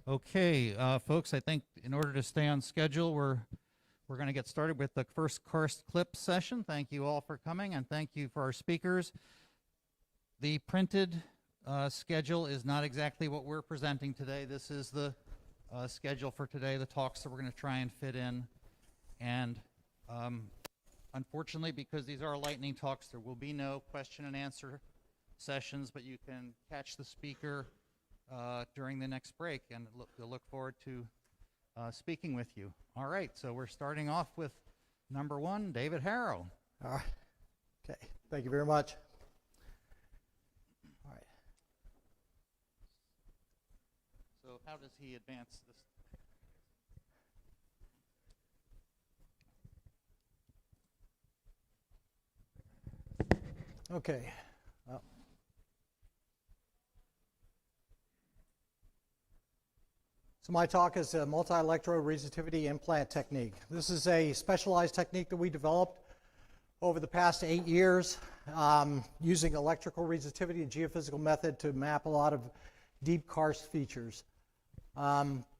Okay, folks, I think in order to stay on schedule, we're going to get started with the first Karst Clips session. Thank you all for coming, and thank you for our speakers. The printed schedule is not exactly what we're presenting today. This is the schedule for today, the talks that we're going to try and fit in. And unfortunately, because these are lightning talks, there will be no question and answer sessions, but you can catch the speaker during the next break, and we'll look forward to speaking with you. All right, so we're starting off with number one, David Harrow. Okay, thank you very much. All right. So how does he advance this? Okay. Well. So my talk is a multi-electrode resistivity implant technique. This is a specialized technique that we developed over the past 8 years using electrical resistivity and geophysical method to map a lot of deep karst features.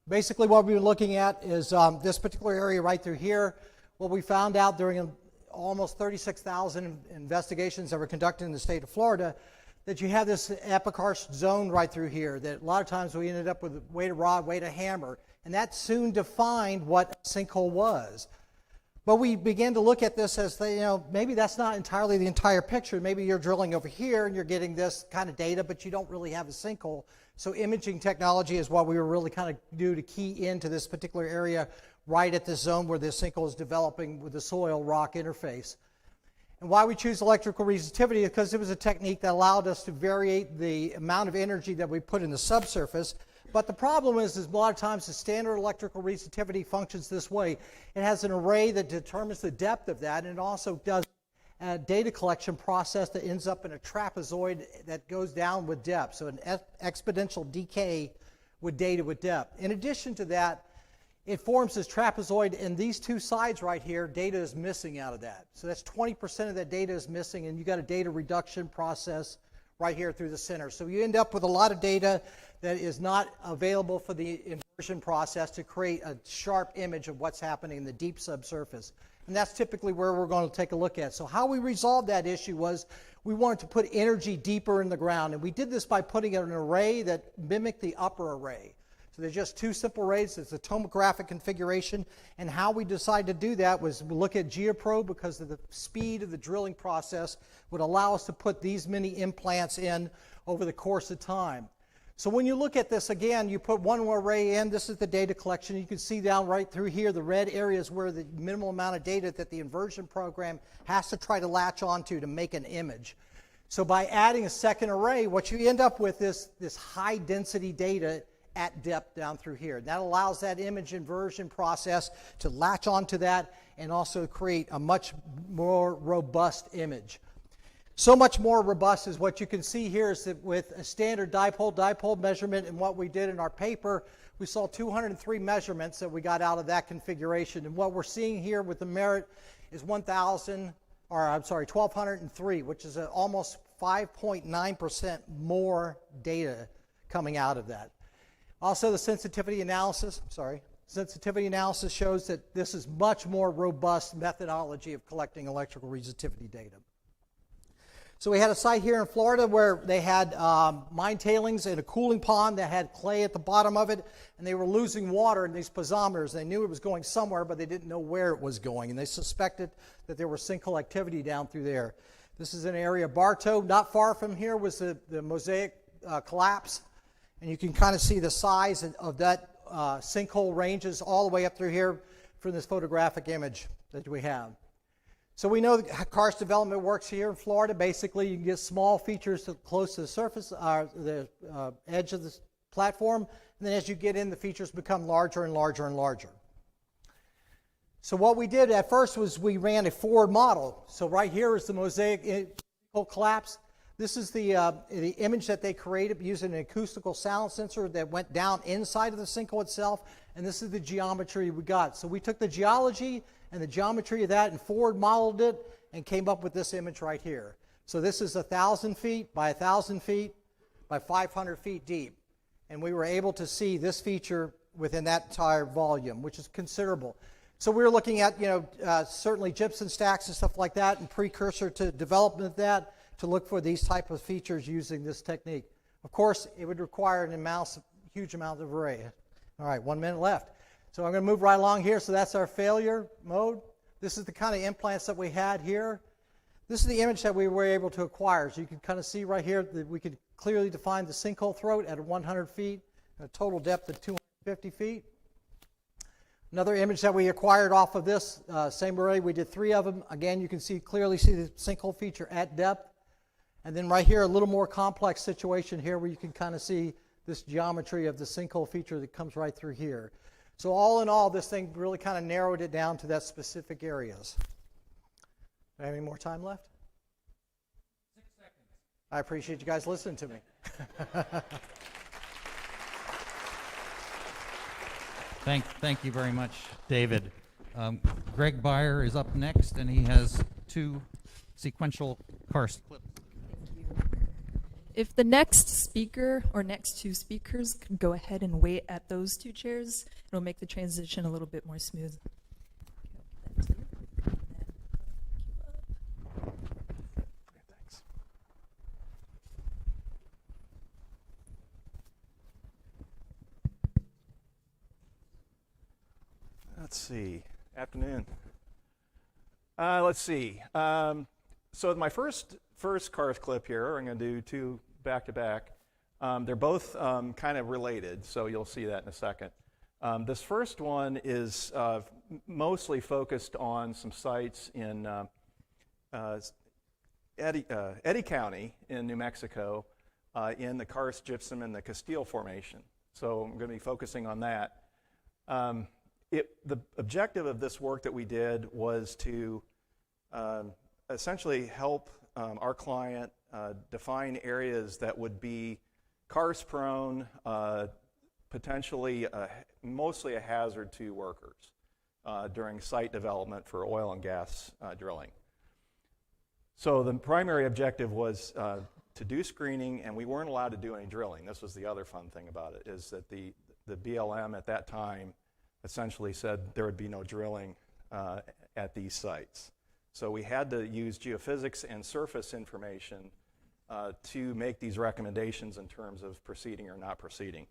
Basically what we've been looking at is this particular area right through here. What we found out during almost 36,000 investigations that were conducted in the state of Florida, that you have this epikarst zone right through here that a lot of times we ended up with weighted rod, weighted hammer, and that soon defined what a sinkhole was. But we began to look at this as, maybe that's not entirely the entire picture. Maybe you're drilling over here and you're getting this kind of data, but you don't really have a sinkhole. So imaging technology is what we were really kind of do to key into this particular area right at this zone where the sinkhole is developing with the soil-rock interface. And why we choose electrical resistivity is because it was a technique that allowed us to vary the amount of energy that we put in the subsurface. But the problem is a lot of times the standard electrical resistivity functions this way. It has an array that determines the depth of that, and it also does a data collection process that ends up in a trapezoid that goes down with depth, so an exponential decay with data with depth. In addition to that, it forms this trapezoid, and these two sides right here, data is missing out of that. So that's 20% of that data is missing, and you got a data reduction process right here through the center. So you end up with a lot of data that is not available for the inversion process to create a sharp image of what's happening in the deep subsurface. And that's typically where we're going to take a look at. So how we resolved that issue was we wanted to put energy deeper in the ground, and we did this by putting an array that mimicked the upper array. So there's just two simple arrays. It's a tomographic configuration, and how we decided to do that was we look at GeoPro because of the speed of the drilling process would allow us to put these many implants in over the course of time. So when you look at this again, you put one array in. This is the data collection. You can see down right through here the red areas where the minimal amount of data that the inversion program has to try to latch onto to make an image. So by adding a second array, what you end up with is this high density data at depth down through here. That allows that image inversion process to latch onto that and also create a much more robust image. So much more robust is what you can see here is that with a standard dipole measurement and what we did in our paper, we saw 203 measurements that we got out of that configuration. And what we're seeing here with the merit is 1,203, which is almost 5.9% more data coming out of that. Also, the sensitivity analysis shows that this is much more robust methodology of collecting electrical resistivity data. So we had a site here in Florida where they had mine tailings in a cooling pond that had clay at the bottom of it, and they were losing water in these piezometers. They knew it was going somewhere, but they didn't know where it was going, and they suspected that there was sinkhole activity down through there. This is an area of Bartow. Not far from here was the mosaic collapse, and you can kind of see the size of that sinkhole ranges all the way up through here from this photographic image that we have. So we know that karst development works here in Florida. Basically, you can get small features close to the surface, the edge of the platform, and then as you get in, the features become larger and larger and larger. So what we did at first was we ran a forward model. So right here is the mosaic collapse. This is the image that they created using an acoustical sound sensor that went down inside of the sinkhole itself, and this is the geometry we got. So we took the geology and the geometry of that and forward modeled it and came up with this image right here. So this is 1,000 feet by 1,000 feet by 500 feet deep. and we were able to see this feature within that entire volume, which is considerable. So we were looking at, certainly gypsum stacks and stuff like that, and precursor to development of that, to look for these type of features using this technique. Of course, it would require huge amount of array. All right, 1 minute left. So I'm going to move right along here. So that's our failure mode. This is the kind of implants that we had here. This is the image that we were able to acquire. So you can kind of see right here that we could clearly define the sinkhole throat at 100 feet, a total depth of 250 feet. Another image that we acquired off of this same array, we did 3 of them. Again, you can clearly see the sinkhole feature at depth. And then right here, a little more complex situation here where you can kind of see this geometry of the sinkhole feature that comes right through here. So all in all, this thing really kind of narrowed it down to that specific areas. Do I have any more time left? 6 seconds. I appreciate you guys listening to me. Thank you very much, David. Greg Beyer is up next, and he has 2 sequential karst clips. If the next speaker or next 2 speakers could go ahead and wait at those 2 chairs, it'll make the transition a little bit more smooth. Thanks. Let's see. Afternoon. Let's see. So my first karst clip here, I'm going to do 2 back to back. They're both kind of related, so you'll see that in a second. This first one is mostly focused on some sites in Eddy County in New Mexico in the karst gypsum and the Castile Formation. So I'm going to be focusing on that. The objective of this work that we did was to essentially help our client define areas that would be karst prone, potentially mostly a hazard to workers during site development for oil and gas drilling. So the primary objective was to do screening, and we weren't allowed to do any drilling. This was the other fun thing about it, is that the BLM at that time essentially said there would be no drilling at these sites. So we had to use geophysics and surface information to make these recommendations in terms of proceeding or not proceeding.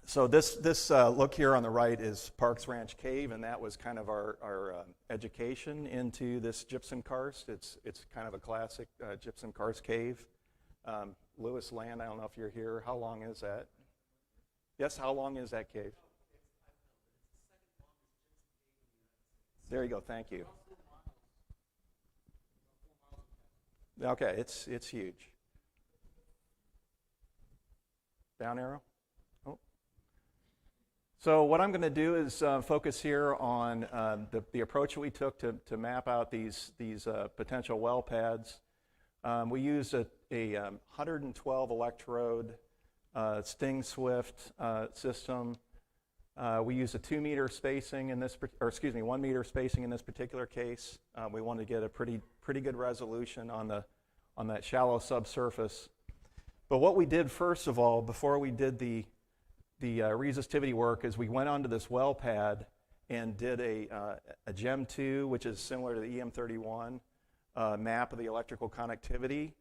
So this look here on the right is Parks Ranch Cave, and that was kind of our education into this gypsum karst. It's kind of a classic gypsum karst cave. Lewis Land, I don't know if you're here. How long is that? Yes, how long is that cave? There you go, thank you. Okay, it's huge. Down arrow? Oh. So what I'm going to do is focus here on the approach that we took to map out these potential well pads. We used a 112 electrode Sting Swift system. We used a 2 meter spacing in this, 1 meter spacing in this particular case. We wanted to get a pretty good resolution on that shallow subsurface. But what we did first of all, before we did the resistivity work, is we went onto this well pad and did a GEM 2, which is similar to the EM31 map of the electrical connectivity.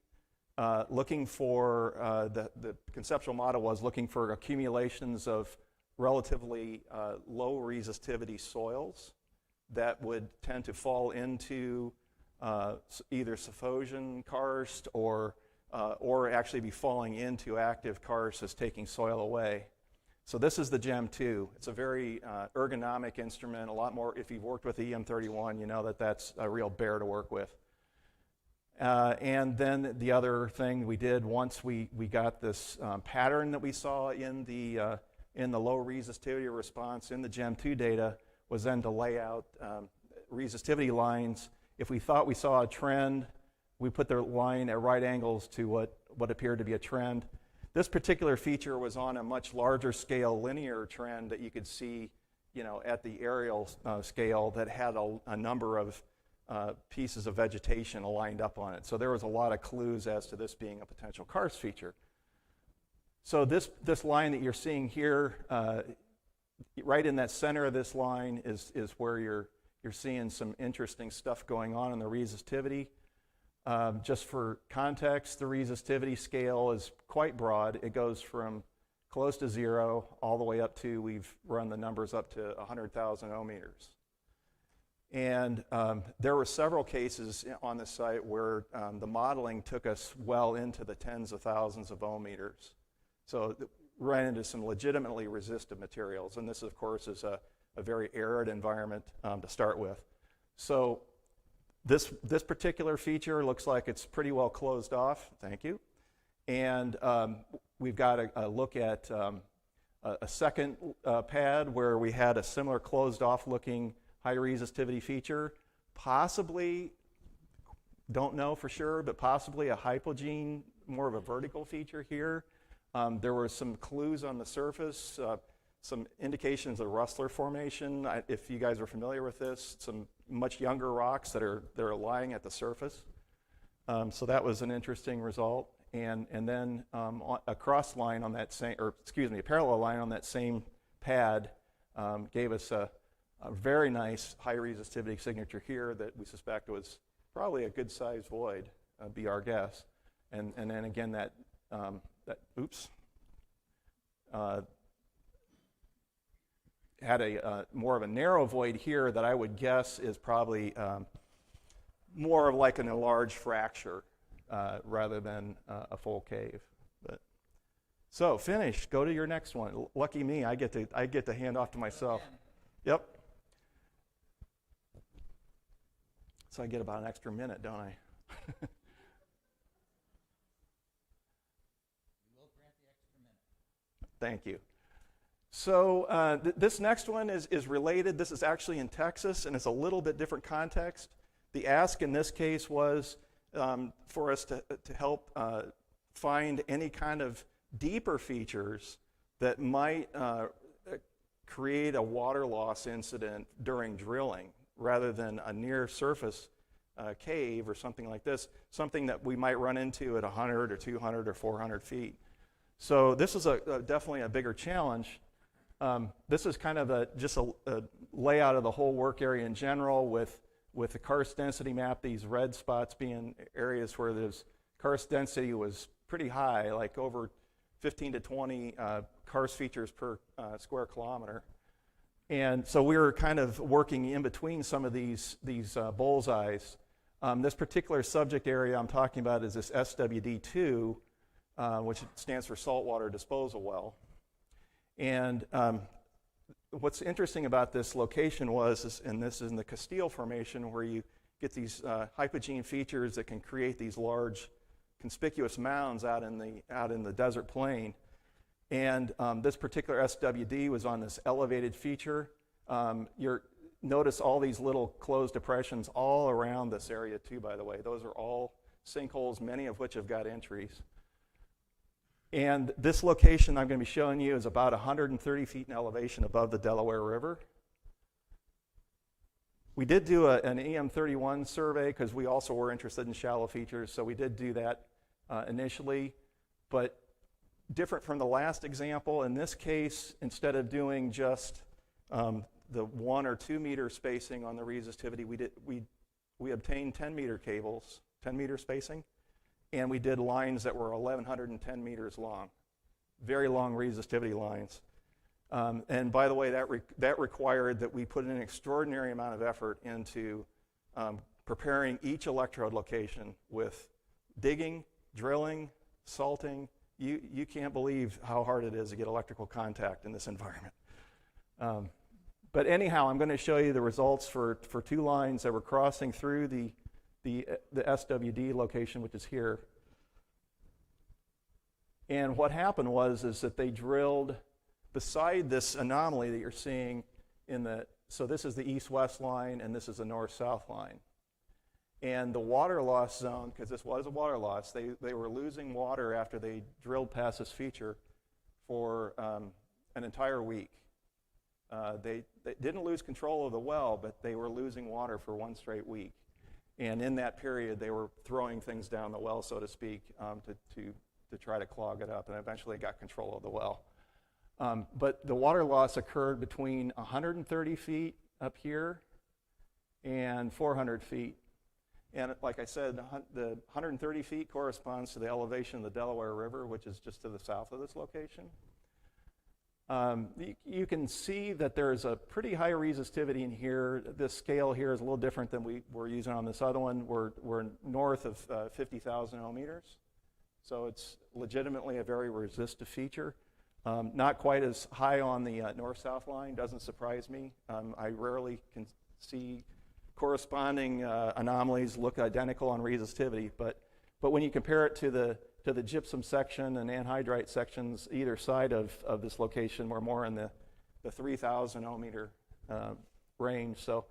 Looking for the conceptual model was looking for accumulations of relatively low resistivity soils that would tend to fall into either Sasowsky karst or actually be falling into active karst as taking soil away. So this is the GEM 2. It's a very ergonomic instrument, a lot more, if you've worked with the EM31, you know that that's a real bear to work with. And then the other thing we did once we got this pattern that we saw in the low resistivity response in the GEM 2 data was then to lay out resistivity lines. If we thought we saw a trend, we put the line at right angles to what appeared to be a trend. This particular feature was on a much larger scale linear trend that you could see, at the aerial scale that had a number of pieces of vegetation aligned up on it. So there was a lot of clues as to this being a potential karst feature. So this line that you're seeing here, right in that center of this line is where you're seeing some interesting stuff going on in the resistivity. Just for context, the resistivity scale is quite broad. It goes from close to 0 all the way up to, we've run the numbers up to 100,000 ohm meters. And there were several cases on the site where the modeling took us well into the tens of thousands of ohm meters. So ran into some legitimately resistive materials. And this, of course, is a very arid environment to start with. So this particular feature looks like it's pretty well closed off. Thank you. And we've got a look at a second pad where we had a similar closed off looking high resistivity feature, possibly, don't know for sure, but possibly a hypogene, more of a vertical feature here. There were some clues on the surface, some indications of rustler formation. If you guys are familiar with this, some much younger rocks that are lying at the surface. So that was an interesting result. And then a cross line on that same, or excuse me, a parallel line on that same pad gave us a very nice high resistivity signature here that we suspect was probably a good sized void, be our guess. And then again that had a more of a narrow void here that I would guess is probably more of like an enlarged fracture rather than a full cave. But so finished. Go to your next one. Lucky me, I get to hand off to myself. Yep. So I get about an extra minute, don't I? Thank you. So this next one is related. This is actually in Texas, and it's a little bit different context. The ask in this case was for us to help find any kind of deeper features that might create a water loss incident during drilling, rather than a near-surface cave or something like this, something that we might run into at 100 or 200 or 400 feet. So this is definitely a bigger challenge. This is kind of just a layout of the whole work area in general with the karst density map, these red spots being areas where the karst density was pretty high, like over 15 to 20 karst features per square kilometer. And so we were kind of working in between some of these bullseyes. This particular subject area I'm talking about is this SWD2, which stands for saltwater disposal well. And what's interesting about this location and this is in the Castile Formation, where you get these hypogene features that can create these large conspicuous mounds out in the desert plain. And this particular SWD was on this elevated feature. Notice all these little closed depressions all around this area too, by the way. Those are all sinkholes, many of which have got entries. And this location I'm going to be showing you is about 130 feet in elevation above the Delaware River. We did do an EM31 survey because we also were interested in shallow features, so we did do that initially. But different from the last example, in this case, instead of doing just the 1 or 2 meter spacing on the resistivity, we obtained 10-meter cables, 10-meter spacing, and we did lines that were 1,110 meters long, very long resistivity lines. And by the way, that required that we put in an extraordinary amount of effort into preparing each electrode location with digging, drilling, salting. You can't believe how hard it is to get electrical contact in this environment. But anyhow, I'm going to show you the results for 2 lines that were crossing through the SWD location, which is here. And what happened is that they drilled beside this anomaly that you're seeing so this is the east-west line and this is the north-south line. And the water loss zone, because this was a water loss, they were losing water after they drilled past this feature for an entire week. They didn't lose control of the well, but they were losing water for 1 straight week. And in that period, they were throwing things down the well, so to speak, to try to clog it up, and eventually got control of the well. But the water loss occurred between 130 feet up here and 400 feet. And like I said, the 130 feet corresponds to the elevation of the Delaware River, which is just to the south of this location. You can see that there's a pretty high resistivity in here. This scale here is a little different than we were using on this other one. We're north of 50,000 ohmmeters. So it's legitimately a very resistive feature. Not quite as high on the north-south line, doesn't surprise me. I rarely can see corresponding anomalies look identical on resistivity, but when you compare it to the gypsum section and anhydrite sections either side of this location, we're more in the 3,000 ohmmeter range. So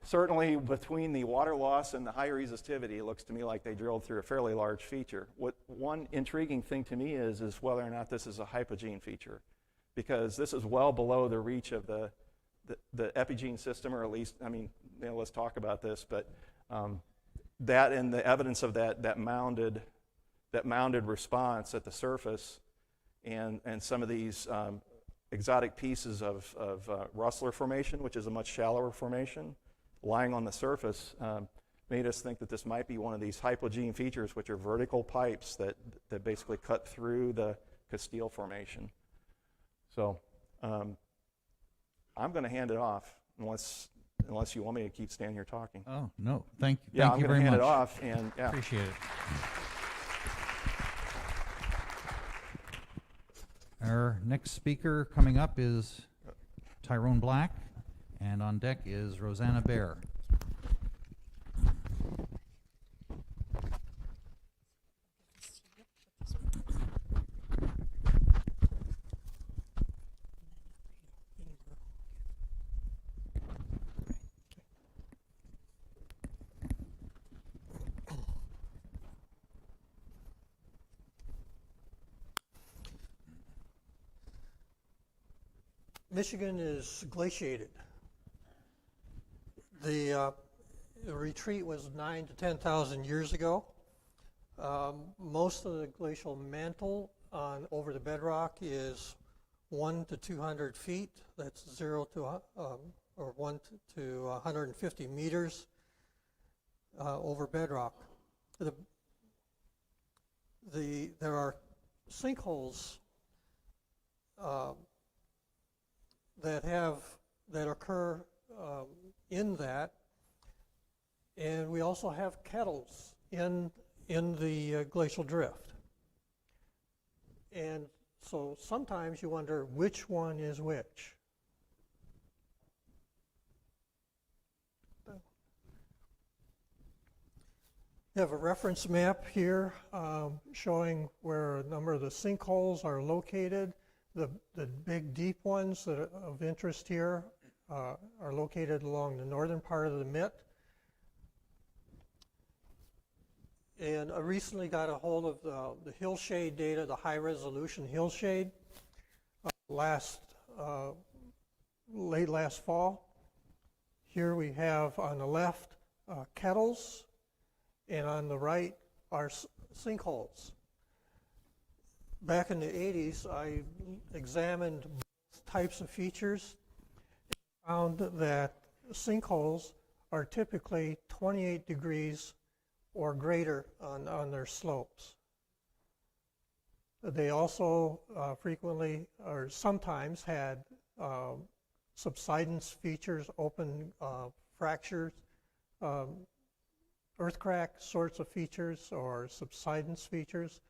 certainly between the water loss and the high resistivity, it looks to me like they drilled through a fairly large feature. What one intriguing thing to me is whether or not this is a hypogene feature, because this is well below the reach of the epigene system, or at least, I mean, let's talk about this, but that and the evidence of that mounded response at the surface, and some of these exotic pieces of Rustler Formation, which is a much shallower formation, lying on the surface, made us think that this might be one of these hypogene features, which are vertical pipes that basically cut through the Castile Formation. So I'm going to hand it off, unless you want me to keep standing here talking. Oh, no. Thank you. Yeah, Thank I'm you going very to hand much. it off, and yeah. Appreciate it. Our next speaker coming up is Tyrone Black, and on deck is Rosanna Bear. Michigan is glaciated. The retreat was 9,000 to 10,000 years ago. Most of the glacial mantle over the bedrock is 1 to 200 feet. That's 0 to or 1 to 150 meters over bedrock. There are sinkholes that occur in that, and we also have kettles in the glacial drift. And so sometimes you wonder which one is which. You have a reference map here showing where a number of the sinkholes are located. The big deep ones that are of interest here are located along the northern part of the mitt. And I recently got a hold of the hillshade data, the high resolution hillshade, late last fall. Here we have on the left kettles, and on the right are sinkholes. Back in the 80s, I examined both types of features and found that sinkholes are typically 28 degrees or greater on their slopes. They also frequently or sometimes had subsidence features, open fractures, earth crack sorts of features or subsidence features.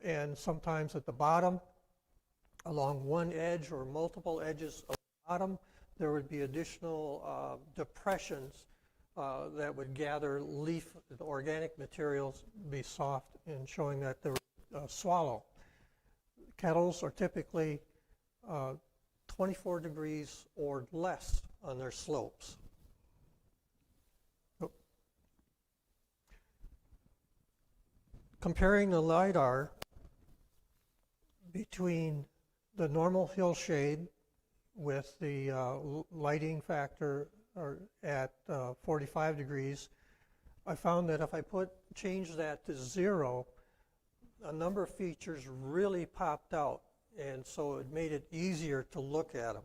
And sometimes at the bottom, along one edge or multiple edges of the bottom, there would be additional depressions that would gather leaf, the organic materials, be soft, and showing that they were swallow. Kettles are typically 24 degrees or less on their slopes. Comparing the lidar between the normal hillshade with the lighting factor at 45 degrees, I found that if I change that to 0, a number of features really popped out, and so it made it easier to look at them.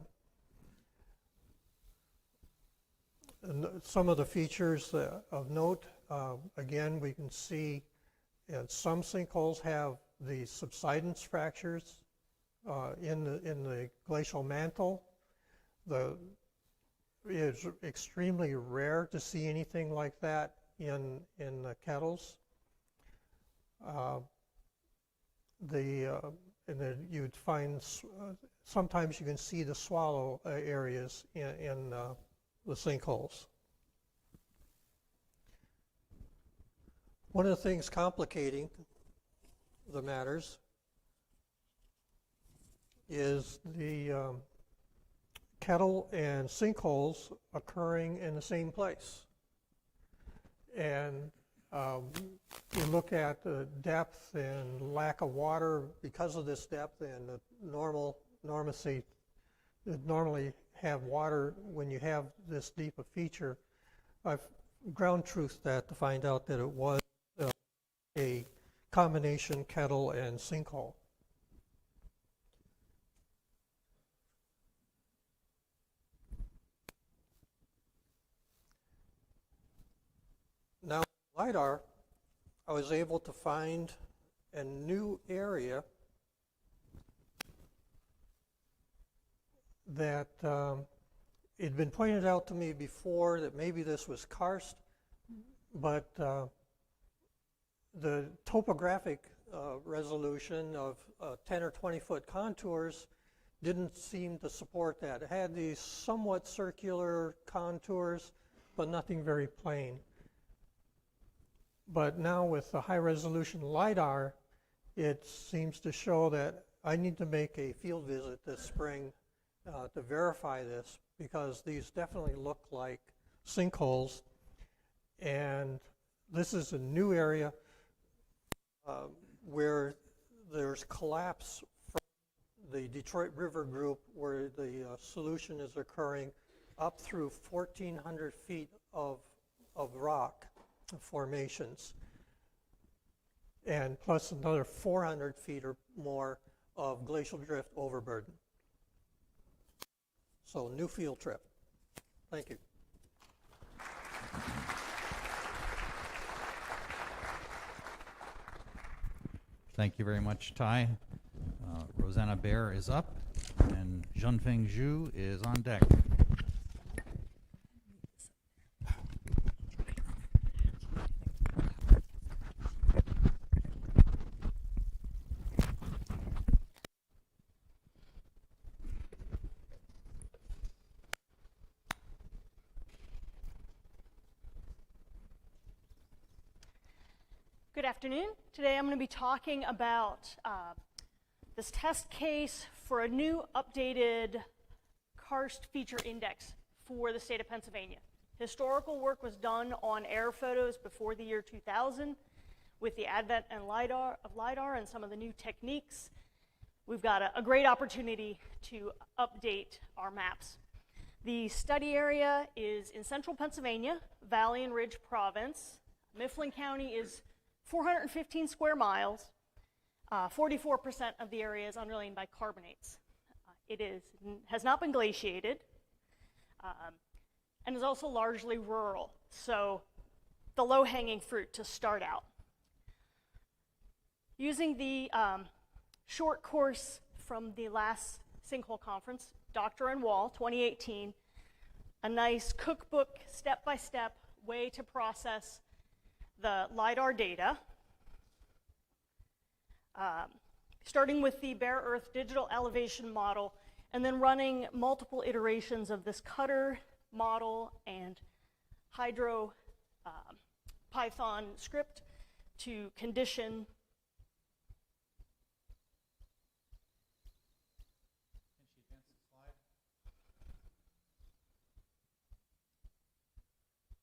And some of the features of note, again, we can see some sinkholes have the subsidence fractures in the glacial mantle. It's extremely rare to see anything like that in the kettles. And then you'd find sometimes you can see the swallow areas in the sinkholes. One of the things complicating the matters is the kettle and sinkholes occurring in the same place. And you look at the depth and lack of water because of this depth and the normally have water when you have this deep a feature. I've ground truthed that to find out that it was a combination kettle and sinkhole. Now, LiDAR, I was able to find a new area that it'd been pointed out to me before that maybe this was karst, but the topographic resolution of 10 or 20 foot contours didn't seem to support that. It had these somewhat circular contours, but nothing very plain. But now with the high resolution LiDAR, it seems to show that I need to make a field visit this spring to verify this, because these definitely look like sinkholes. And this is a new area where there's collapse from the Detroit River group, where the solution is occurring up through 1,400 feet of rock formations, and plus another 400 feet or more of glacial drift overburden. So, new field trip. Thank you. Thank you very much, Ty. Rosanna Bear is up, and Zhenfeng Zhu is on deck. Good afternoon. Today I'm going to be talking about this test case for a new updated karst feature index for the state of Pennsylvania. Historical work was done on air photos before the year 2000 with the advent and LiDAR and some of the new techniques. We've got a great opportunity to update our maps. The study area is in central Pennsylvania, Valley and Ridge Province. Mifflin County is 415 square miles. 44% of the area is underlain by carbonates. Has not been glaciated, and is also largely rural. So the low-hanging fruit to start out. Using the short course from the last Sinkhole conference, Doctor and Wall 2018, a nice cookbook, step-by-step way to process the LiDAR data, starting with the bare earth digital elevation model, and then running multiple iterations of this cutter model and hydro Python script to condition.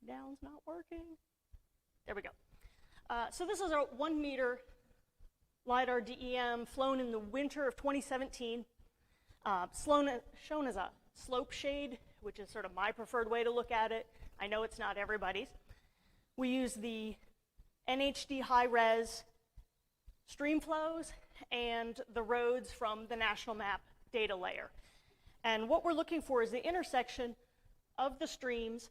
Down's not working. There we go. So this is a 1 meter LiDAR DEM flown in the winter of 2017. Shown as a slope shade, which is sort of my preferred way to look at it. I know it's not everybody's. We use the NHD high res stream flows and the roads from the national map data layer. And what we're looking for is the intersection of the streams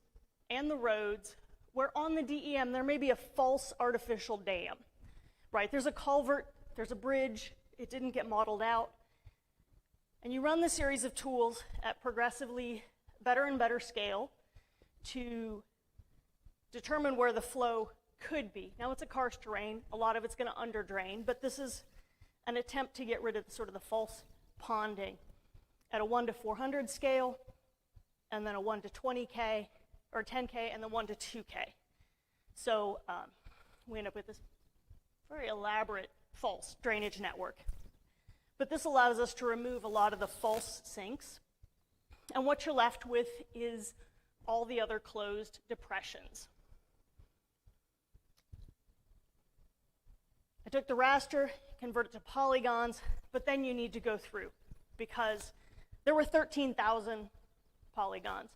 and the roads where on the DEM there may be a false artificial dam, right? There's a culvert, there's a bridge, it didn't get modeled out. And you run the series of tools at progressively better and better scale to determine where the flow could be. Now it's a karst terrain, a lot of it's going to underdrain, but this is an attempt to get rid of sort of the false ponding at a 1 to 400 scale, and then a 1 to 20K, or 10K, and then 1 to 2K. So we end up with this very elaborate false drainage network. But this allows us to remove a lot of the false sinks, and what you're left with is all the other closed depressions. I took the raster, converted it to polygons, but then you need to go through because there were 13,000 polygons.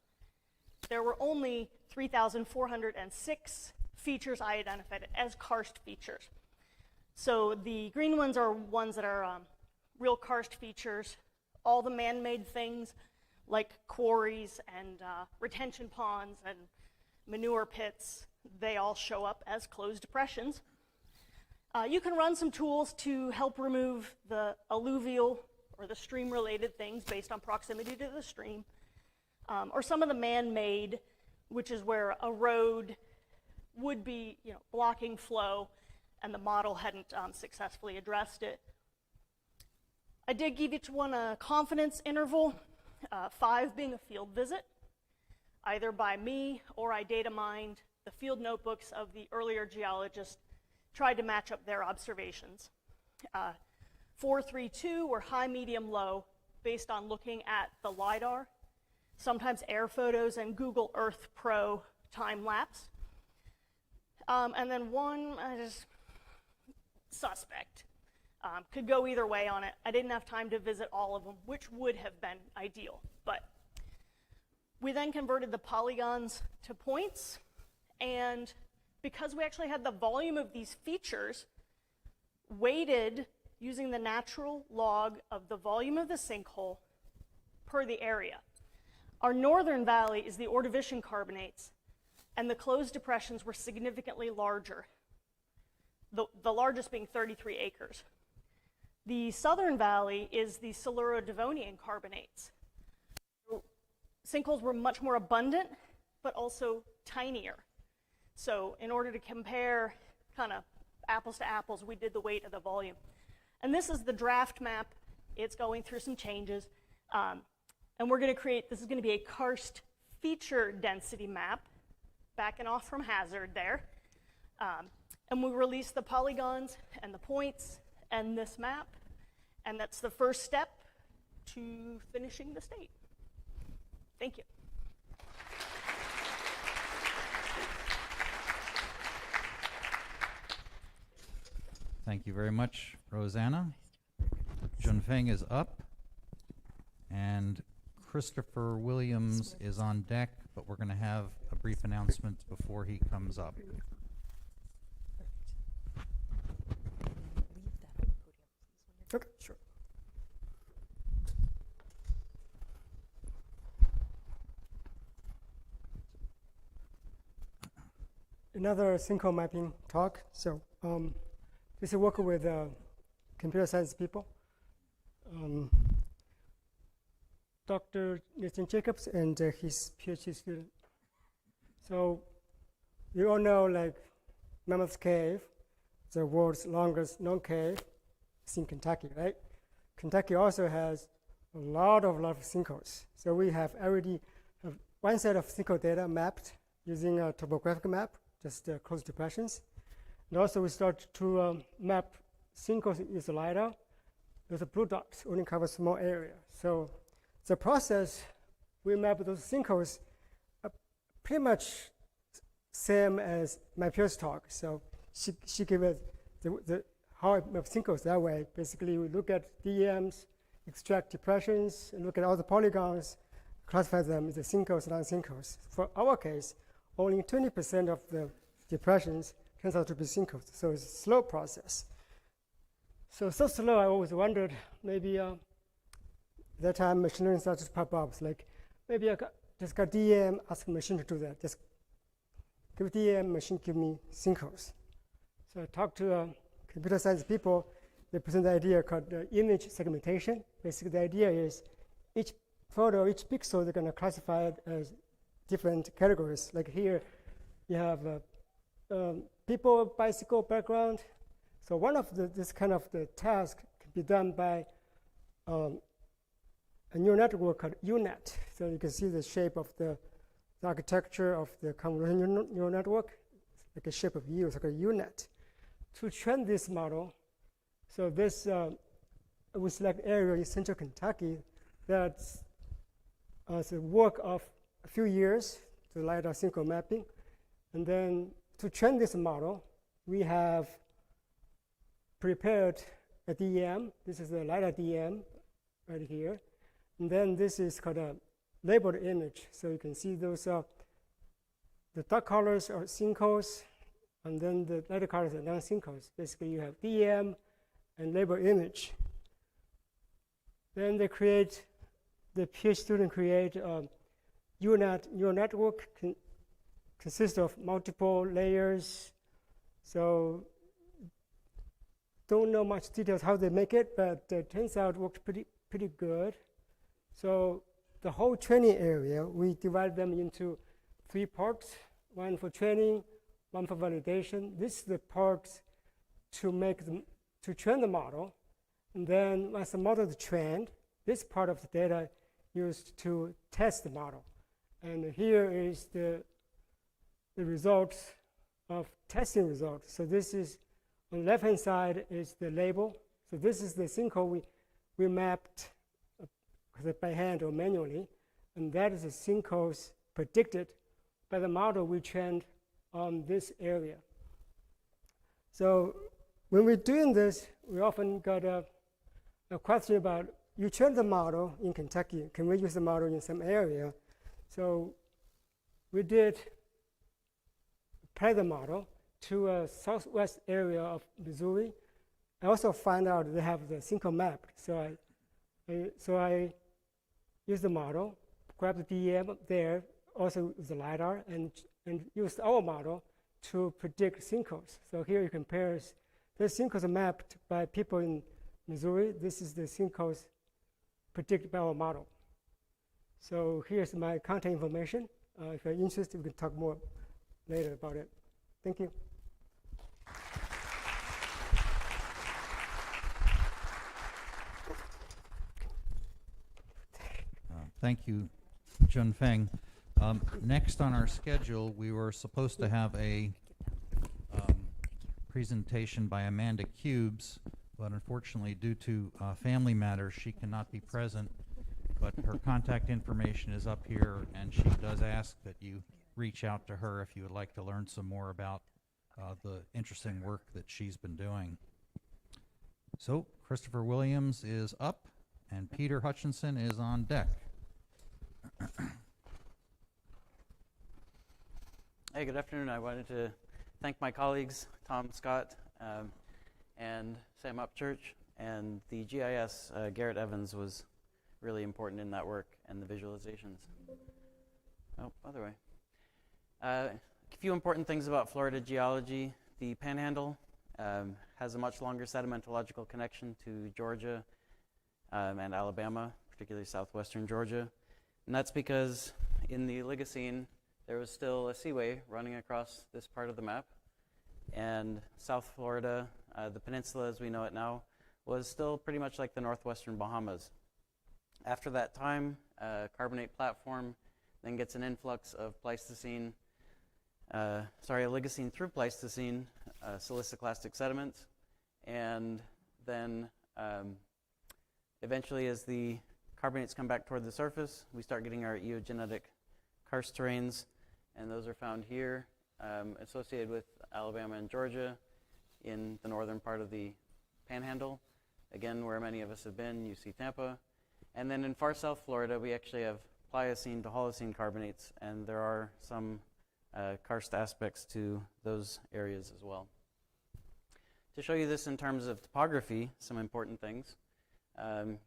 There were only 3,406 features I identified as karst features. So the green ones are ones that are real karst features. All the man-made things like quarries and retention ponds and manure pits, they all show up as closed depressions. You can run some tools to help remove the alluvial or the stream-related things based on proximity to the stream, or some of the man-made, which is where a road would be, blocking flow, and the model hadn't successfully addressed it. I did give each one a confidence interval, 5 being a field visit, either by me or I data mined the field notebooks of the earlier geologists, tried to match up their observations. 4, 3, 2 were high, medium, low, based on looking at the lidar, sometimes air photos, and Google Earth Pro time lapse. And then 1, just suspect. Could go either way on it. I didn't have time to visit all of them, which would have been ideal. But we then converted the polygons to points, and because we actually had the volume of these features weighted using the natural log of the volume of the sinkhole per the area. Our northern valley is the Ordovician carbonates, and the closed depressions were significantly larger, the largest being 33 acres. The southern valley is the Siluro-Devonian carbonates. Sinkholes were much more abundant, but also tinier. So in order to compare kind of apples to apples, we did the weight of the volume. And this is the draft map. It's going through some changes. And we're going to create, this is going to be a karst feature density map, backing off from hazard there. And we release the polygons and the points and this map. And that's the first step to finishing the state. Thank you. Thank you very much, Rosanna. Junfeng is up, and Christopher Williams is on deck, but we're going to have a brief announcement before he comes up. Okay, sure. Another sinkhole mapping talk. So this is working with computer science people. Dr. Nathan Jacobs and his PhD student. So you all know, like, Mammoth Cave, the world's longest known cave. It's in Kentucky, right? Kentucky also has a lot of sinkholes. So we have already have one set of sinkhole data mapped using a topographic map, just closed depressions. And also we start to map sinkholes with lidar. The blue dots only cover a small area. So the process, we map those sinkholes pretty much same as my peer's talk. So she gave us the how I map sinkholes that way. Basically, we look at DEMs, extract depressions, and look at all the polygons, classify them as the sinkholes and non-sinkholes. For our case, only 20% of the depressions turns out to be sinkholes. So it's a slow process. So slow, I always wondered, maybe that time machine learning started to pop up. It's like, maybe just got DM, ask the machine to do that. Just give DM, machine give me sinkholes. So I talked to computer science people. They present the idea called image segmentation. Basically, the idea is each photo, each pixel, they're going to classify it as different categories. Like here, you have people, bicycle background. So one of this kind of the task can be done by a neural network called UNet. So you can see the shape of the architecture of the convolutional neural network, like a shape of U, it's like a UNet. To train this model, so this, we select area in central Kentucky that's the work of a few years to lidar sinkhole mapping. And then to train this model, we have prepared a DEM. This is the lidar DEM right here. And then this is called a labeled image. So you can see those the dark colors are sinkholes, and then the lighter colors are non-sinkholes. Basically, you have DEM and label image. Then they create, the PhD student create UNet neural network consists of multiple layers. So don't know much details how they make it, but it turns out it works pretty good. So the whole training area, we divide them into 3 parts, one for training, one for validation. This is the parts to make them, to train the model. And then once the model is trained, this part of the data used to test the model. And here is the results of testing results. So this is, on the left-hand side is the label. So this is the sinkhole we mapped by hand or manually. And that is the sinkholes predicted by the model we trained on this area. So when we're doing this, we often got a question about, you train the model in Kentucky, can we use the model in some area? So we did apply the model to a southwest area of Missouri. I also found out they have the sinkhole mapped. So I used the model, grabbed the DEM there, also the lidar, and used our model to predict sinkholes. So here you compare, the sinkholes are mapped by people in Missouri. This is the sinkholes predicted by our model. So here's my contact information. If you're interested, we can talk more later about it. Thank you. Thank you, Junfeng. Next on our schedule, we were supposed to have a presentation by Amanda Cubes, but unfortunately, due to family matters, she cannot be present. But her contact information is up here, and she does ask that you reach out to her if you would like to learn some more about the interesting work that she's been doing. So Christopher Williams is up, and Peter Hutchinson is on deck. Hey, good afternoon. I wanted to thank my colleagues, Tom Scott and Sam Upchurch, and the GIS, Garrett Evans was really important in that work and the visualizations. Oh, other way. A few important things about Florida geology. The Panhandle has a much longer sedimentological connection to Georgia and Alabama, particularly southwestern Georgia. And that's because in the Oligocene, there was still a seaway running across this part of the map. And South Florida, the peninsula as we know it now, was still pretty much like the northwestern Bahamas. After that time, carbonate platform then gets an influx of Pleistocene, Oligocene through Pleistocene, siliciclastic sediments. And then eventually as the carbonates come back toward the surface, we start getting our eogenetic karst terrains, and those are found here, associated with Alabama and Georgia in the northern part of the Panhandle. Again, where many of us have been, you see Tampa. And then in far south Florida, we actually have Pliocene to Holocene carbonates, and there are some karst aspects to those areas as well. To show you this in terms of topography, some important things.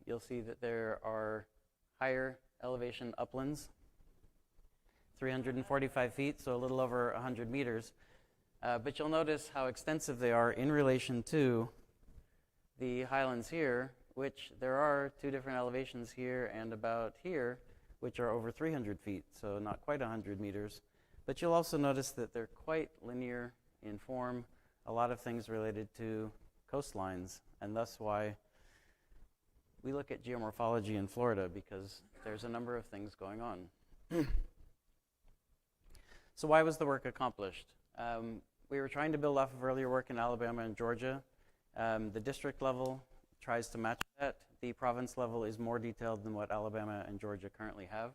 You'll see that there are higher elevation uplands, 345 feet, so a little over 100 meters. But you'll notice how extensive they are in relation to the highlands here, which there are 2 different elevations here and about here, which are over 300 feet, so not quite 100 meters. But you'll also notice that they're quite linear in form, a lot of things related to coastlines, and thus why we look at geomorphology in Florida, because there's a number of things going on. So why was the work accomplished? We were trying to build off of earlier work in Alabama and Georgia. The district level tries to match that. The province level is more detailed than what Alabama and Georgia currently have.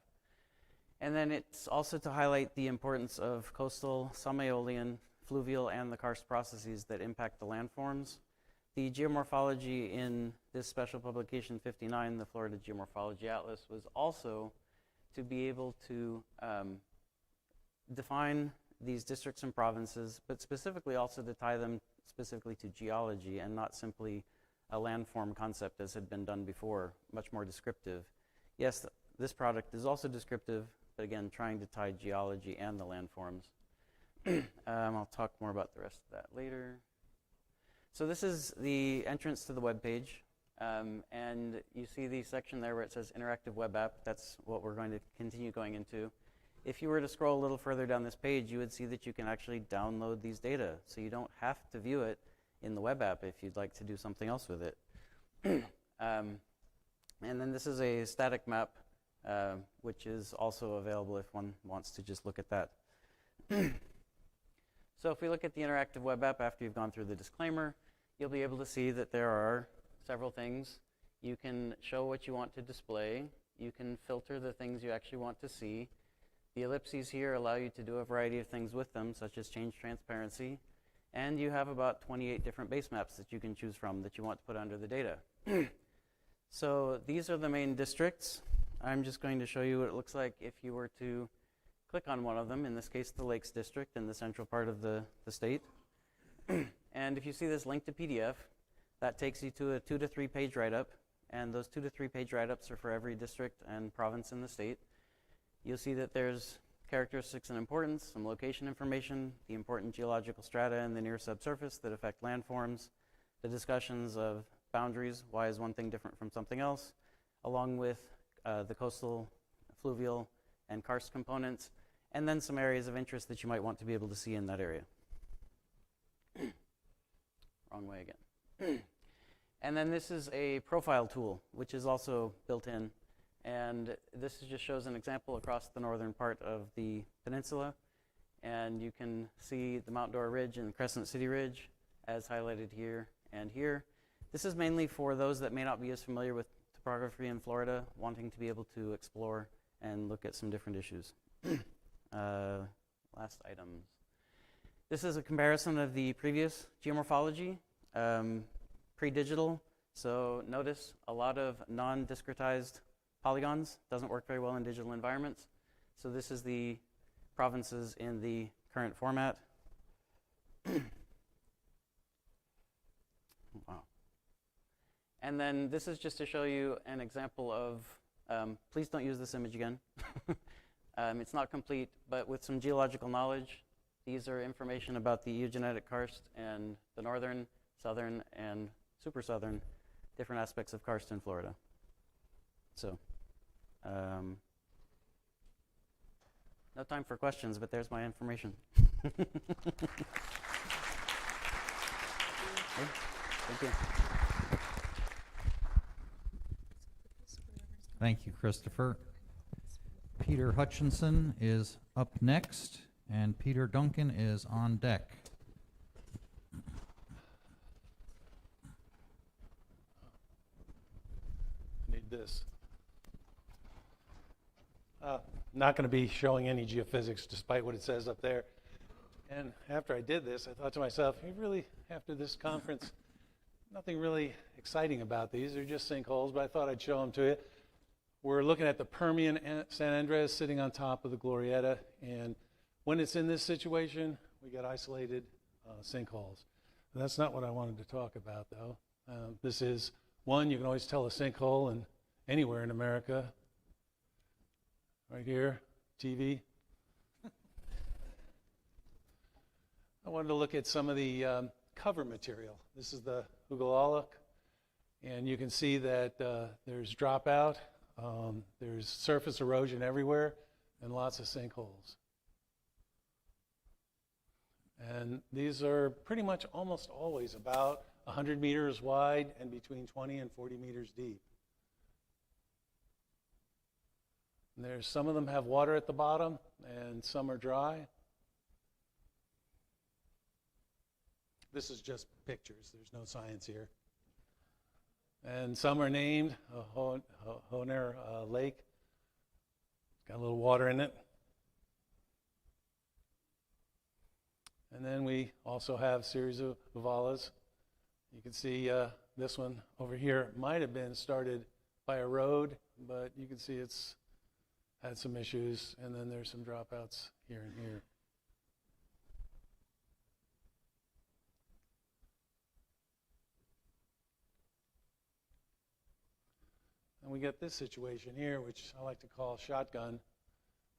And then it's also to highlight the importance of coastal, sub-Aeolian, fluvial, and the karst processes that impact the landforms. The geomorphology in this special publication 59, the Florida Geomorphology Atlas, was also to be able to define these districts and provinces, but specifically also to tie them specifically to geology and not simply a landform concept as had been done before, much more descriptive. Yes, this product is also descriptive, but again, trying to tie geology and the landforms. I'll talk more about the rest of that later. So this is the entrance to the web page, and you see the section there where it says Interactive Web App. That's what we're going to continue going into. If you were to scroll a little further down this page, you would see that you can actually download these data, so you don't have to view it in the web app if you'd like to do something else with it. And then this is a static map, which is also available if one wants to just look at that. So if we look at the interactive web app after you've gone through the disclaimer, you'll be able to see that there are several things. You can show what you want to display. You can filter the things you actually want to see. The ellipses here allow you to do a variety of things with them, such as change transparency. And you have about 28 different base maps that you can choose from that you want to put under the data. So these are the main districts. I'm just going to show you what it looks like if you were to click on one of them, in this case the Lakes District in the central part of the state. And if you see this link to PDF, that takes you to a 2 to 3 page write-up, and those 2 to 3 page write-ups are for every district and province in the state. You'll see that there's characteristics and importance, some location information, the important geological strata in the near subsurface that affect landforms, the discussions of boundaries, why is one thing different from something else, along with the coastal, fluvial, and karst components, and then some areas of interest that you might want to be able to see in that area. Wrong way again. And then this is a profile tool, which is also built in. And this just shows an example across the northern part of the peninsula. And you can see the Mount Dora Ridge and Crescent City Ridge as highlighted here and here. This is mainly for those that may not be as familiar with topography in Florida, wanting to be able to explore and look at some different issues. Last items. This is a comparison of the previous geomorphology, pre-digital. So notice a lot of non-discretized polygons. Doesn't work very well in digital environments. So this is the provinces in the current format. Wow. And then this is just to show you an example of, please don't use this image again. It's not complete, but with some geological knowledge, these are information about the eogenetic karst and the northern, southern, and super southern different aspects of karst in Florida. So, no time for questions, but there's my information. Okay. Thank you. Thank you, Christopher. Peter Hutchinson is up next, and Peter Duncan is on deck. Need this. Not going to be showing any geophysics despite what it says up there. And after I did this, I thought to myself, hey, really, after this conference, nothing really exciting about these. They're just sinkholes, but I thought I'd show them to you. We're looking at the Permian San Andres sitting on top of the Glorieta, and when it's in this situation, we get isolated sinkholes. That's not what I wanted to talk about, though. This is one, you can always tell a sinkhole in anywhere in America. Right here, TV. I wanted to look at some of the cover material. This is the Ugalaluk, and you can see that there's dropout, there's surface erosion everywhere, and lots of sinkholes. And these are pretty much almost always about 100 meters wide and between 20 and 40 meters deep. And there's some of them have water at the bottom, and some are dry. This is just pictures. There's no science here. And some are named Honer Lake. It's got a little water in it. And then we also have a series of uvalas. You can see this one over here might have been started by a road, but you can see it's had some issues, and then there's some dropouts here and here. And we get this situation here, which I like to call shotgun.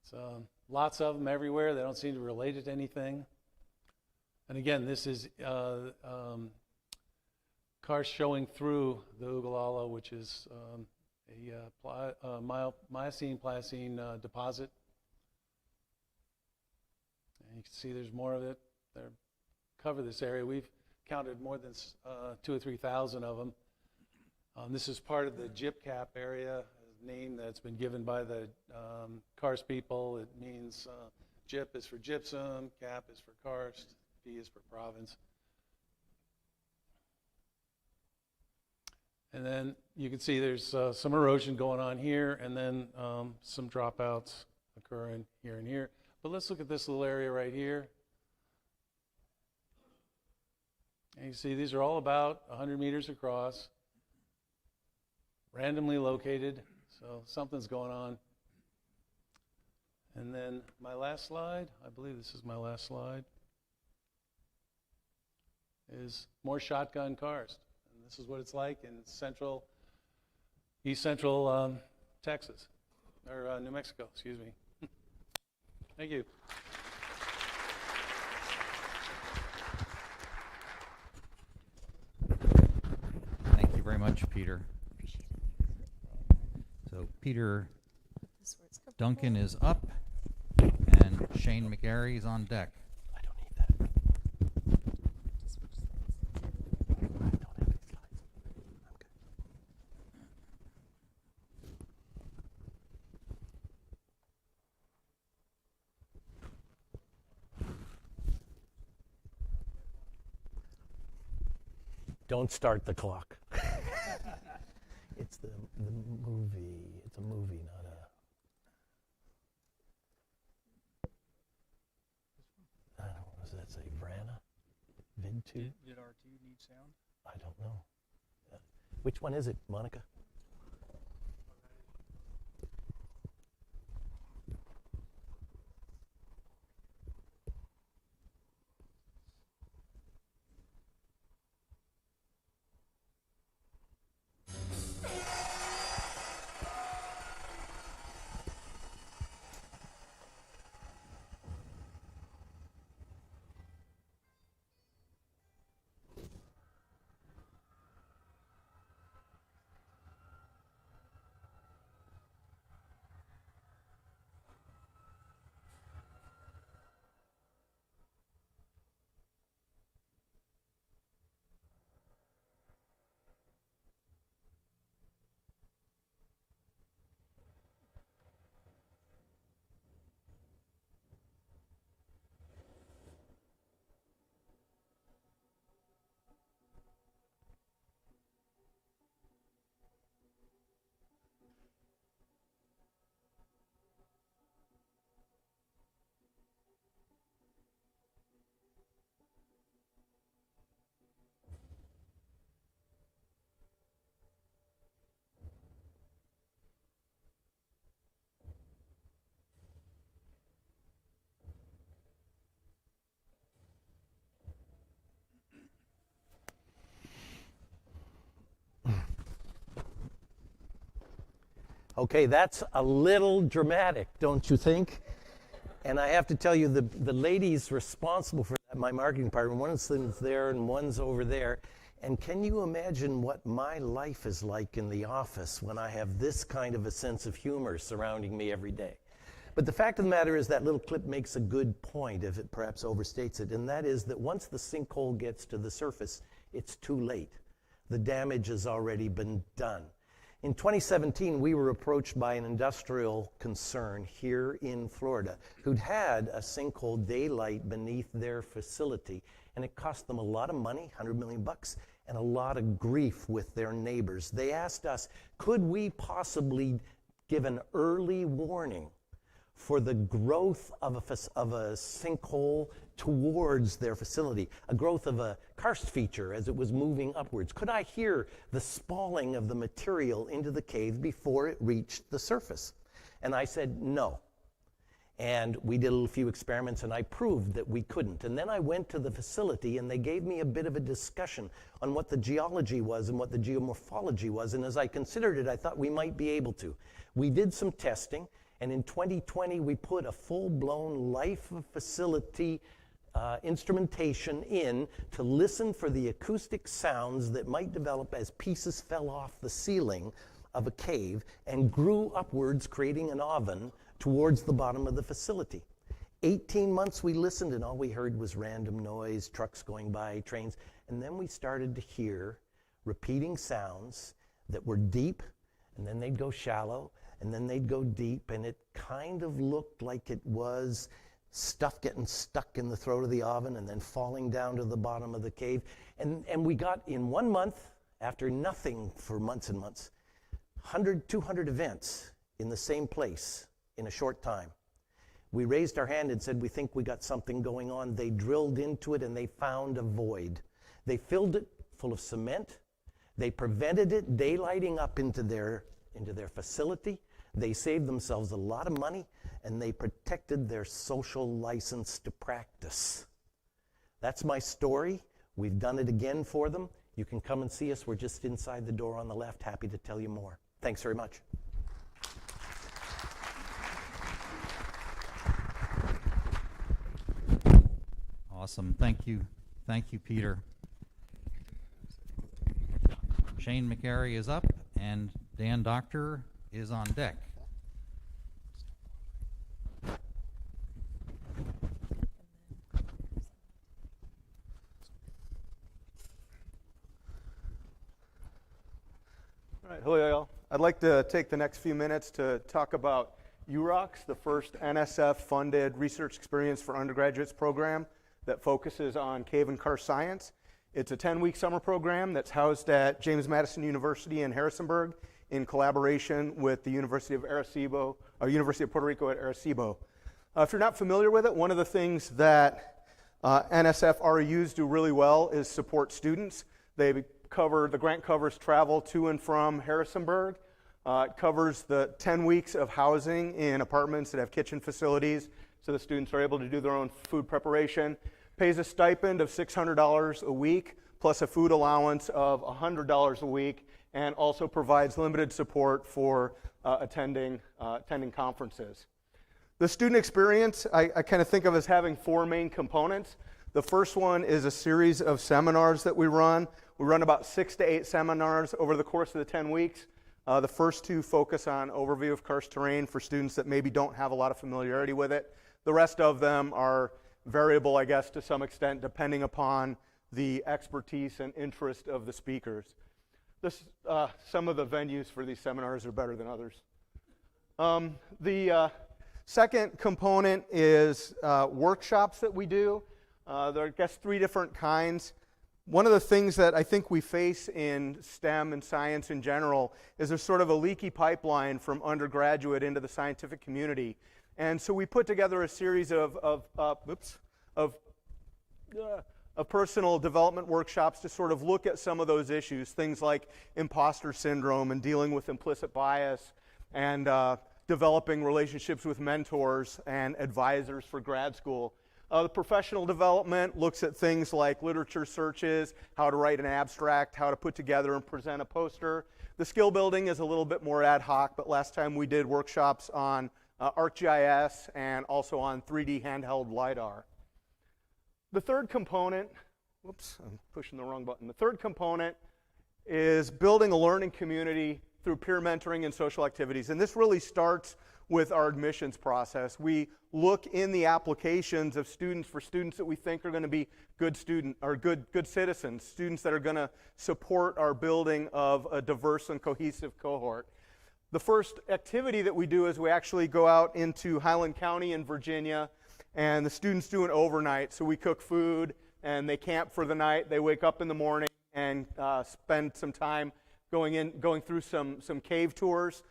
So lots of them everywhere. They don't seem to relate it to anything. And again, this is karst showing through the Ugalala, which is a Miocene-Pliocene deposit. And you can see there's more of it. They cover this area. We've counted more than 2,000 or 3,000 of them. This is part of the gyp cap area, a name that's been given by the karst people. It means gyp is for gypsum, cap is for karst, P is for province. And then you can see there's some erosion going on here, and then some dropouts occurring here and here. But let's look at this little area right here. And you see these are all about 100 meters across, randomly located, so something's going on. And then my last slide, I believe this is my last slide, is more shotgun karst. And this is what it's like in east central Texas, or New Mexico, excuse me. Thank you. Thank you very much, Peter. So Peter Duncan is up, and Shane McGarry is on deck. I don't need that. I don't have any slides. I'm good. Don't start the clock. It's the movie. It's a movie, not a. I don't know. What does that say? Vrana? Vid2? Did R2 need sound? I don't know. Which one is it, Monica? Okay, that's a little dramatic, don't you think? And I have to tell you, the ladies responsible for that, my marketing department, one of them's there and one's over there. And can you imagine what my life is like in the office when I have this kind of a sense of humor surrounding me every day? But the fact of the matter is that little clip makes a good point, if it perhaps overstates it, and that is that once the sinkhole gets to the surface, it's too late. The damage has already been done. In 2017, we were approached by an industrial concern here in Florida who'd had a sinkhole daylight beneath their facility, and it cost them a lot of money, $100 million, and a lot of grief with their neighbors. They asked us, could we possibly give an early warning for the growth of a sinkhole towards their facility, a growth of a karst feature as it was moving upwards? Could I hear the spalling of the material into the cave before it reached the surface? And I said no. And we did a few experiments, and I proved that we couldn't. And then I went to the facility, and they gave me a bit of a discussion on what the geology was and what the geomorphology was. And as I considered it, I thought we might be able to. We did some testing, and in 2020, we put a full-blown life of facility instrumentation in to listen for the acoustic sounds that might develop as pieces fell off the ceiling of a cave and grew upwards, creating an oven towards the bottom of the facility. 18 months we listened, and all we heard was random noise, trucks going by, trains, and then we started to hear repeating sounds that were deep, and then they'd go shallow, and then they'd go deep, and it kind of looked like it was stuff getting stuck in the throat of the oven and then falling down to the bottom of the cave. And we got, in 1 month, after nothing for months and months, 100, 200 events in the same place in a short time. We raised our hand and said, we think we got something going on. They drilled into it and they found a void. They filled it full of cement. They prevented it daylighting up into their facility. They saved themselves a lot of money, and they protected their social license to practice. That's my story. We've done it again for them. You can come and see us. We're just inside the door on the left. Happy to tell you more. Thanks very much. Awesome. Thank you. Thank you, Peter. Shane McGarry is up, and Dan Doctor is on deck. All right, hello y'all. I'd like to take the next few minutes to talk about UROCS, the first NSF-funded research experience for undergraduates program that focuses on cave and karst science. It's a 10-week summer program that's housed at James Madison University in Harrisonburg in collaboration with the University of Puerto Rico at Arecibo. If you're not familiar with it, one of the things that NSF REUs do really well is support students. The grant covers travel to and from Harrisonburg. It covers the 10 weeks of housing in apartments that have kitchen facilities, so the students are able to do their own food preparation. Pays a stipend of $600 a week, plus a food allowance of $100 a week, and also provides limited support for attending conferences. The student experience, I kind of think of as having four main components. The first one is a series of seminars that we run. We run about 6 to 8 seminars over the course of the 10 weeks. The first two focus on overview of karst terrain for students that maybe don't have a lot of familiarity with it. The rest of them are variable, I guess, to some extent, depending upon the expertise and interest of the speakers. Some of the venues for these seminars are better than others. The second component is workshops that we do. There are, I guess, 3 different kinds. One of the things that I think we face in STEM and science in general is there's sort of a leaky pipeline from undergraduate into the scientific community. And so we put together a series of personal development workshops to sort of look at some of those issues, things like imposter syndrome and dealing with implicit bias and developing relationships with mentors and advisors for grad school. The professional development looks at things like literature searches, how to write an abstract, how to put together and present a poster. The skill building is a little bit more ad hoc, but last time we did workshops on ArcGIS and also on 3D handheld LiDAR. The third component, whoops, I'm pushing the wrong button. The third component is building a learning community through peer mentoring and social activities. And this really starts with our admissions process. We look in the applications of students for students that we think are going to be good citizens, students that are going to support our building of a diverse and cohesive cohort. The first activity that we do is we actually go out into Highland County in Virginia, and the students do an overnight. So we cook food, and they camp for the night. They wake up in the morning and spend some time going through some cave tours.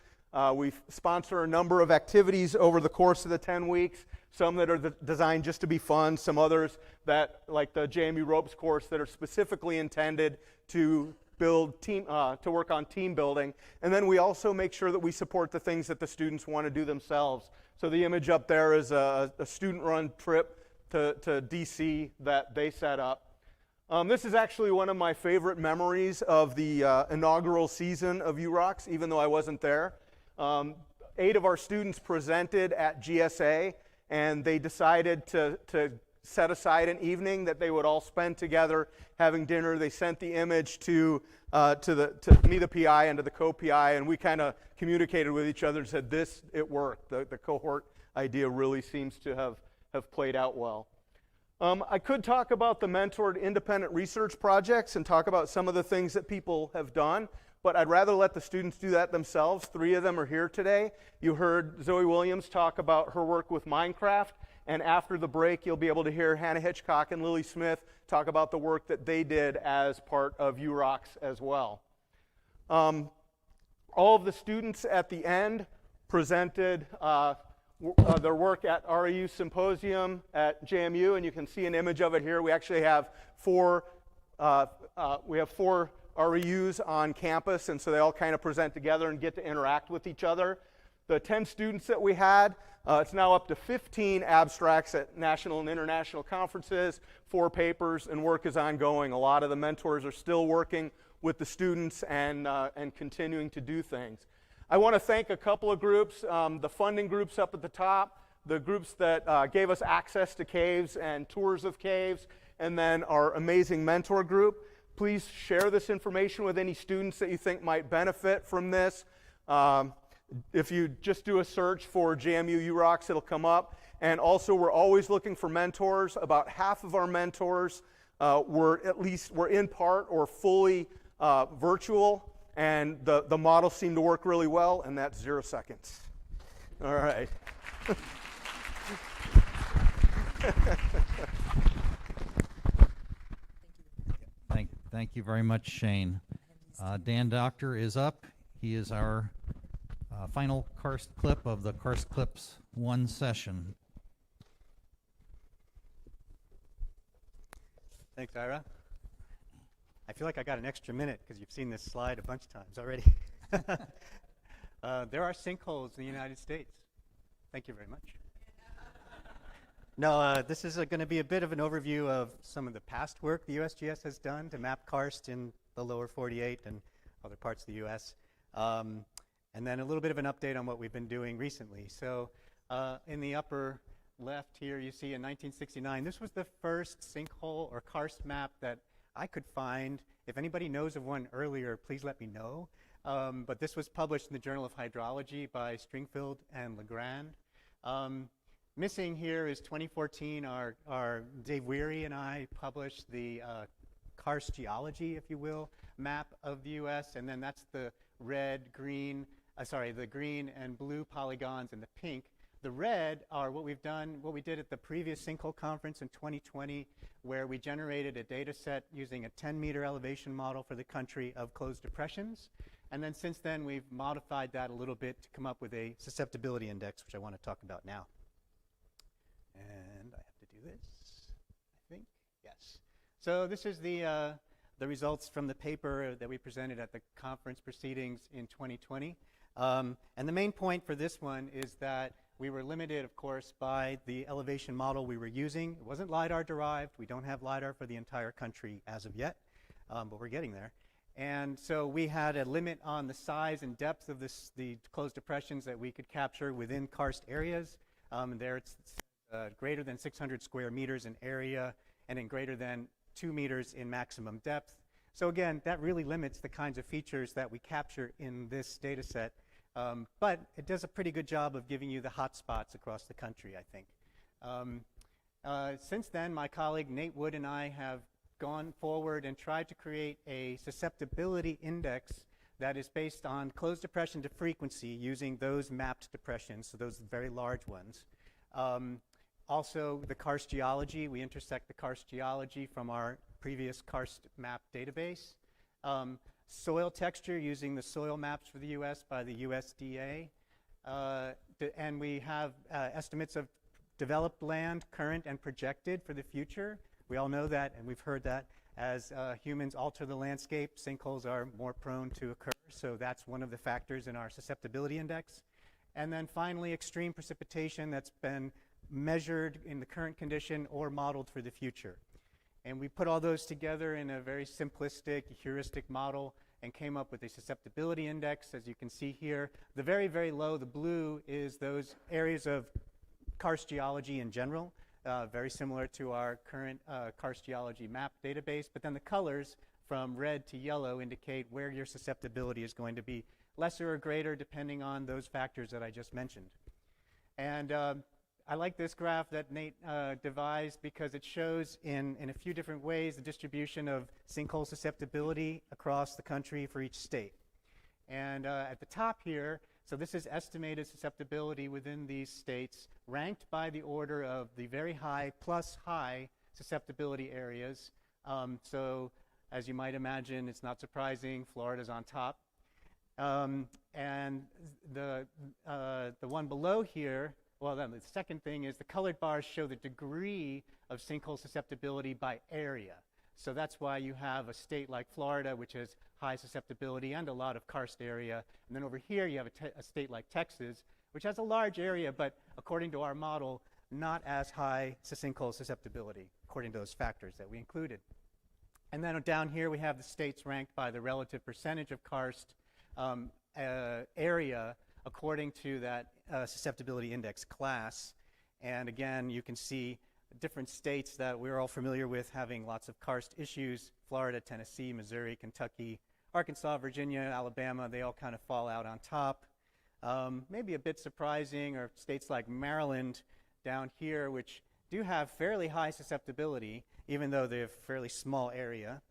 We sponsor a number of activities over the course of the 10 weeks, some that are designed just to be fun, some others that, like the JMU Ropes course, that are specifically intended to build to work on team building. And then we also make sure that we support the things that the students want to do themselves. So the image up there is a student-run trip to DC that they set up. This is actually one of my favorite memories of the inaugural season of UROCS, even though I wasn't there. 8 of our students presented at GSA, and they decided to set aside an evening that they would all spend together having dinner. They sent the image to me, the PI, and to the co-PI, and we kind of communicated with each other and said, it worked. The cohort idea really seems to have played out well. I could talk about the mentored independent research projects and talk about some of the things that people have done, but I'd rather let the students do that themselves. 3 of them are here today. You heard Zoe Williams talk about her work with Minecraft, and after the break, you'll be able to hear Hannah Hitchcock and Lily Smith talk about the work that they did as part of UROCS as well. All of the students at the end presented their work at REU Symposium at JMU, and you can see an image of it here. We actually have 4 REUs on campus, and so they all kind of present together and get to interact with each other. The 10 students that we had, it's now up to 15 abstracts at national and international conferences, 4 papers, and work is ongoing. A lot of the mentors are still working with the students and continuing to do things. I want to thank a couple of groups, the funding groups up at the top, the groups that gave us access to caves and tours of caves, and then our amazing mentor group. Please share this information with any students that you think might benefit from this. If you just do a search for JMU UROCS, it'll come up. And also, we're always looking for mentors. About half of our mentors were in part or fully virtual, and the model seemed to work really well, and that's 0 seconds. All right. Thank you very much, Shane. Dan Doctor is up. He is our final Karst clip of the Karst Clips I session. Thanks, Ira. I feel like I got an extra minute because you've seen this slide a bunch of times already. There are sinkholes in the United States. Thank you very much. No, this is going to be a bit of an overview of some of the past work the USGS has done to map karst in the lower 48 and other parts of the U.S. And then a little bit of an update on what we've been doing recently. So in the upper left here, you see in 1969, this was the first sinkhole or karst map that I could find. If anybody knows of one earlier, please let me know. But this was published in the Journal of Hydrology by Stringfield and Legrand. Missing here is 2014, our Dave Weary and I published the karst geology, if you will, map of the U.S. And then that's the the green and blue polygons and the pink. The red are what we did at the previous sinkhole conference in 2020, where we generated a data set using a 10-meter elevation model for the country of closed depressions. And then since then, we've modified that a little bit to come up with a susceptibility index, which I want to talk about now. And I have to do this, I think. Yes. So this is the results from the paper that we presented at the conference proceedings in 2020. And the main point for this one is that we were limited, of course, by the elevation model we were using. It wasn't lidar-derived. We don't have lidar for the entire country as of yet, but we're getting there. And so we had a limit on the size and depth of the closed depressions that we could capture within karst areas. There it's greater than 600 square meters in area and in greater than 2 meters in maximum depth. So again, that really limits the kinds of features that we capture in this data set. But it does a pretty good job of giving you the hot spots across the country, I think. Since then, my colleague Nate Wood and I have gone forward and tried to create a susceptibility index that is based on closed depression to frequency using those mapped depressions, so those very large ones. Also, the karst geology, we intersect the karst geology from our previous karst map database. Soil texture using the soil maps for the US by the USDA. And we have estimates of developed land, current and projected for the future. We all know that, and we've heard that. As humans alter the landscape, sinkholes are more prone to occur, so that's one of the factors in our susceptibility index. And then finally, extreme precipitation that's been measured in the current condition or modeled for the future. And we put all those together in a very simplistic heuristic model and came up with a susceptibility index, as you can see here. The very, very low, the blue, is those areas of karst geology in general. Very similar to our current karst geology map database, but then the colors from red to yellow indicate where your susceptibility is going to be lesser or greater depending on those factors that I just mentioned. And I like this graph that Nate devised because it shows in a few different ways the distribution of sinkhole susceptibility across the country for each state. And at the top here, so this is estimated susceptibility within these states ranked by the order of the very high plus high susceptibility areas. So as you might imagine, it's not surprising, Florida's on top. And the one below here, well, then the second thing is the colored bars show the degree of sinkhole susceptibility by area. So that's why you have a state like Florida, which has high susceptibility and a lot of karst area. And then over here, you have a state like Texas, which has a large area, but according to our model, not as high sinkhole susceptibility, according to those factors that we included. And then down here, we have the states ranked by the relative percentage of karst area according to that susceptibility index class. And again, you can see different states that we're all familiar with having lots of karst issues: Florida, Tennessee, Missouri, Kentucky, Arkansas, Virginia, Alabama. They all kind of fall out on top. Maybe a bit surprising are states like Maryland down here, which do have fairly high susceptibility, even though they have fairly small area.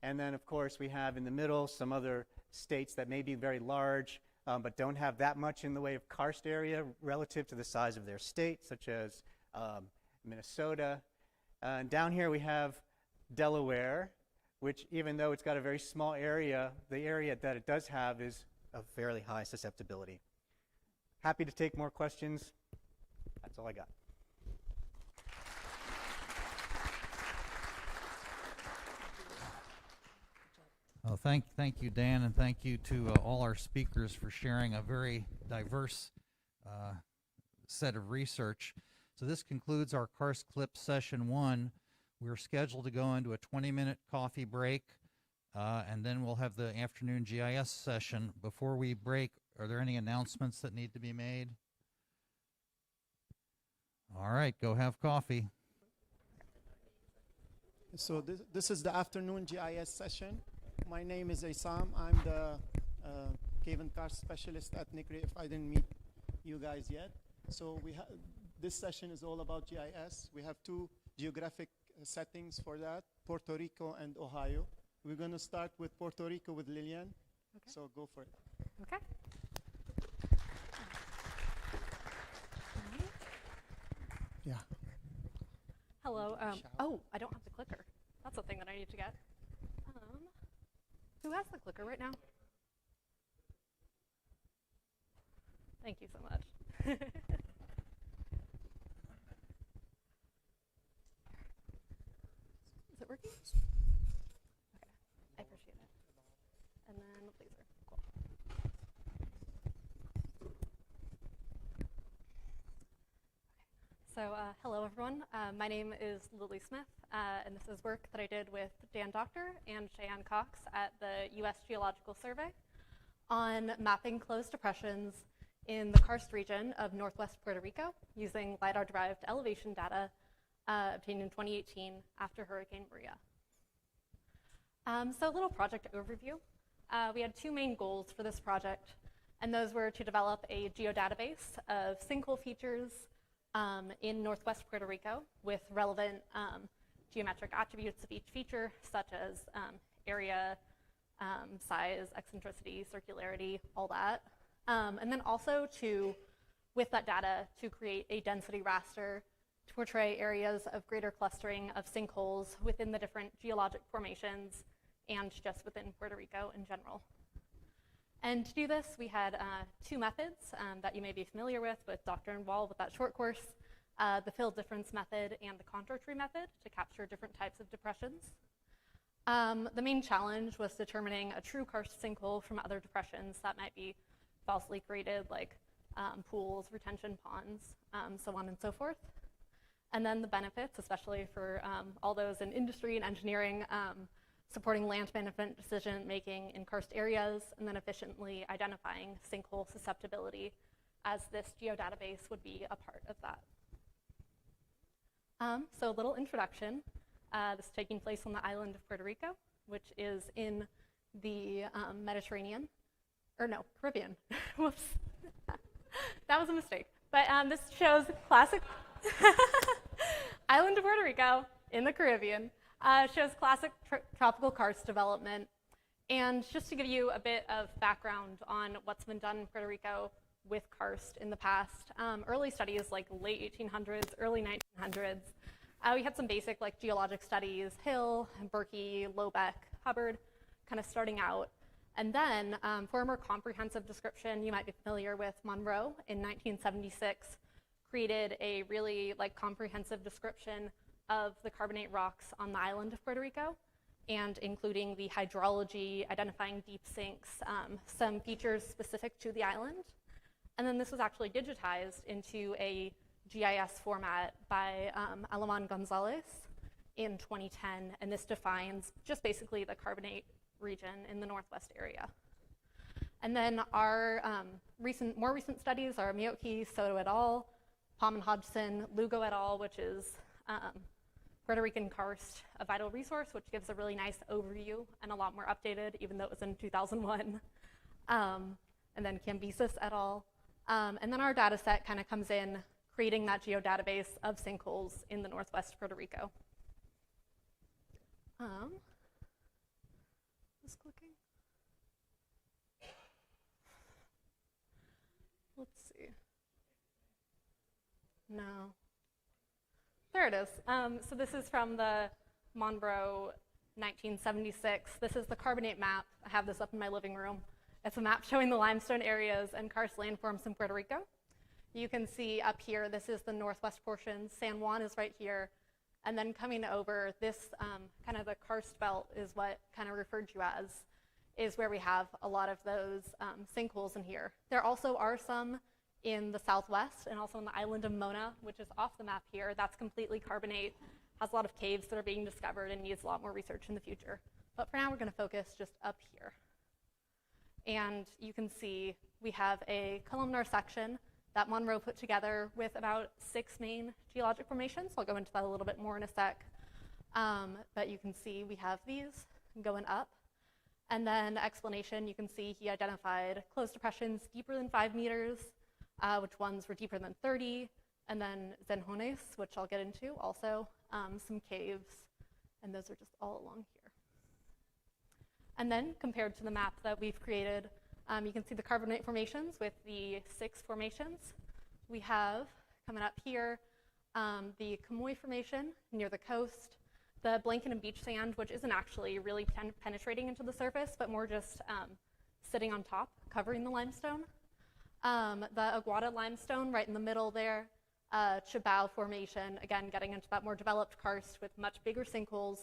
And then, of course, we have in the middle some other states that may be very large, but don't have that much in the way of karst area relative to the size of their state, such as Minnesota. And down here we have Delaware, which, even though it's got a very small area, the area that it does have is of fairly high susceptibility. Happy to take more questions. That's all I got. Oh, thank you, Dan, and thank you to all our speakers for sharing a very diverse set of research. So this concludes our Karst Clips Session 1. We're scheduled to go into a 20-minute coffee break, and then we'll have the afternoon GIS session. Before we break, are there any announcements that need to be made? All right, go have coffee. So this is the afternoon GIS session. My name is Issam. I'm the cave and karst specialist at NCRE, if I didn't meet you guys yet. So this session is all about GIS. We have two geographic settings for that, Puerto Rico and Ohio. We're going to start with Puerto Rico with Lillian. Okay. So go for it. Okay. Yeah. Hello. Oh, I don't have the clicker. That's the thing that I need to get. Who has the clicker right now? Thank you so much. Is it working? Okay, I appreciate it. And then the laser. Cool. Okay. So hello everyone. My name is Lily Smith. and this is work that I did with Dan Doctor and Cheyenne Cox at the U.S. Geological Survey on mapping closed depressions in the Karst region of northwest Puerto Rico using lidar-derived elevation data obtained in 2018 after Hurricane Maria. So a little project overview. We had two main goals for this project, and those were to develop a geodatabase of sinkhole features in northwest Puerto Rico with relevant geometric attributes of each feature, such as area, size, eccentricity, circularity, all that. And then also to, with that data, to create a density raster to portray areas of greater clustering of sinkholes within the different geologic formations and just within Puerto Rico in general. And to do this, we had two methods that you may be familiar with Doctor involved with that short course, the fill difference method and the contour tree method to capture different types of depressions. The main challenge was determining a true karst sinkhole from other depressions that might be falsely created, like pools, retention ponds, so on and so forth. And then the benefits, especially for all those in industry and engineering, supporting land management decision-making in karst areas, and then efficiently identifying sinkhole susceptibility, as this geodatabase would be a part of that. So a little introduction. This is taking place on the island of Puerto Rico, which is in the Mediterranean, or no, Caribbean. Whoops. That was a mistake. But this shows classic island of Puerto Rico in the Caribbean. Shows classic tropical karst development. And just to give you a bit of background on what's been done in Puerto Rico with karst in the past, early studies like late 1800s, early 1900s, we had some basic like geologic studies, Hill, Berkey, Lobeck, Hubbard, kind of starting out. And then for a more comprehensive description, you might be familiar with Monroe in 1976, created a really like comprehensive description of the carbonate rocks on the island of Puerto Rico, and including the hydrology, identifying deep sinks, some features specific to the island. And then this was actually digitized into a GIS format by Alemán González in 2010, and this defines just basically the carbonate region in the northwest area. And then our more recent studies are Miotki, Soto et al., Palm and Hodgson, Lugo et al., which is Puerto Rican karst, a vital resource, which gives a really nice overview and a lot more updated, even though it was in 2001. And then Cambyses et al. And then our data set kind of comes in, creating that geodatabase of sinkholes in the northwest Puerto Rico. Just clicking. Let's see. No. There it is. So this is from the Monroe 1976. This is the carbonate map. I have this up in my living room. It's a map showing the limestone areas and karst landforms in Puerto Rico. You can see up here, this is the northwest portion. San Juan is right here. And then coming over, this kind of the karst belt is what kind of referred to as, is where we have a lot of those sinkholes in here. There also are some in the southwest and also on the island of Mona, which is off the map here. That's completely carbonate, has a lot of caves that are being discovered and needs a lot more research in the future. But for now, we're going to focus just up here. And you can see we have a columnar section that Monroe put together with about 6 main geologic formations. I'll go into that a little bit more in a sec. But you can see we have these going up. And then explanation, you can see he identified closed depressions deeper than 5 meters, which ones were deeper than 30, and then zenjones, which I'll get into also, some caves, and those are just all along here. And then compared to the map that we've created, you can see the carbonate formations with the 6 formations. We have, coming up here, the Camoy Formation near the coast, the blanket and beach sand, which isn't actually really penetrating into the surface, but more just sitting on top, covering the limestone. The Aguada limestone right in the middle there, Chibao Formation, again, getting into that more developed karst with much bigger sinkholes,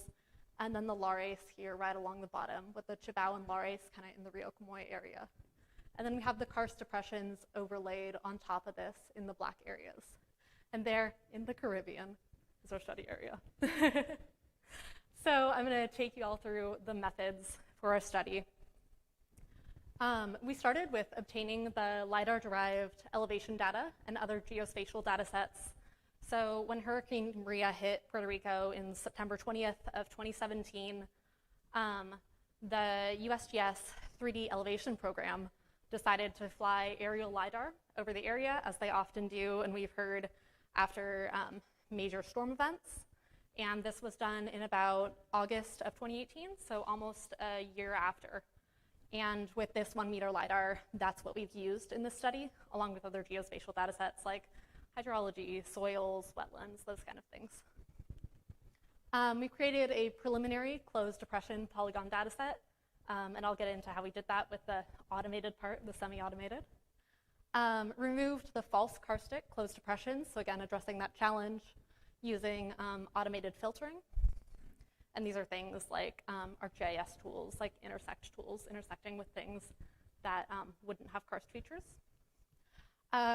and then the Lares here right along the bottom with the Chibao and Lares kind of in the Rio Camoy area. And then we have the karst depressions overlaid on top of this in the black areas. And there in the Caribbean is our study area. So I'm going to take you all through the methods for our study. We started with obtaining the lidar-derived elevation data and other geospatial data sets. So when Hurricane Maria hit Puerto Rico in September 20th of 2017, the USGS 3D elevation program decided to fly aerial lidar over the area, as they often do, and we've heard after major storm events. And this was done in about August of 2018, so almost a year after. And with this 1 meter lidar, that's what we've used in this study, along with other geospatial data sets like hydrology, soils, wetlands, those kind of things. We created a preliminary closed depression polygon data set, and I'll get into how we did that with the automated part, the semi-automated. Removed the false karstic closed depressions, so again, addressing that challenge using automated filtering. And these are things like ArcGIS tools, like intersect tools, intersecting with things that wouldn't have karst features.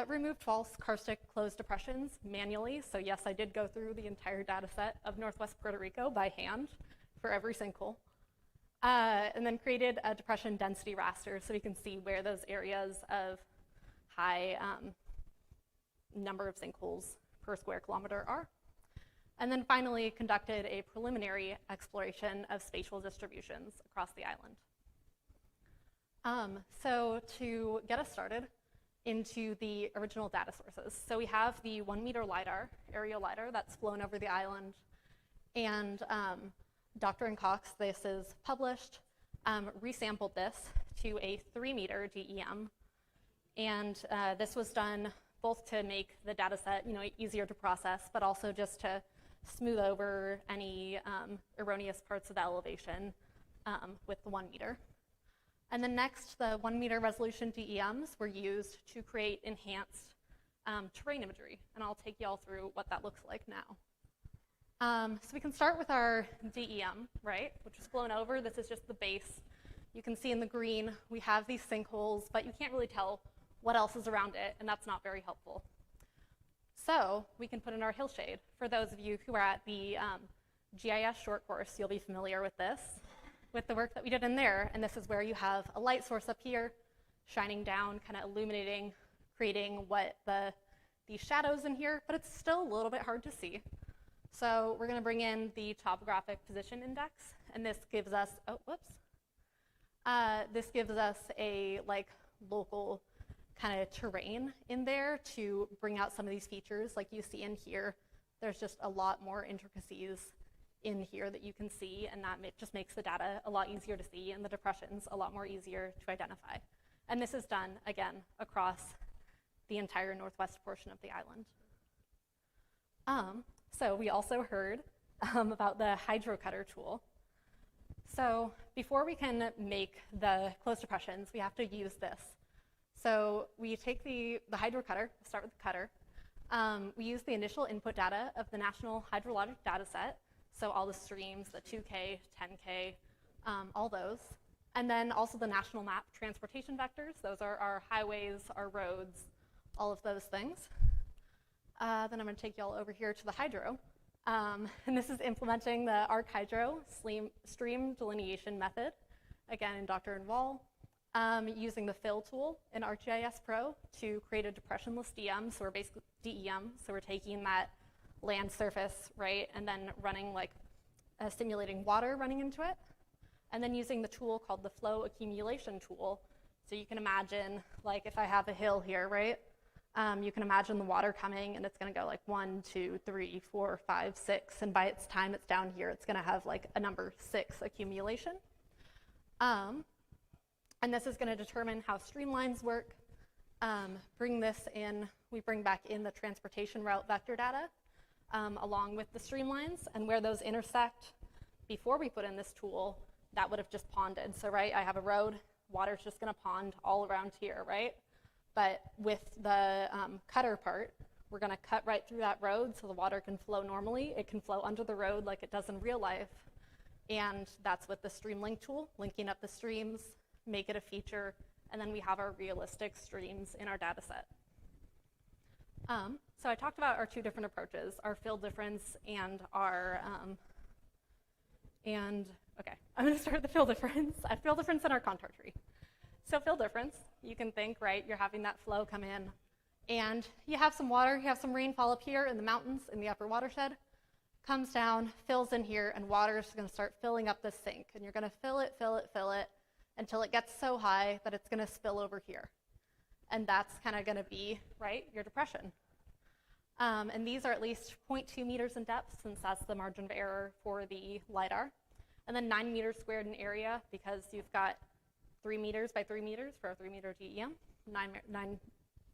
Removed false karstic closed depressions manually. So yes, I did go through the entire data set of Northwest Puerto Rico by hand for every sinkhole. And then created a depression density raster so we can see where those areas of high number of sinkholes per square kilometer are. And then finally conducted a preliminary exploration of spatial distributions across the island. So to get us started into the original data sources. So we have the 1 meter lidar, aerial lidar, that's flown over the island. And Dr. Cox, this is published, resampled this to a 3 meter DEM. And this was done both to make the data set easier to process, but also just to smooth over any erroneous parts of the elevation with the 1 meter. And then next, the 1 meter resolution DEMs were used to create enhanced terrain imagery. And I'll take you all through what that looks like now. So we can start with our DEM, right, which was flown over. This is just the base. You can see in the green, we have these sinkholes, but you can't really tell what else is around it, and that's not very helpful. So we can put in our hillshade. For those of you who are at the GIS short course, you'll be familiar with this, with the work that we did in there. And this is where you have a light source up here shining down, kind of illuminating, creating what these shadows in here, but it's still a little bit hard to see. So we're going to bring in the topographic position index, and this gives us, this gives us a local kind of terrain in there to bring out some of these features like you see in here. There's just a lot more intricacies in here that you can see, and that just makes the data a lot easier to see and the depressions a lot more easier to identify. And this is done, again, across the entire northwest portion of the island. So we also heard about the hydrocutter tool. So before we can make the closed depressions, we have to use this. So we take the hydrocutter, start with the cutter. We use the initial input data of the National Hydrologic Data Set, so all the streams, the 2K, 10K, all those. And then also the national map transportation vectors. Those are our highways, our roads, all of those things. Then I'm going to take you all over here to the hydro. And this is implementing the ArcHydro stream delineation method, again in Dr. Wall. Using the fill tool in ArcGIS Pro to create a depressionless DEM. So we're basically DEM. So we're taking that land surface, right, and then running simulating water running into it. And then using the tool called the flow accumulation tool. So you can imagine, if I have a hill here, right, you can imagine the water coming, and it's going to go 1, 2, 3, 4, 5, 6. And by its time it's down here, it's going to have a number 6 accumulation. And this is going to determine how streamlines work. Bring this in, we bring back in the transportation route vector data along with the streamlines, and where those intersect before we put in this tool, that would have just ponded. So, right, I have a road, water's just going to pond all around here, right? But with the cutter part, we're going to cut right through that road so the water can flow normally. It can flow under the road like it does in real life. And that's with the stream link tool, linking up the streams, make it a feature, and then we have our realistic streams in our data set. So I talked about our 2 different approaches, our fill difference and our And, okay, I'm going to start with the fill difference. Fill difference in our contour tree. So fill difference, you can think, right, you're having that flow come in, and you have some water, you have some rainfall up here in the mountains in the upper watershed, comes down, fills in here, and water is going to start filling up this sink. And you're going to fill it until it gets so high that it's going to spill over here. And that's kind of going to be, right, your depression. And these are at least 0.2 meters in depth, since that's the margin of error for the LiDAR. And then 9 meters squared in area, because you've got 3 meters by 3 meters for a 3-meter GEM, 9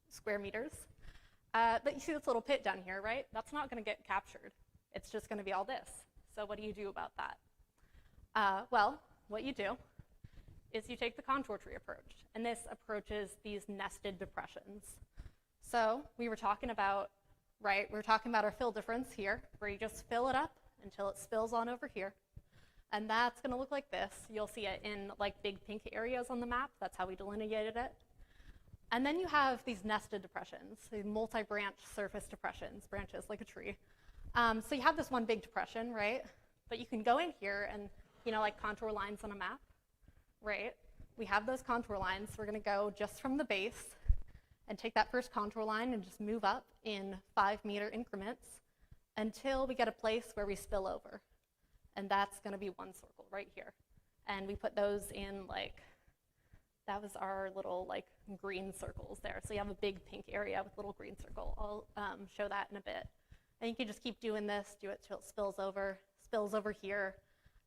square meters. But you see this little pit down here, right? That's not going to get captured. It's just going to be all this. So what do you do about that? Well, what you do is you take the contour tree approach. And this approaches these nested depressions. So we were talking about, right, we were talking about our fill difference here, where you just fill it up until it spills on over here. And that's going to look like this. You'll see it in like big pink areas on the map. That's how we delineated it. And then you have these nested depressions, these multi-branch surface depressions, branches like a tree. So you have this one big depression, right? But you can go in here and, you know, like contour lines on a map, right? We have those contour lines. We're going to go just from the base and take that first contour line and just move up in 5-meter increments until we get a place where we spill over. And that's going to be one circle right here. And we put those in like, that was our little like green circles there. So you have a big pink area with little green circle. I'll show that in a bit. And you can just keep doing this, do it till it spills over here.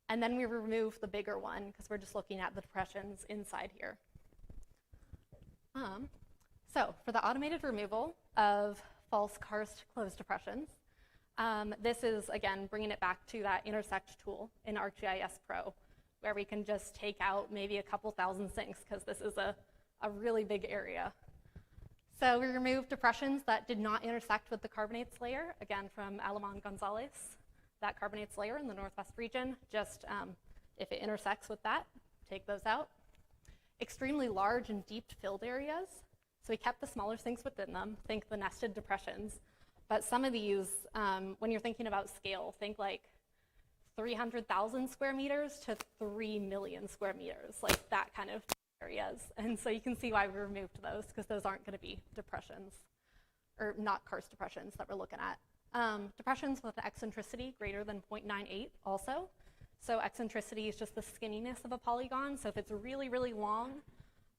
And then we remove the bigger one because we're just looking at the depressions inside here. So for the automated removal of false karst closed depressions, this is, again, bringing it back to that intersect tool in ArcGIS Pro, where we can just take out maybe a couple thousand sinks, because this is a really big area. So we removed depressions that did not intersect with the carbonates layer, again, from Alemán González, that carbonates layer in the northwest region. Just if it intersects with that, take those out. Extremely large and deep filled areas. So we kept the smaller sinks within them, think the nested depressions. But some of these, when you're thinking about scale, think like 300,000 square meters to 3 million square meters, like that kind of areas. And so you can see why we removed those, because those aren't going to be depressions, or not karst depressions that we're looking at. Depressions with eccentricity greater than 0.98 also. So eccentricity is just the skinniness of a polygon. So if it's really, really long,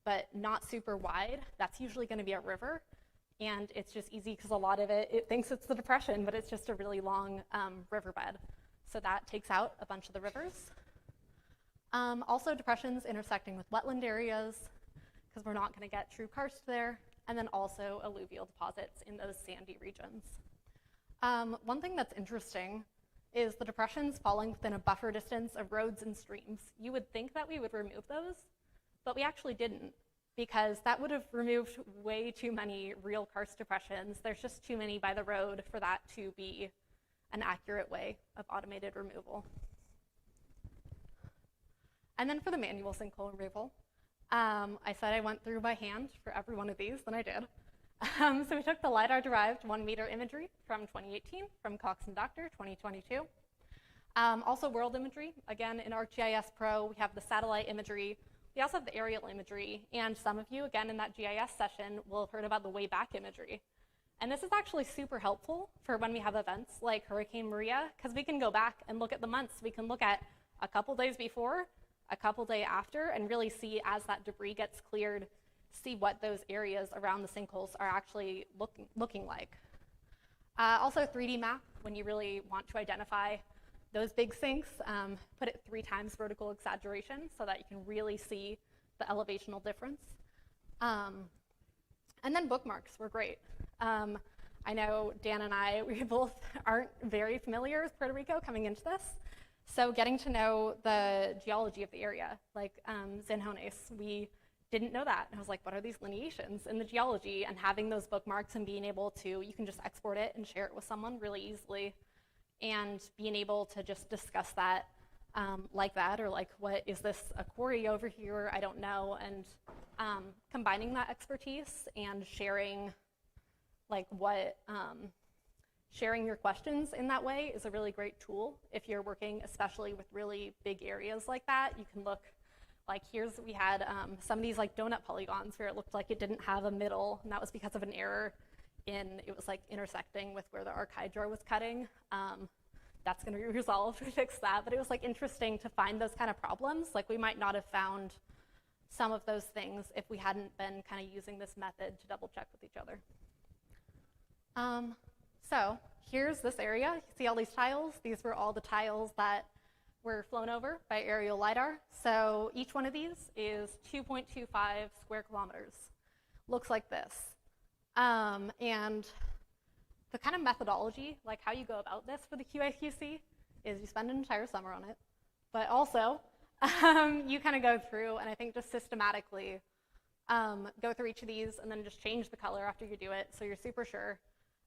but not super wide, that's usually going to be a river. And it's just easy because a lot of it thinks it's the depression, but it's just a really long riverbed. So that takes out a bunch of the rivers. Also depressions intersecting with wetland areas, because we're not going to get true karst there. And then also alluvial deposits in those sandy regions. One thing that's interesting is the depressions falling within a buffer distance of roads and streams. You would think that we would remove those, but we actually didn't, because that would have removed way too many real karst depressions. There's just too many by the road for that to be an accurate way of automated removal. And then for the manual sinkhole removal, I said I went through by hand for every one of these, and I did. So we took the lidar-derived 1-meter imagery from 2018, from Cox and Doctor, 2022. Also world imagery. Again, in ArcGIS Pro, we have the satellite imagery. We also have the aerial imagery. And some of you, again, in that GIS session, will have heard about the way back imagery. And this is actually super helpful for when we have events like Hurricane Maria, because we can go back and look at the months. We can look at a couple days before, a couple days after, and really see, as that debris gets cleared, see what those areas around the sinkholes are actually looking like. Also 3D map, when you really want to identify those big sinks, put it 3 times vertical exaggeration so that you can really see the elevational difference. And then bookmarks were great. I know Dan and I, we both aren't very familiar with Puerto Rico coming into this. So getting to know the geology of the area, like Sinjones, we didn't know that. And I was like, what are these lineations in the geology? And having those bookmarks and being able to, you can just export it and share it with someone really easily. And being able to just discuss that like that, or like, what is this, a quarry over here? I don't know. And combining that expertise and sharing like what sharing your questions in that way is a really great tool. If you're working especially with really big areas like that, you can look, like we had some of these like donut polygons where it looked like it didn't have a middle, and that was because of an error it was like intersecting with where the ArcGIS was cutting. That's gonna be resolved, we fixed that, but it was like interesting to find those kind of problems. Like we might not have found some of those things if we hadn't been kind of using this method to double check with each other. So here's this area. You see all these tiles? These were all the tiles that were flown over by aerial LiDAR. So each one of these is 2.25 square kilometers. Looks like this. And the kind of methodology, like how you go about this for the QA/QC, is you spend an entire summer on it. But also, you kind of go through and I think just systematically go through each of these and then just change the color after you do it so you're super sure.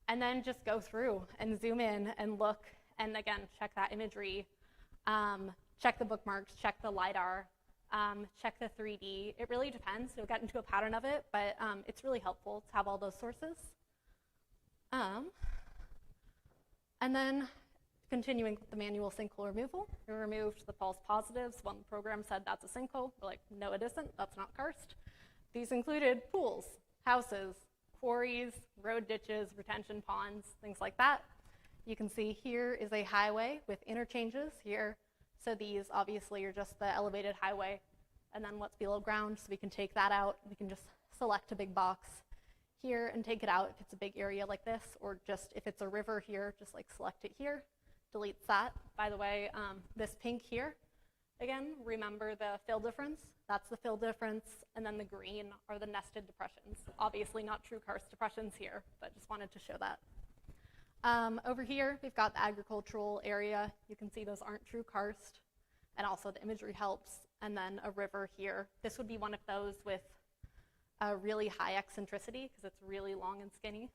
And then just go through and zoom in and look and again, check that imagery, check the bookmarks, check the LiDAR, check the 3D. It really depends. You'll get into a pattern of it, but it's really helpful to have all those sources. And then continuing with the manual sinkhole removal, we removed the false positives. One program said that's a sinkhole. We're like, no, it isn't. That's not karst. These included pools, houses, quarries, road ditches, retention ponds, things like that. You can see here is a highway with interchanges here. So these obviously are just the elevated highway and then what's below ground. So we can take that out. We can just select a big box here and take it out if it's a big area like this, or just if it's a river here, just like select it here, deletes that. By the way, this pink here, again, remember the fill difference. That's the fill difference, and then the green are the nested depressions. Obviously not true karst depressions here, but just wanted to show that. Over here, we've got the agricultural area. You can see those aren't true karst, and also the imagery helps, and then a river here. This would be one of those with a really high eccentricity because it's really long and skinny.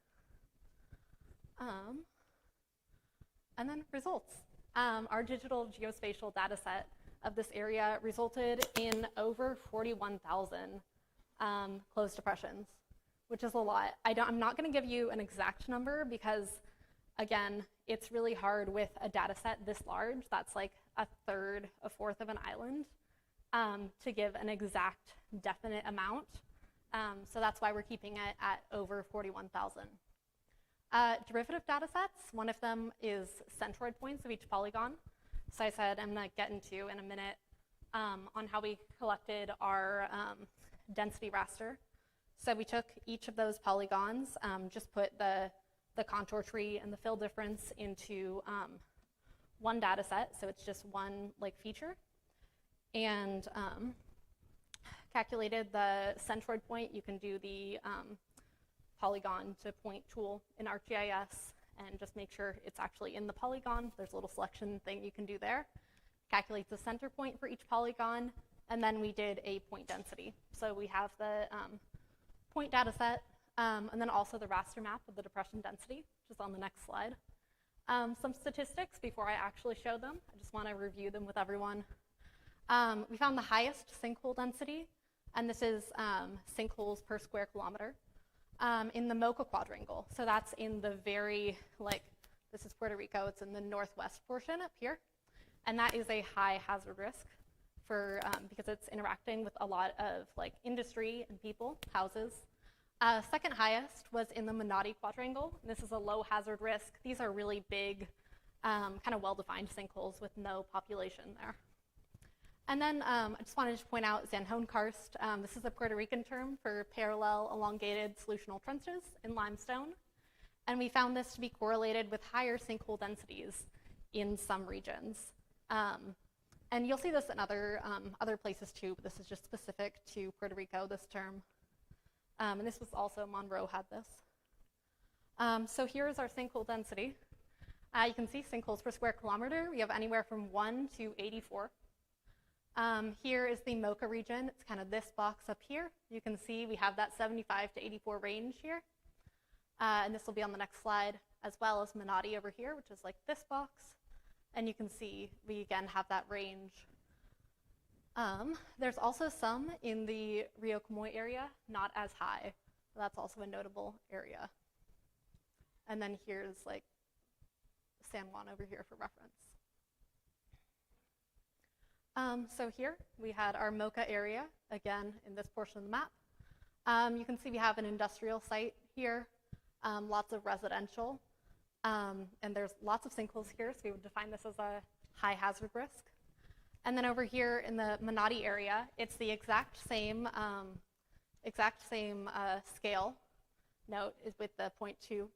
And then results. Our digital geospatial data set of this area resulted in over 41,000 closed depressions, which is a lot. I'm not going to give you an exact number because, again, it's really hard with a data set this large. That's like a fourth of an island to give an exact, definite amount. So that's why we're keeping it at over 41,000. Derivative data sets, one of them is centroid points of each polygon. So I said I'm going to get into in a minute on how we collected our density raster. So we took each of those polygons, just put the contour tree and the fill difference into one data set, so it's just one like feature, and calculated the centroid point. You can do the polygon to point tool in ArcGIS and just make sure it's actually in the polygon. There's a little selection thing you can do there. Calculates the center point for each polygon, and then we did a point density. So we have the point data set, and then also the raster map of the depression density, which is on the next slide. Some statistics before I actually show them. I just want to review them with everyone. We found the highest sinkhole density, and this is sinkholes per square kilometer, in the Mocha quadrangle. So that's in the very, this is Puerto Rico, it's in the northwest portion up here. And that is a high hazard risk for, because it's interacting with a lot of industry and people, houses. Second highest was in the Menotti quadrangle. This is a low hazard risk. These are really big, kind of well-defined sinkholes with no population there. And then I just wanted to point out Zanjón karst. This is a Puerto Rican term for parallel elongated solutional trenches in limestone. And we found this to be correlated with higher sinkhole densities in some regions. And you'll see this in other places too, but this is just specific to Puerto Rico, this term. And this was also, Monroe had this. So here is our sinkhole density. You can see sinkholes per square kilometer. We have anywhere from 1 to 84. Here is the Mocha region. It's kind of this box up here. You can see we have that 75 to 84 range here. And this will be on the next slide, as well as Menotti over here, which is like this box. And you can see we again have that range. There's also some in the Rio Comoy area, not as high. That's also a notable area. And then here's San Juan over here for reference. So here we had our Mocha area, again, in this portion of the map. You can see we have an industrial site here, lots of residential, and there's lots of sinkholes here, so we would define this as a high hazard risk. And then over here in the Menotti area, it's the exact same scale note is with the 0.2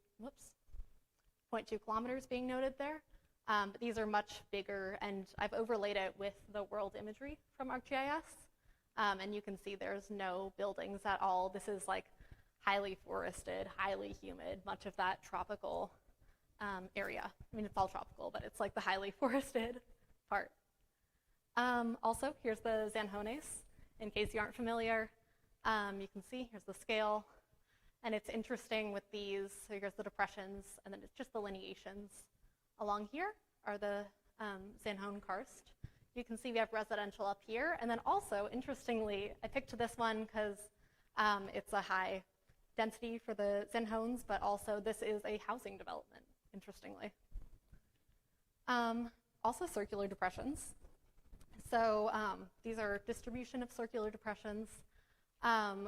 kilometers being noted there. But these are much bigger, and I've overlaid it with the world imagery from ArcGIS. And you can see there's no buildings at all. This is like highly forested, highly humid, much of that tropical area. I mean, it's all tropical, but it's like the highly forested part. Also, here's the Zanjones. In case you aren't familiar, you can see here's the scale. And it's interesting with these, so here's the depressions, and then it's just the lineations. Along here are the Zanjone karst. You can see we have residential up here. And then also, interestingly, I picked this one because it's a high density for the Zanjones, but also this is a housing development, interestingly. Also circular depressions. So these are distribution of circular depressions.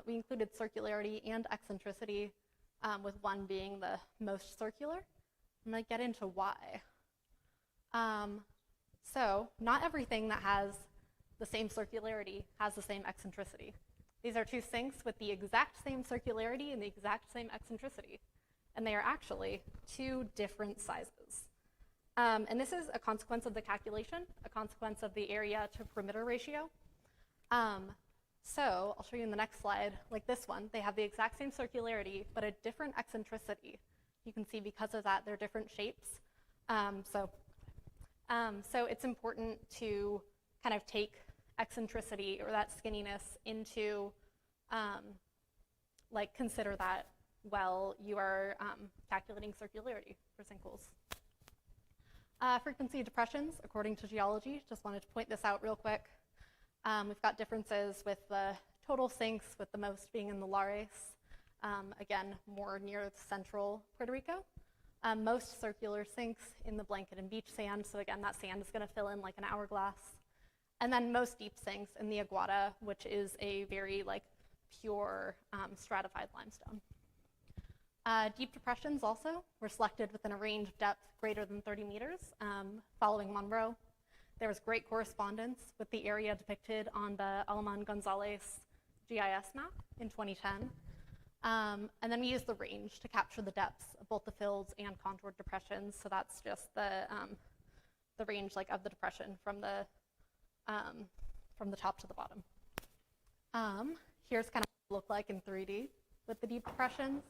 We included circularity and eccentricity, with one being the most circular. I'm going to get into why. So not everything that has the same circularity has the same eccentricity. These are two sinks with the exact same circularity and the exact same eccentricity. And they are actually two different sizes. And this is a consequence of the calculation, a consequence of the area to perimeter ratio. So I'll show you in the next slide, like this one, they have the exact same circularity, but a different eccentricity. You can see because of that, they're different shapes. So it's important to kind of take eccentricity or that skinniness into, like consider that while you are calculating circularity for sinkholes. Frequency of depressions, according to geology, just wanted to point this out real quick. We've got differences with the total sinks, with the most being in the Lares, again, more near central Puerto Rico. Most circular sinks in the blanket and beach sand, so again, that sand is going to fill in like an hourglass. And then most deep sinks in the Aguada, which is a very like pure stratified limestone. Deep depressions also were selected within a range of depth greater than 30 meters following Monroe. There was great correspondence with the area depicted on the Aleman Gonzalez GIS map in 2010. And then we used the range to capture the depths of both the filled and contoured depressions. So that's just the range like of the depression from the top to the bottom. Here's kind of what it looked like in 3D with the deep depressions.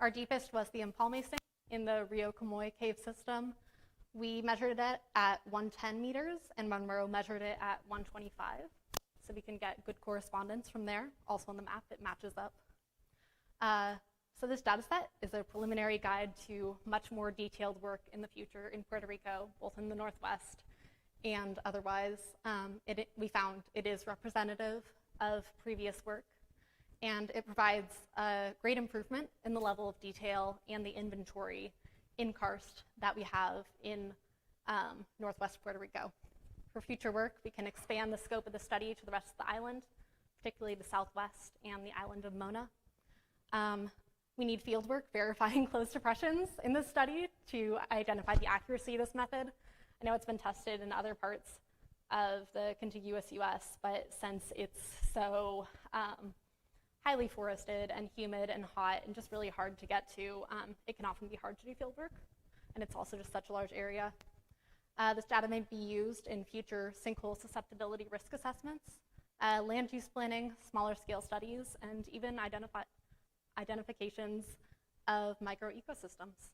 Our deepest was the Empalme sink in the Rio Comoy cave system. We measured it at 110 meters, and Monroe measured it at 125. So we can get good correspondence from there. Also on the map, it matches up. So this data set is a preliminary guide to much more detailed work in the future in Puerto Rico, both in the Northwest and otherwise. We found it is representative of previous work, and it provides a great improvement in the level of detail and the inventory in karst that we have in Northwest Puerto Rico. For future work, we can expand the scope of the study to the rest of the island, particularly the Southwest and the island of Mona. We need fieldwork verifying closed depressions in this study to identify the accuracy of this method. I know it's been tested in other parts of the contiguous US, but since it's so highly forested and humid and hot and just really hard to get to, it can often be hard to do fieldwork, and it's also just such a large area. This data may be used in future sinkhole susceptibility risk assessments, land use planning, smaller scale studies, and even identifications of microecosystems.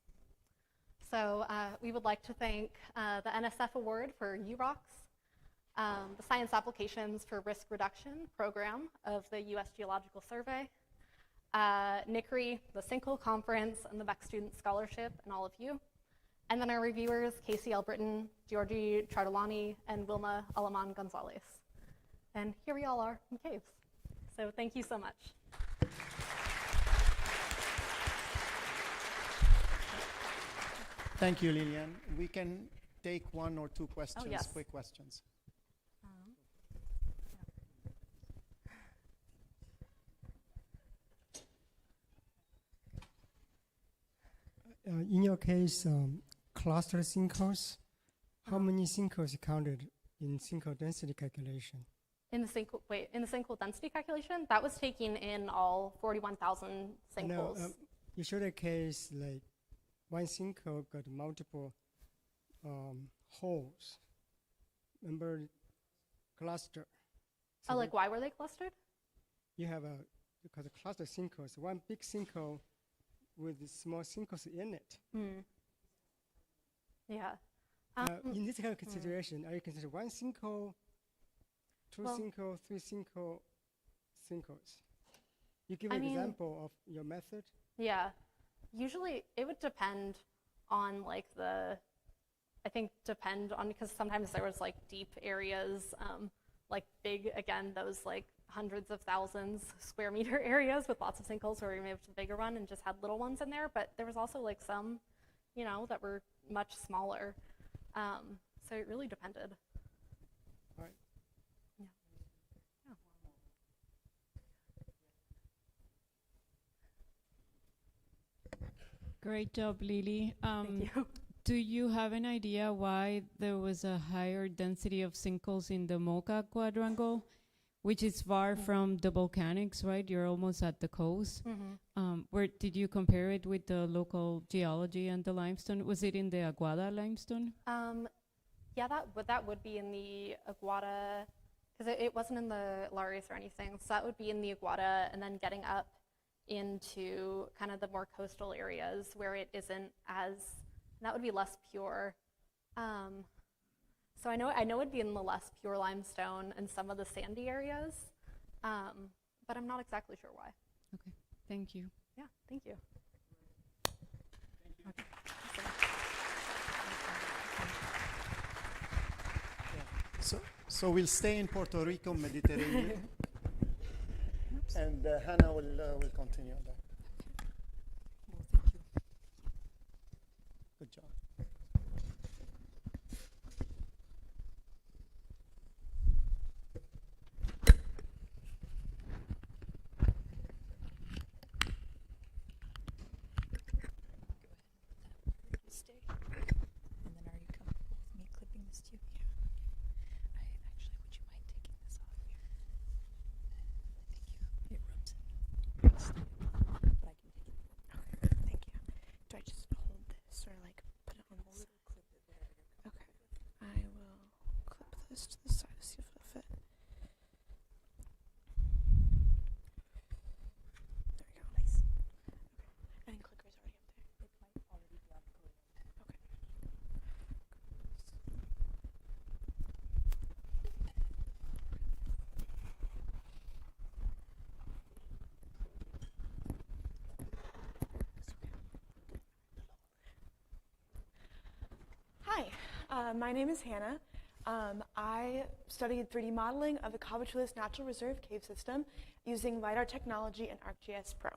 So we would like to thank the NSF Award for UROCs, the Science Applications for Risk Reduction program of the U.S. Geological Survey, NICRI, the Sinkhole Conference, and the Beck Student Scholarship, and all of you. And then our reviewers, Casey L. Britton, Giorgi Chartolani, and Wilma Aleman Gonzalez. And here we all are in caves. So thank you so much. Thank you, Lillian. We can take one or two questions, yes. quick questions. In your case, cluster sinkholes, how many sinkholes counted in sinkhole density calculation? In the sinkhole density calculation, that was taking in all 41,000 sinkholes. No, you showed a case like one sinkhole got multiple holes. Remember cluster? Oh, like why were they clustered? You have because cluster sinkholes, one big sinkhole with small sinkholes in it. Yeah. In this kind of consideration, are you consider one sinkhole, two sinkhole, three sinkhole, sinkholes? You give an example of your method? Yeah. Usually it would depend on like because sometimes there was like deep areas, like big, again, those like hundreds of thousands square meter areas with lots of sinkholes where we moved to the bigger one and just had little ones in there. But there was also like some, that were much smaller. So it really depended. All right. Great job, Lily. Thank you. Do you have an idea why there was a higher density of sinkholes in the Mocha Quadrangle, which is far from the volcanics, right? You're almost at the coast. Where did you compare it with the local geology and the limestone? Was it in the Aguada limestone? Yeah, that would be in the Aguada, because it wasn't in the Lares or anything. So that would be in the Aguada, and then getting up into kind of the more coastal areas where it isn't as, that would be less pure. So I know it'd be in the less pure limestone and some of the sandy areas, but I'm not exactly sure why. Okay, thank you. Yeah, thank you. Okay. So we'll stay in Puerto Rico, Mediterranean, and Hannah will continue on that. Good job. Hi, my name is Hannah. I studied 3D modeling of the Cabachuelas Natural Reserve cave system using LiDAR technology and ArcGIS Pro.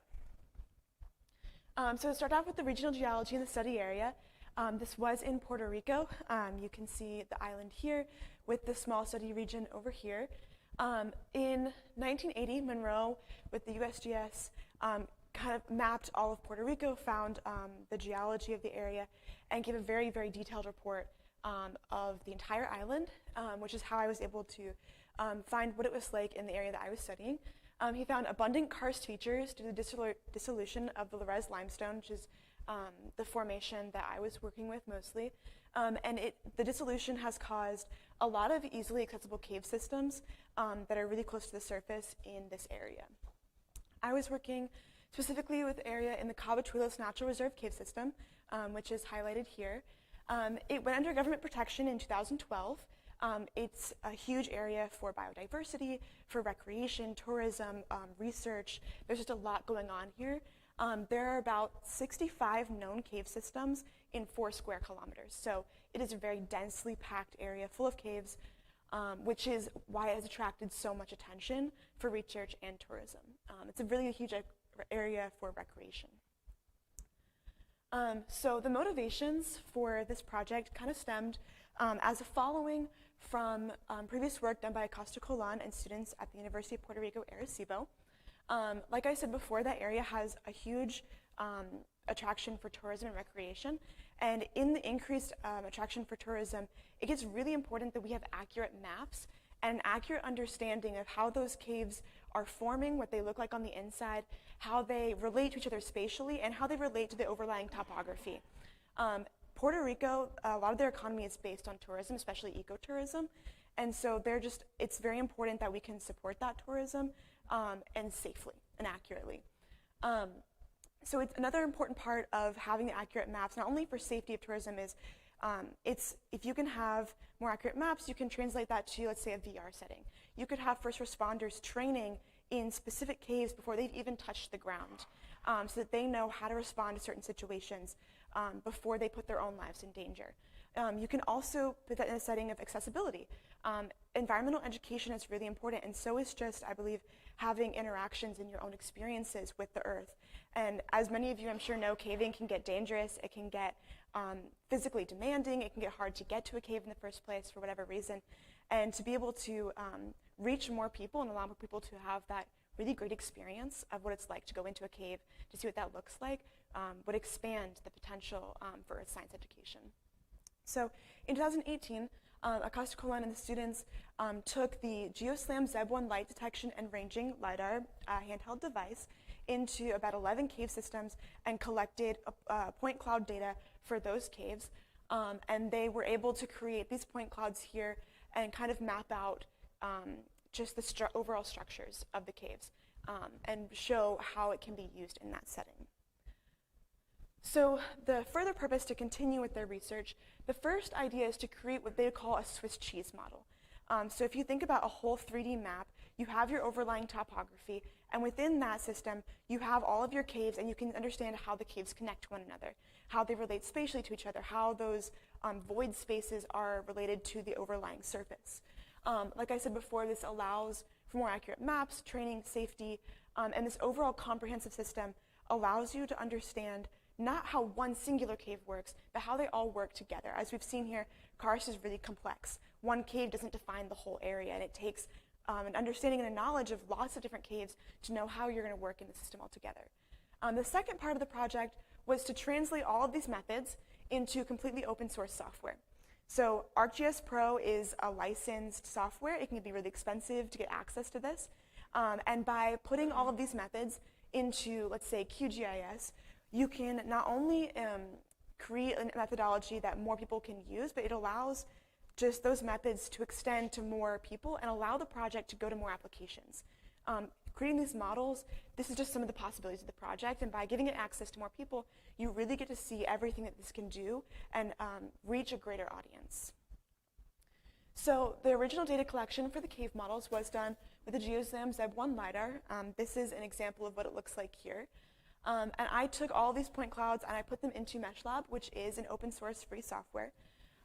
So to start off with the regional geology in the study area, this was in Puerto Rico. You can see the island here with the small study region over here. In 1980, Monroe, with the USGS, kind of mapped all of Puerto Rico, found the geology of the area, and gave a very, very detailed report of the entire island, which is how I was able to find what it was like in the area that I was studying. He found abundant karst features due to the dissolution of the Lares limestone, which is the formation that I was working with mostly. And the dissolution has caused a lot of easily accessible cave systems that are really close to the surface in this area. I was working specifically with the area in the Cabachuelas Natural Reserve cave system, which is highlighted here. It went under government protection in 2012. It's a huge area for biodiversity, for recreation, tourism, research. There's just a lot going on here. There are about 65 known cave systems in 4 square kilometers. So it is a very densely packed area full of caves, which is why it has attracted so much attention for research and tourism. It's a really huge area for recreation. So the motivations for this project kind of stemmed as a following from previous work done by Acosta-Colon and students at the University of Puerto Rico, Arecibo. Like I said before, that area has a huge attraction for tourism and recreation. And in the increased attraction for tourism, it gets really important that we have accurate maps and an accurate understanding of how those caves are forming, what they look like on the inside, how they relate to each other spatially, and how they relate to the overlying topography. Puerto Rico, a lot of their economy is based on tourism, especially ecotourism. And so it's very important that we can support that tourism and safely and accurately. So it's another important part of having the accurate maps, not only for safety of tourism, is if you can have more accurate maps, you can translate that to, let's say, a VR setting. You could have first responders training in specific caves before they've even touched the ground, so that they know how to respond to certain situations before they put their own lives in danger. You can also put that in a setting of accessibility. Environmental education is really important, and so is just, I believe, having interactions in your own experiences with the earth. And as many of you, I'm sure, know, caving can get dangerous. It can get physically demanding. It can get hard to get to a cave in the first place for whatever reason. And to be able to reach more people and allow more people to have that really great experience of what it's like to go into a cave, to see what that looks like, would expand the potential for science education. So in 2018, Acosta-Colon and the students took the GeoSlam ZEB1 light detection and ranging lidar handheld device into about 11 cave systems and collected point cloud data for those caves. And they were able to create these point clouds here and kind of map out just the overall structures of the caves and show how it can be used in that setting. So the further purpose to continue with their research, the first idea is to create what they call a Swiss cheese model. So if you think about a whole 3D map, you have your overlying topography, and within that system, you have all of your caves, and you can understand how the caves connect to one another, how they relate spatially to each other, how those void spaces are related to the overlying surface. Like I said before, this allows for more accurate maps, training, safety, and this overall comprehensive system allows you to understand not how one singular cave works, but how they all work together. As we've seen here, Karst is really complex. One cave doesn't define the whole area, and it takes an understanding and a knowledge of lots of different caves to know how you're going to work in the system altogether. The second part of the project was to translate all of these methods into completely open source software. So ArcGIS Pro is a licensed software. It can be really expensive to get access to this. And by putting all of these methods into, let's say, QGIS, you can not only create a methodology that more people can use, but it allows just those methods to extend to more people and allow the project to go to more applications. Creating these models, this is just some of the possibilities of the project, and by giving it access to more people, you really get to see everything that this can do and reach a greater audience. So the original data collection for the cave models was done with the GeoSlam ZEB1 lidar. This is an example of what it looks like here. And I took all these point clouds and I put them into MeshLab, which is an open source free software.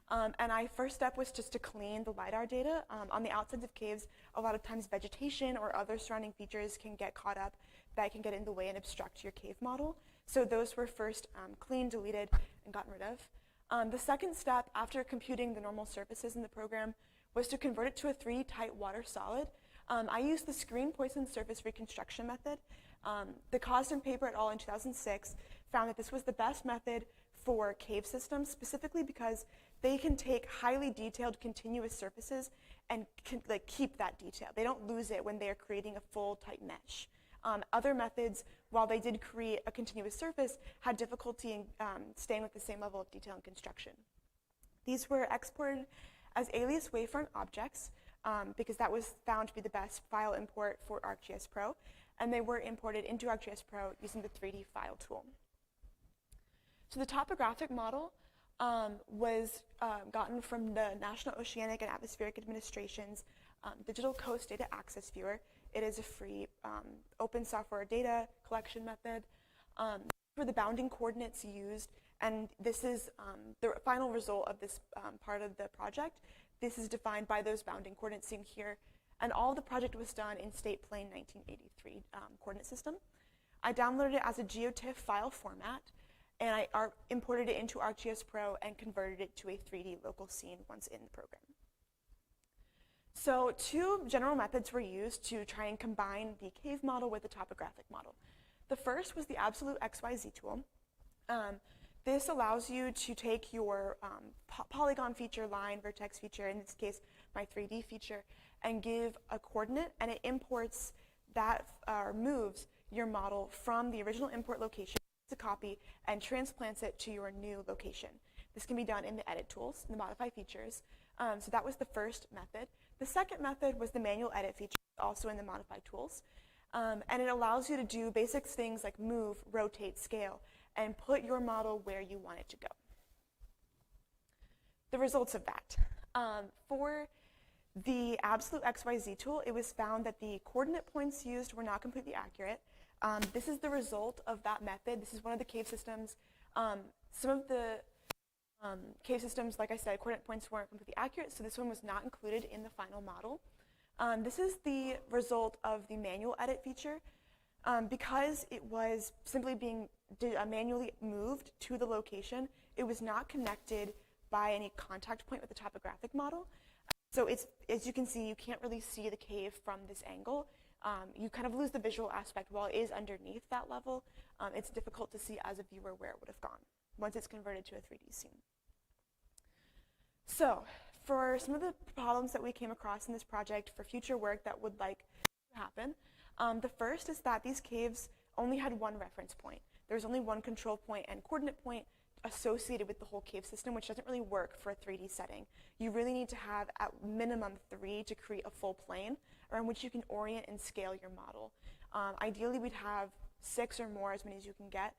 And my first step was just to clean the LiDAR data. On the outsides of caves, a lot of times vegetation or other surrounding features can get caught up that can get in the way and obstruct your cave model. So those were first cleaned, deleted, and gotten rid of. The second step, after computing the normal surfaces in the program, was to convert it to a 3D tight water solid. I used the screen Poisson surface reconstruction method. The Cosden paper et al. In 2006 found that this was the best method for cave systems, specifically because they can take highly detailed continuous surfaces and keep that detail. They don't lose it when they are creating a full tight mesh. Other methods, while they did create a continuous surface, had difficulty in staying with the same level of detail and construction. These were exported as alias wavefront objects because that was found to be the best file import for ArcGIS Pro, and they were imported into ArcGIS Pro using the 3D file tool. So the topographic model was gotten from the National Oceanic and Atmospheric Administration's Digital Coast Data Access Viewer. It is a free open software data collection method. For the bounding coordinates used, and this is the final result of this part of the project. This is defined by those bounding coordinates seen here, and all the project was done in State Plane 1983 coordinate system. I downloaded it as a GeoTIFF file format, and I imported it into ArcGIS Pro and converted it to a 3D local scene once in the program. So 2 general methods were used to try and combine the cave model with the topographic model. The first was the absolute XYZ tool. This allows you to take your polygon feature, line, vertex feature, in this case my 3D feature, and give a coordinate, and it imports that, or moves your model from the original import location to copy and transplants it to your new location. This can be done in the edit tools, in the modify features. So that was the first method. The second method was the manual edit feature, also in the modify tools. And it allows you to do basic things like move, rotate, scale, and put your model where you want it to go. The results of that. For the absolute XYZ tool, it was found that the coordinate points used were not completely accurate. This is the result of that method. This is one of the cave systems. Some of the cave systems, like I said, coordinate points weren't completely accurate, so this one was not included in the final model. This is the result of the manual edit feature. Because it was simply being manually moved to the location, it was not connected by any contact point with the topographic model. So it's, as you can see, you can't really see the cave from this angle. You kind of lose the visual aspect. While it is underneath that level, it's difficult to see as a viewer where it would have gone once it's converted to a 3D scene. So for some of the problems that we came across in this project for future work that would like to happen, the first is that these caves only had one reference point. There was only one control point and coordinate point associated with the whole cave system, which doesn't really work for a 3D setting. You really need to have at minimum 3 to create a full plane around which you can orient and scale your model. Ideally, we'd have 6 or more, as many as you can get,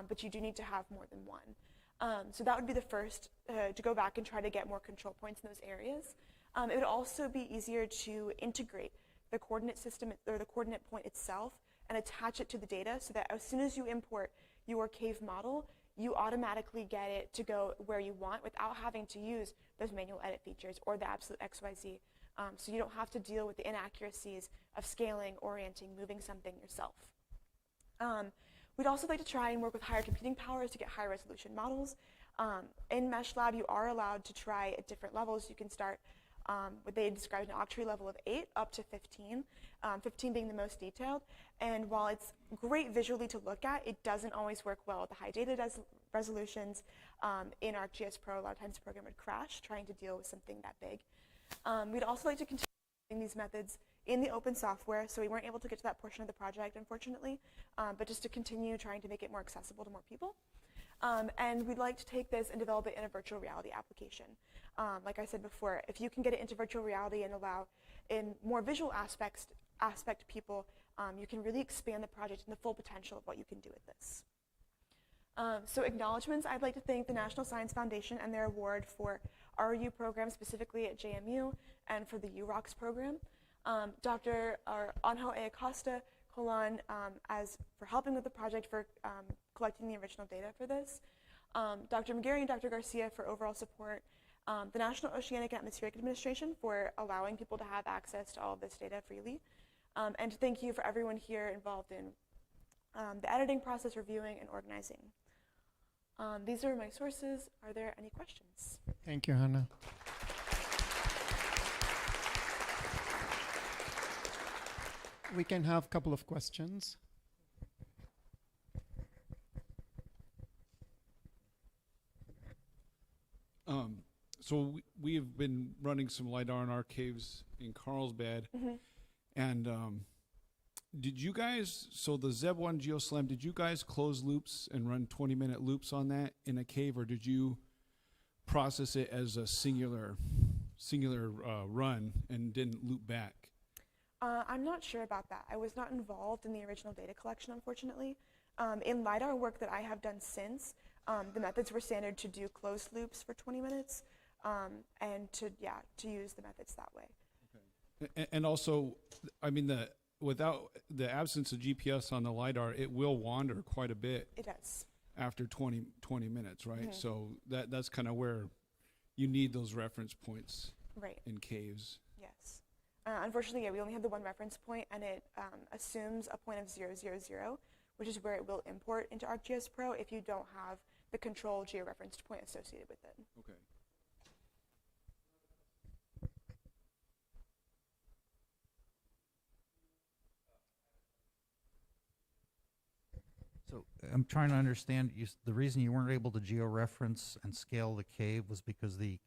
but you do need to have more than one. So that would be the first, to go back and try to get more control points in those areas. It would also be easier to integrate the coordinate system or the coordinate point itself and attach it to the data so that as soon as you import your cave model, you automatically get it to go where you want without having to use those manual edit features or the absolute XYZ. So you don't have to deal with the inaccuracies of scaling, orienting, moving something yourself. We'd also like to try and work with higher computing powers to get higher resolution models. In MeshLab, you are allowed to try at different levels. You can start what they described an octree level of 8 up to 15, 15 being the most detailed. And while it's great visually to look at, it doesn't always work well with the high data resolutions. In ArcGIS Pro, a lot of times the program would crash trying to deal with something that big. We'd also like to continue using these methods in the open software, so we weren't able to get to that portion of the project, unfortunately, but just to continue trying to make it more accessible to more people. And we'd like to take this and develop it in a virtual reality application. Like I said before, if you can get it into virtual reality and allow in more visual aspect people, you can really expand the project and the full potential of what you can do with this. So acknowledgements, I'd like to thank the National Science Foundation and their award for RU program, specifically at JMU, and for the UROCS program. Dr. Angel Acosta-Colon for helping with the project for collecting the original data for this. Dr. McGarry and Dr. Garcia for overall support. The National Oceanic and Atmospheric Administration for allowing people to have access to all of this data freely. And thank you for everyone here involved in the editing process, reviewing, and organizing. These are my sources. Are there any questions? Thank you, Hannah. We can have a couple of questions. So we have been running some LiDAR in our caves in Carlsbad. And did you guys, so the Zeb1 GeoSlam, did you guys close loops and run 20-minute loops on that in a cave, or did you process it as a singular run and didn't loop back? I'm not sure about that. I was not involved in the original data collection, unfortunately. In LiDAR work that I have done since, the methods were standard to do closed loops for 20 minutes and to use the methods that way. Okay. And also, I mean, without the absence of GPS on the LiDAR, it will wander quite a bit. It does. After 20 minutes, right? So that's kind of where you need those reference points in caves. Yes. Unfortunately, we only have the one reference point, and it assumes a point of 0, 0, 0, which is where it will import into ArcGIS Pro if you don't have the control georeferenced point associated with it. Okay. So I'm trying to understand, the reason you weren't able to georeference and scale the cave was because the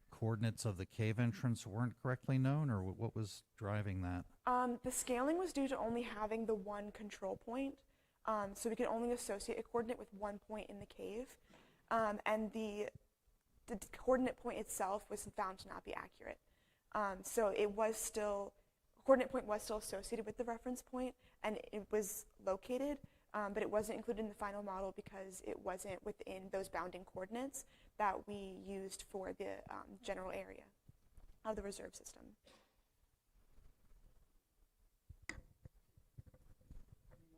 coordinates of the cave entrance weren't correctly known, or what was driving that? The scaling was due to only having the one control point. So we could only associate a coordinate with one point in the cave. And the coordinate point itself was found to not be accurate. So it was still, coordinate point was still associated with the reference point, and it was located, but it wasn't included in the final model because it wasn't within those bounding coordinates that we used for the general area of the reserve system.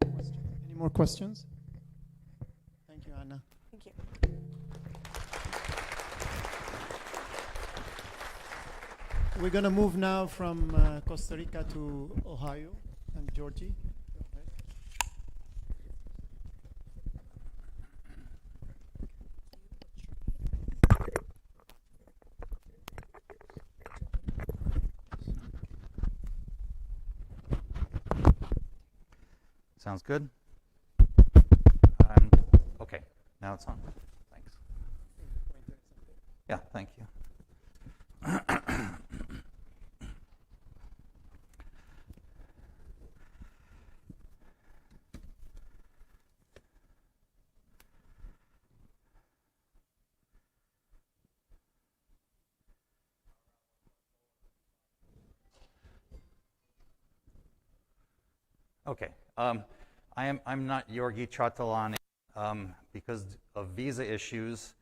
Any more questions? Thank you, Anna. Thank you. We're going to move now from Costa Rica to Ohio and Giorgi. Sounds good? Okay, now it's on. Thanks. Yeah, thank you. Okay. I'm not Giorgi Chartolani because of visa issues.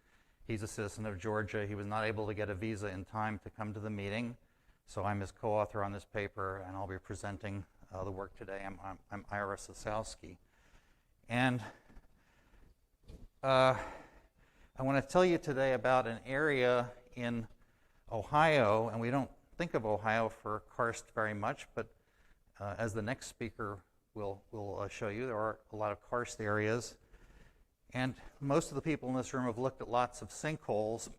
He's a citizen of Georgia. He was not able to get a visa in time to come to the meeting, so I'm his co-author on this paper, and I'll be presenting the work today. I'm Ira Sasowsky, and I want to tell you today about an area in Ohio, and we don't think of Ohio for karst very much, but as the next speaker will show you, there are a lot of karst areas. And most of the people in this room have looked at lots of sinkholes.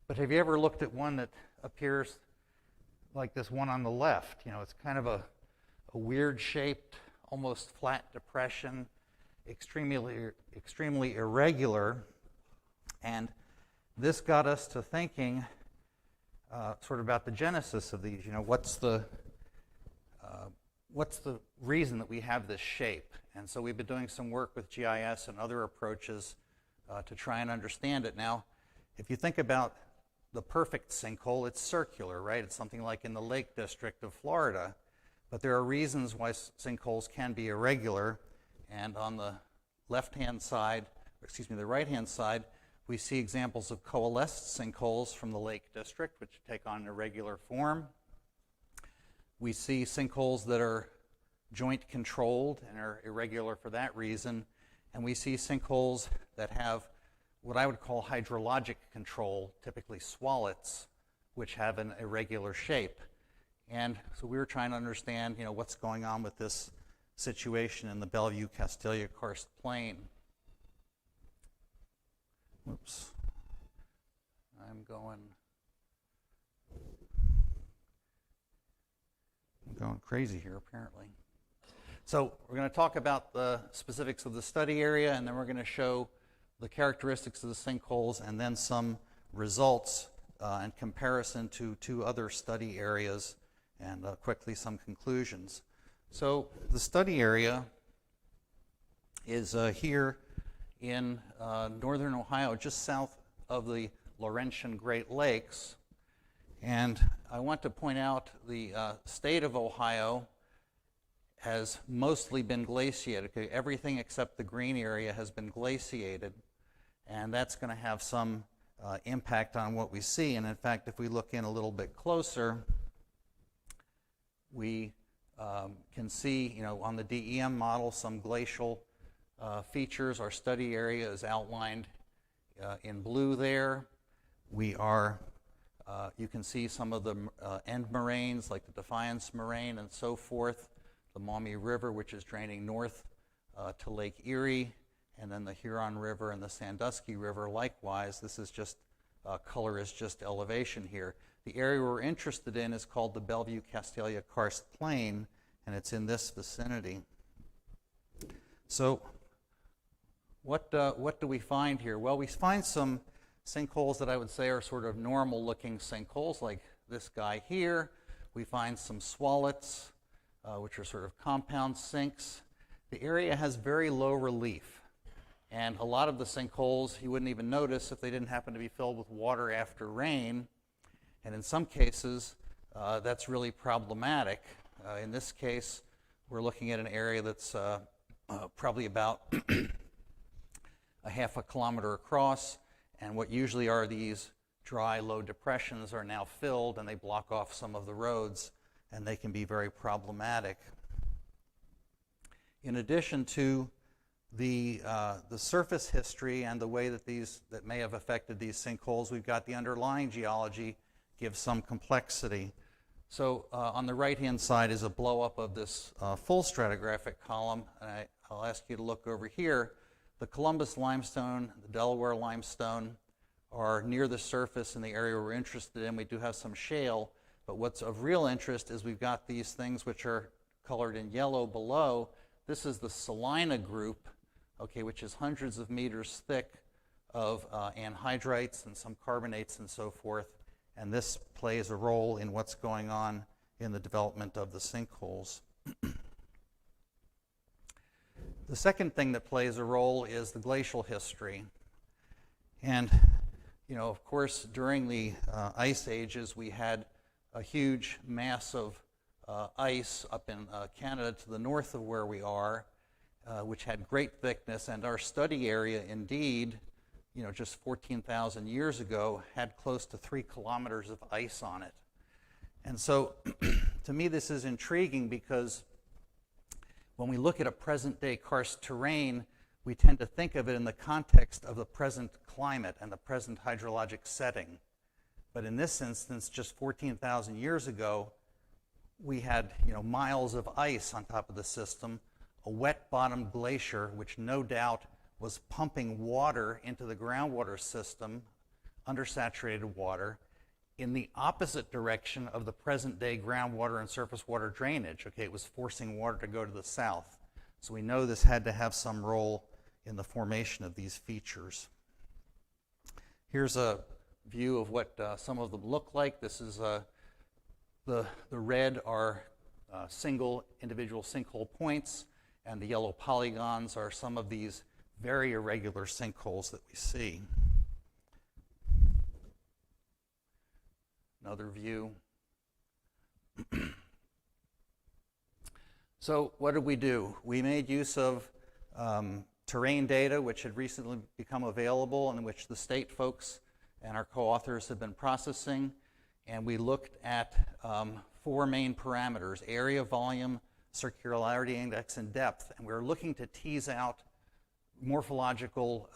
But have you ever looked at one that appears like this one on the left? You know, it's kind of a weird shaped, almost flat depression, extremely irregular. And this got us to thinking sort of about the genesis of these. You know, what's the reason that we have this shape? And so we've been doing some work with GIS and other approaches to try and understand it. Now, if you think about the perfect sinkhole, it's circular, right? It's something like in the Lake District of Florida. But there are reasons why sinkholes can be irregular. And on the left-hand side, the right-hand side, we see examples of coalesced sinkholes from the Lake District, which take on an irregular form. We see sinkholes that are joint controlled and are irregular for that reason. And we see sinkholes that have what I would call hydrologic control, typically swallets, which have an irregular shape. And so we were trying to understand, you know, what's going on with this situation in the Bellevue Castilia karst plain. Whoops. I'm going crazy here, apparently. So we're going to talk about the specifics of the study area, and then we're going to show the characteristics of the sinkholes, and then some results in comparison to two other study areas, and quickly some conclusions. So the study area is here in northern Ohio, just south of the Laurentian Great Lakes. And I want to point out the state of Ohio has mostly been glaciated. Okay, everything except the green area has been glaciated, and that's going to have some impact on what we see. And in fact, if we look in a little bit closer, we can see, you know, on the DEM model, some glacial features. Our study area is outlined in blue there. We are, you can see some of the end moraines, like the Defiance moraine and so forth, Maumee River, which is draining north to Lake Erie, and then the Huron River and the Sandusky River likewise. This is just, color is just elevation here. The area we're interested in is called the Bellevue Castalia Karst Plain, and it's in this vicinity. So what do we find here? Well, we find some sinkholes that I would say are sort of normal looking sinkholes, like this guy here. We find some swallets, which are sort of compound sinks. The area has very low relief, and a lot of the sinkholes you wouldn't even notice if they didn't happen to be filled with water after rain, and in some cases that's really problematic. In this case, we're looking at an area that's probably about a half a kilometer across, and what usually are these dry, low depressions are now filled, and they block off some of the roads, and they can be very problematic. In addition to the surface history and the way that that may have affected these sinkholes, we've got the underlying geology gives some complexity. So on the right-hand side is a blow-up of this full stratigraphic column, and I'll ask you to look over here. The Columbus limestone, the Delaware limestone are near the surface in the area we're interested in. We do have some shale, but what's of real interest is we've got these things which are colored in yellow below. This is the salina group, okay, which is hundreds of meters thick of anhydrites and some carbonates and so forth, and this plays a role in what's going on in the development of the sinkholes. The second thing that plays a role is the glacial history. And, you know, of course, during the ice ages, we had a huge mass of ice up in Canada to the north of where we are, which had great thickness, and our study area indeed, you know, just 14,000 years ago, had close to 3 kilometers of ice on it. And so, to me, this is intriguing because when we look at a present-day karst terrain, we tend to think of it in the context of the present climate and the present hydrologic setting. But in this instance, just 14,000 years ago, we had, you know, miles of ice on top of the system, a wet-bottom glacier, which no doubt was pumping water into the groundwater system, undersaturated water, in the opposite direction of the present-day groundwater and surface water drainage. Okay, it was forcing water to go to the south. So we know this had to have some role in the formation of these features. Here's a view of what some of them look like. This is the red are single individual sinkhole points, and the yellow polygons are some of these very irregular sinkholes that we see. Another view. So what did we do? We made use of terrain data, which had recently become available and which the state folks and our co-authors have been processing. And we looked at 4 main parameters: area, volume, circularity index, and depth. And we were looking to tease out morphological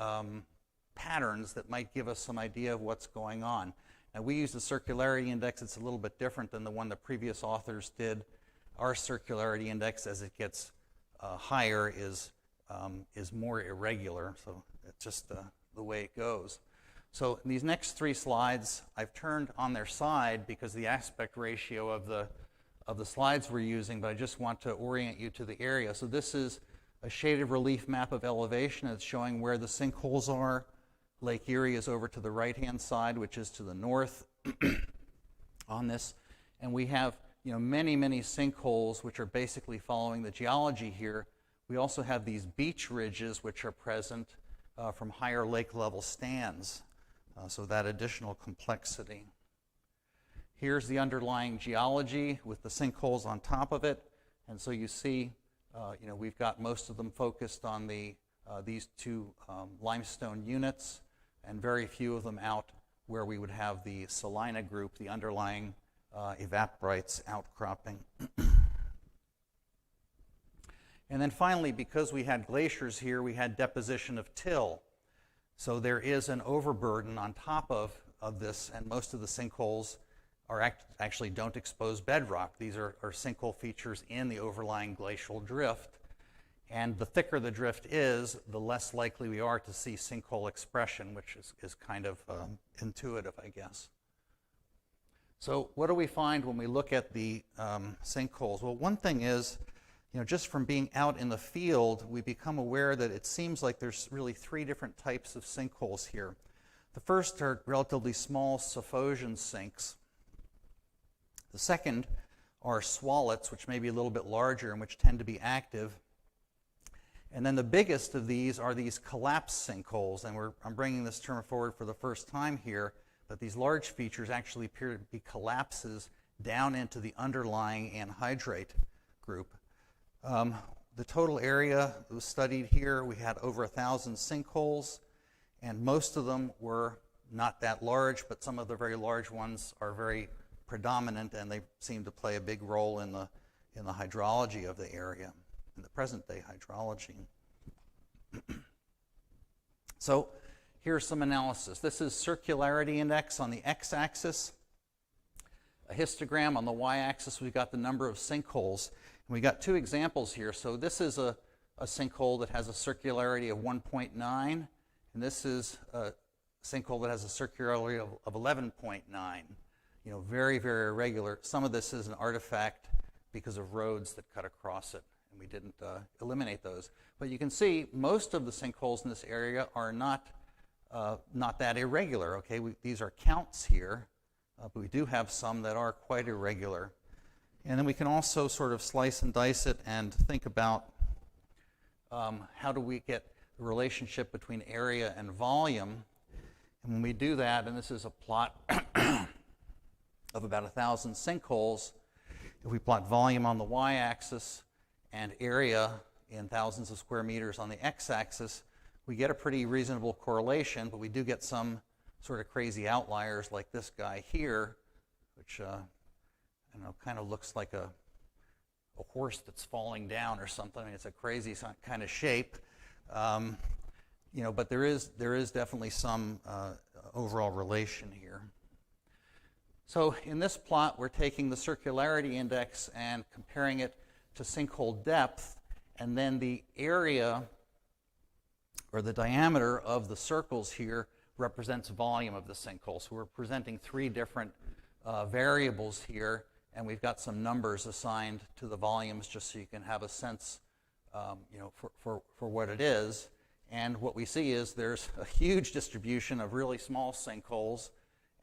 patterns that might give us some idea of what's going on. Now, we use the circularity index. It's a little bit different than the one the previous authors did. Our circularity index, as it gets higher, is more irregular. So it's just the way it goes. So in these next 3 slides, I've turned on their side because the aspect ratio of the slides we're using, but I just want to orient you to the area. So this is a shaded relief map of elevation. It's showing where the sinkholes are. Lake Erie is over to the right-hand side, which is to the north on this. And we have, you know, many, many sinkholes which are basically following the geology here. We also have these beach ridges which are present from higher lake level stands. So that additional complexity. Here's the underlying geology with the sinkholes on top of it. And so you see, you know, we've got most of them focused on these 2 limestone units, and very few of them out where we would have the salina group, the underlying evaporites outcropping. And then finally, because we had glaciers here, we had deposition of till. So there is an overburden on top of this, and most of the sinkholes actually don't expose bedrock. These are sinkhole features in the overlying glacial drift. And the thicker the drift is, the less likely we are to see sinkhole expression, which is kind of intuitive, I guess. So what do we find when we look at the sinkholes? Well, one thing is, just from being out in the field, we become aware that it seems like there's really 3 different types of sinkholes here. The first are relatively small Sasowsky sinks. The second are swallets, which may be a little bit larger and which tend to be active. And then the biggest of these are these collapsed sinkholes, and I'm bringing this term forward for the first time here, but these large features actually appear to be collapses down into the underlying anhydrite group. The total area that was studied here, we had over 1,000 sinkholes, and most of them were not that large, but some of the very large ones are very predominant, and they seem to play a big role in the hydrology of the area, in the present-day hydrology. So here's some analysis. This is circularity index on the x-axis, a histogram on the y-axis. We've got the number of sinkholes. And we got 2 examples here. So this is a sinkhole that has a circularity of 1.9, and this is a sinkhole that has a circularity of 11.9. Very, very irregular. Some of this is an artifact because of roads that cut across it, and we didn't eliminate those. But you can see most of the sinkholes in this area are not that irregular. Okay, these are counts here, but we do have some that are quite irregular. And then we can also sort of slice and dice it and think about how do we get the relationship between area and volume. And when we do that, and this is a plot of about 1,000 sinkholes, if we plot volume on the y-axis and area in thousands of square meters on the x-axis, we get a pretty reasonable correlation, but we do get some sort of crazy outliers like this guy here, which kind of looks like a horse that's falling down or something. I mean, it's a crazy kind of shape, but there is definitely some overall relation here. So in this plot, we're taking the circularity index and comparing it to sinkhole depth, and then the area or the diameter of the circles here represents volume of the sinkhole. So we're presenting 3 different variables here, and we've got some numbers assigned to the volumes just so you can have a sense for what it is. And what we see is there's a huge distribution of really small sinkholes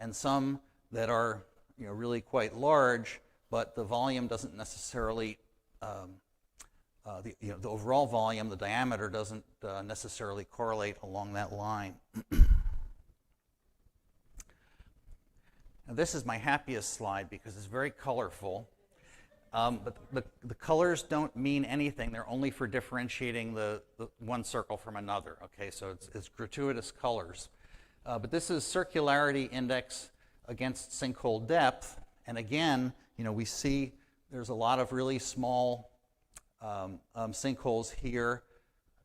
and some that are really quite large, but the volume doesn't necessarily, the overall volume, the diameter doesn't necessarily correlate along that line. Now this is my happiest slide because it's very colorful. But the colors don't mean anything. They're only for differentiating the one circle from another. Okay, so it's gratuitous colors. But this is circularity index against sinkhole depth. And again, we see there's a lot of really small sinkholes here.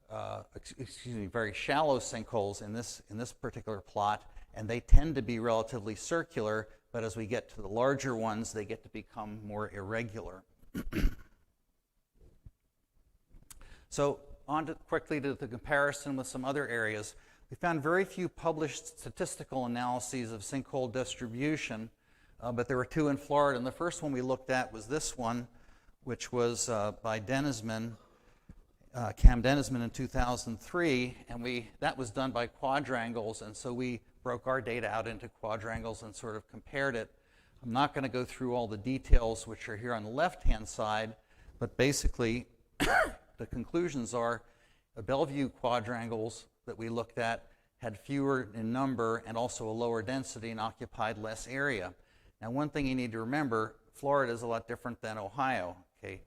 Very shallow sinkholes in this particular plot, and they tend to be relatively circular. But as we get to the larger ones, they get to become more irregular. So on quickly to the comparison with some other areas. We found very few published statistical analyses of sinkhole distribution, but there were 2 in Florida. And the first one we looked at was this one, which was by Dennisman, Cam Dennisman in 2003. And that was done by quadrangles, and so we broke our data out into quadrangles and sort of compared it. I'm not going to go through all the details which are here on the left-hand side, but basically the conclusions are the Bellevue quadrangles that we looked at had fewer in number and also a lower density and occupied less area. Now, one thing you need to remember, Florida is a lot different than Ohio. Okay,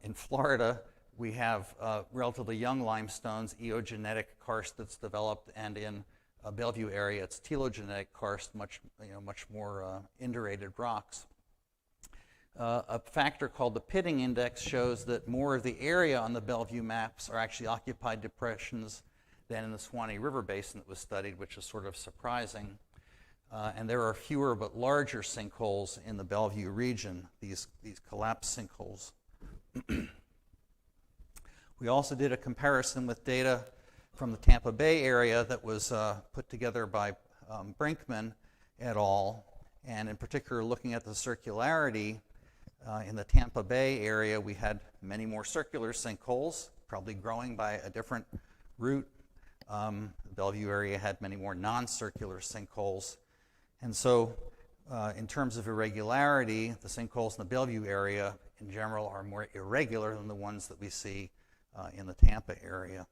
in Florida, we have relatively young limestones, eogenetic karst that's developed, and in Bellevue area, it's telogenetic karst, much more indurated rocks. A factor called the pitting index shows that more of the area on the Bellevue maps are actually occupied depressions than in the Swanee River Basin that was studied, which is sort of surprising. and there are fewer but larger sinkholes in the Bellevue region, these collapsed sinkholes. We also did a comparison with data from the Tampa Bay area that was put together by Brinkman et al., and in particular looking at the circularity. In the Tampa Bay area, we had many more circular sinkholes, probably growing by a different route. The Bellevue area had many more non-circular sinkholes. And so in terms of irregularity, the sinkholes in the Bellevue area in general are more irregular than the ones that we see in the Tampa area.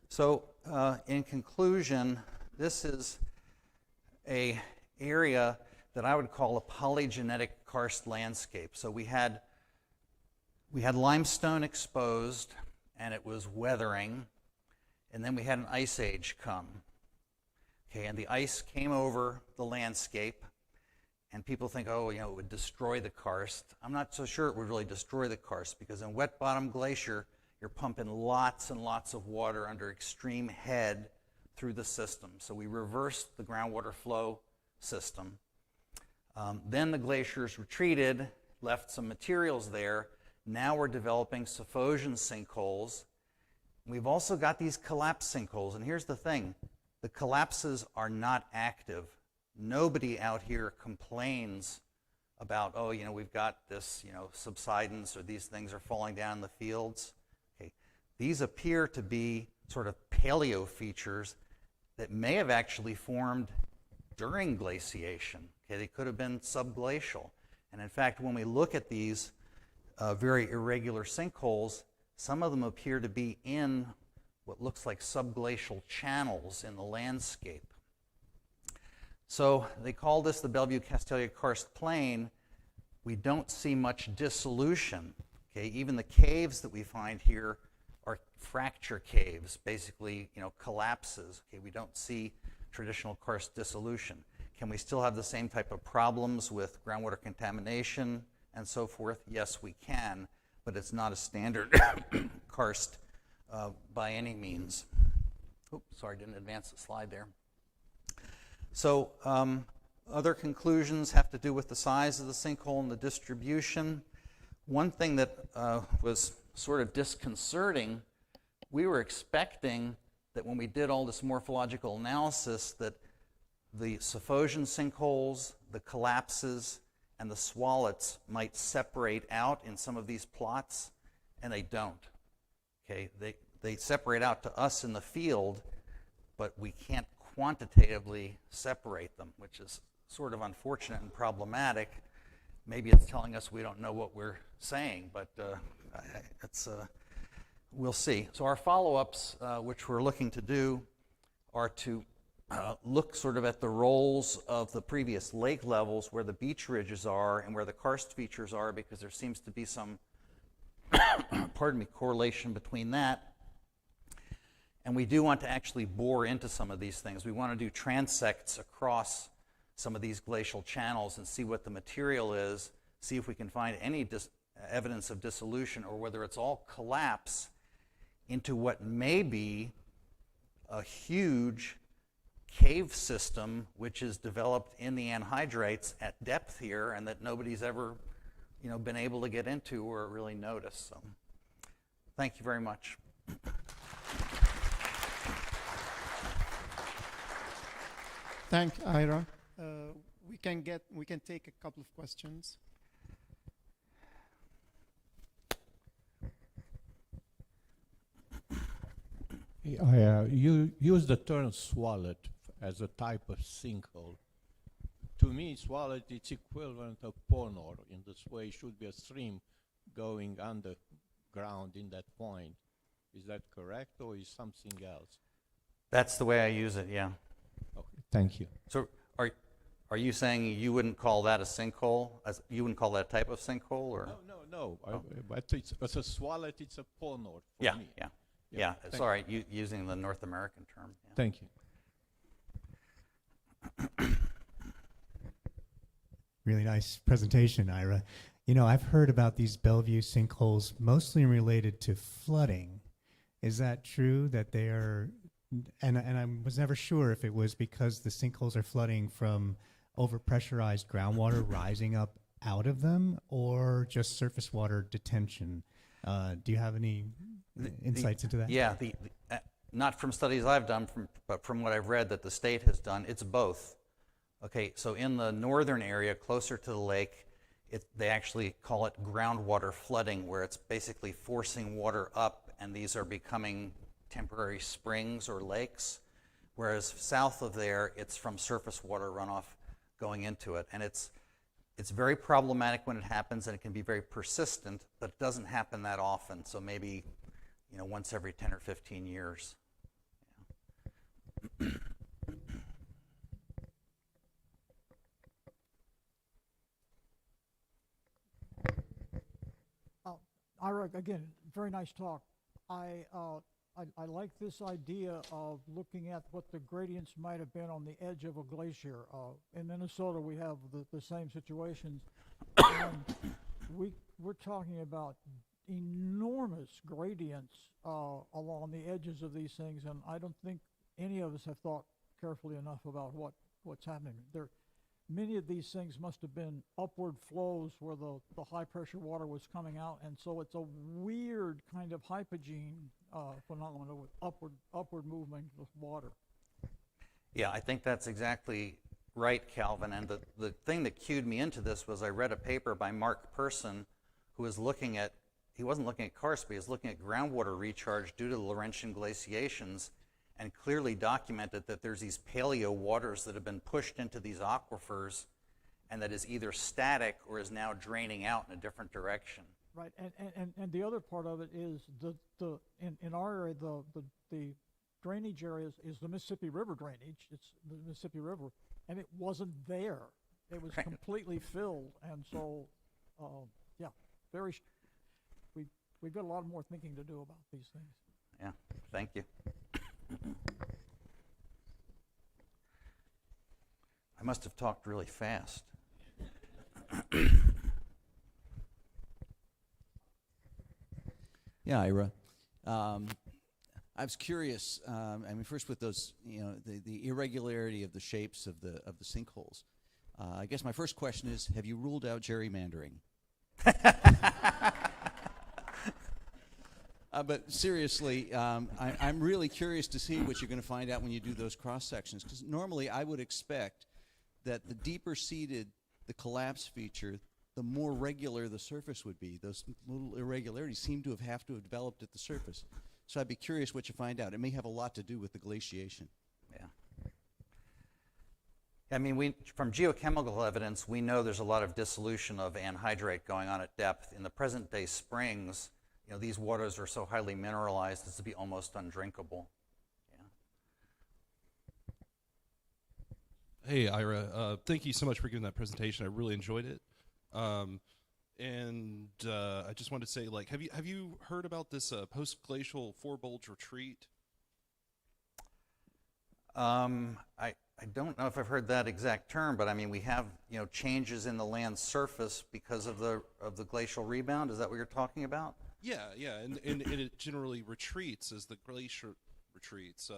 So in conclusion, this is an area that I would call a polygenetic karst landscape. So we had limestone exposed, and it was weathering, and then we had an ice age come. Okay, and the ice came over the landscape, and people think, oh, it would destroy the karst. I'm not so sure it would really destroy the karst, because in wet bottom glacier, you're pumping lots and lots of water under extreme head through the system. So we reversed the groundwater flow system. Then the glaciers retreated, left some materials there. Now we're developing Sasowsky sinkholes. We've also got these collapsed sinkholes, and here's the thing. The collapses are not active. Nobody out here complains about, oh, we've got this, subsidence, or these things are falling down in the fields. Okay. These appear to be sort of paleo features that may have actually formed during glaciation. Okay, they could have been subglacial. And in fact, when we look at these very irregular sinkholes, some of them appear to be in what looks like subglacial channels in the landscape. So they call this the Bellevue-Castelia karst plain. We don't see much dissolution. Okay, even the caves that we find here are fracture caves, basically, collapses. Okay, we don't see traditional karst dissolution. Can we still have the same type of problems with groundwater contamination and so forth? Yes, we can, but it's not a standard karst by any means. Oops, sorry, didn't advance the slide there. So other conclusions have to do with the size of the sinkhole and the distribution. One thing that was sort of disconcerting, we were expecting that when we did all this morphological analysis that the Sasowsky sinkholes, the collapses, and the swallets might separate out in some of these plots, and they don't. Okay, they separate out to us in the field, but we can't quantitatively separate them, which is sort of unfortunate and problematic. Maybe it's telling us we don't know what we're saying, but we'll see. So our follow-ups, which we're looking to do, are to look sort of at the roles of the previous lake levels, where the beach ridges are and where the karst features are, because there seems to be some correlation between that. And we do want to actually bore into some of these things. We want to do transects across some of these glacial channels and see what the material is, see if we can find any evidence of dissolution, or whether it's all collapse into what may be a huge cave system which is developed in the anhydrites at depth here, and that nobody's ever been able to get into or really notice. So thank you very much. Thank Ira. We can take a couple of questions. You use the term swallet as a type of sinkhole. To me, swallet is equivalent of ponor. In this way, it should be a stream going underground in that point. Is that correct, or is something else? That's the way I use it, yeah. Okay, thank you. So are you saying you wouldn't call that a sinkhole? You wouldn't call that a type of sinkhole? Or? No. Oh. But it's a swallet, it's a ponor for me. Yeah. Sorry, using the North American term. Yeah. Thank you. Really nice presentation, Ira. I've heard about these Bellevue sinkholes mostly related to flooding. Is that true, that they are and I was never sure if it was because the sinkholes are flooding from overpressurized groundwater rising up out of them, or just surface water detention. Do you have any insights into that? Yeah, not from studies I've done, but from what I've read that the state has done, it's both. Okay, so in the northern area, closer to the lake, they actually call it groundwater flooding, where it's basically forcing water up, and these are becoming temporary springs or lakes. Whereas south of there, it's from surface water runoff going into it. And it's very problematic when it happens, and it can be very persistent, but it doesn't happen that often. So maybe, once every 10 or 15 years. Yeah. Ira, again, very nice talk. I like this idea of looking at what the gradients might have been on the edge of a glacier. In Minnesota, we have the same situations. And we're talking about enormous gradients along the edges of these things, and I don't think any of us have thought carefully enough about what's happening. Many of these things must have been upward flows where the high pressure water was coming out, and so it's a weird kind of hypogene phenomenon with upward movement of water. Yeah, I think that's exactly right, Calvin. And the thing that cued me into this was I read a paper by Mark Persson, who was looking at, he wasn't looking at karst, but he was looking at groundwater recharge due to the Laurentian glaciations, and clearly documented that there's these paleo waters that have been pushed into these aquifers, and that is either static or is now draining out in a different direction. Right, and the other part of it is in our area the drainage area is the Mississippi River drainage. It's the Mississippi River, and it wasn't there. It was completely filled, and so yeah, we've got a lot more thinking to do about these things. Yeah, thank you. I must have talked really fast. Yeah, Ira. I was curious. First with those, the irregularity of the shapes of the sinkholes. I guess my first question is: have you ruled out gerrymandering? But seriously, I'm really curious to see what you're going to find out when you do those cross sections. Because normally, I would expect that the deeper seated the collapse feature, the more regular the surface would be. Those little irregularities seem to have developed at the surface. So I'd be curious what you find out. It may have a lot to do with the glaciation. Yeah. I mean, from geochemical evidence, we know there's a lot of dissolution of anhydrite going on at depth. In the present day springs, these waters are so highly mineralized as to be almost undrinkable. Hey, Ira, thank you so much for giving that presentation. I really enjoyed it. And I just wanted to say, have you heard about this post-glacial four-bulge retreat? I don't know if I've heard that exact term, but I mean, we have changes in the land surface because of the glacial rebound. Is that what you're talking about? Yeah, and it generally retreats as the glacier retreats.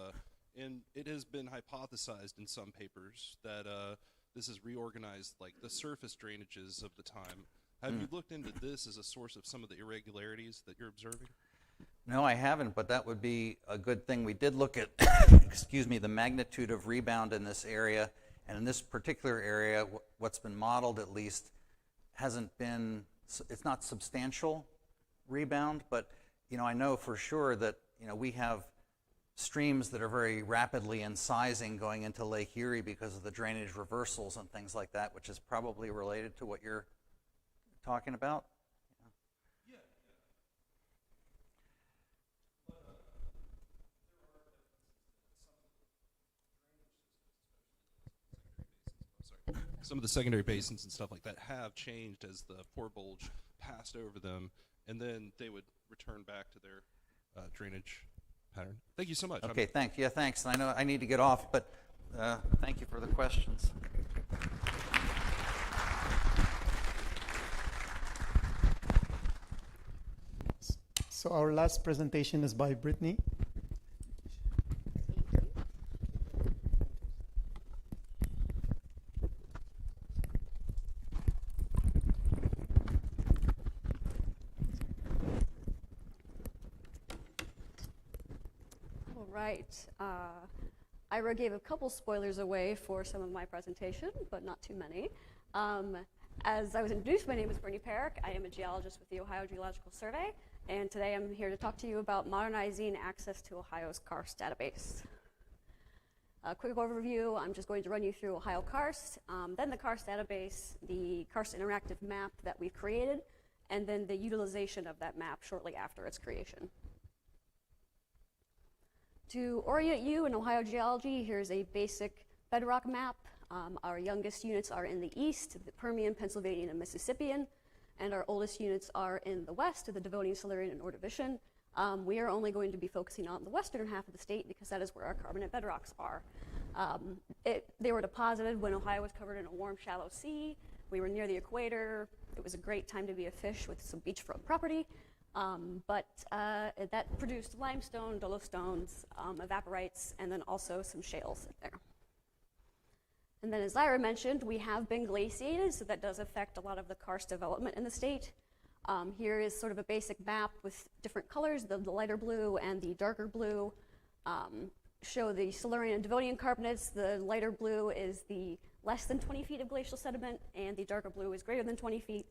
And it has been hypothesized in some papers that this has reorganized the surface drainages of the time. Have you looked into this as a source of some of the irregularities that you're observing? No, I haven't, but that would be a good thing. We did look at, excuse me, the magnitude of rebound in this area, and in this particular area, what's been modeled at least hasn't been, it's not substantial rebound, but I know for sure that we have streams that are very rapidly incising going into Lake Erie because of the drainage reversals and things like that, which is probably related to what you're talking about. Some of the secondary basins and stuff like that have changed as the forebulge passed over them, and then they would return back to their drainage pattern. Thank you so much. Okay, thanks. Yeah, thanks. I know I need to get off, but thank you for the questions. So our last presentation is by Brittany. right. Ira gave a couple spoilers away for some of my presentation, but not too many. As I was introduced, my name is Brittany Parrick. I am a geologist with the Ohio Geological Survey, and today I'm here to talk to you about modernizing access to Ohio's Karst database. A quick overview, I'm just going to run you through Ohio Karst, then the Karst database, the Karst interactive map that we've created, and then the utilization of that map shortly after its creation. To orient you in Ohio geology, here's a basic bedrock map. Our youngest units are in the east, the Permian, Pennsylvanian, and Mississippian, and our oldest units are in the west, the Devonian, Silurian, and Ordovician. We are only going to be focusing on the western half of the state because that is where our carbonate bedrocks are. They were deposited when Ohio was covered in a warm, shallow sea. We were near the equator. It was a great time to be a fish with some beachfront property. But that produced limestone, dolostones, evaporites, and then also some shales in there. And then as Ira mentioned, we have been glaciated, so that does affect a lot of the karst development in the state. Here is sort of a basic map with different colors. The lighter blue and the darker blue show the Silurian and Devonian carbonates. The lighter blue is the less than 20 feet of glacial sediment, and the darker blue is greater than 20 feet.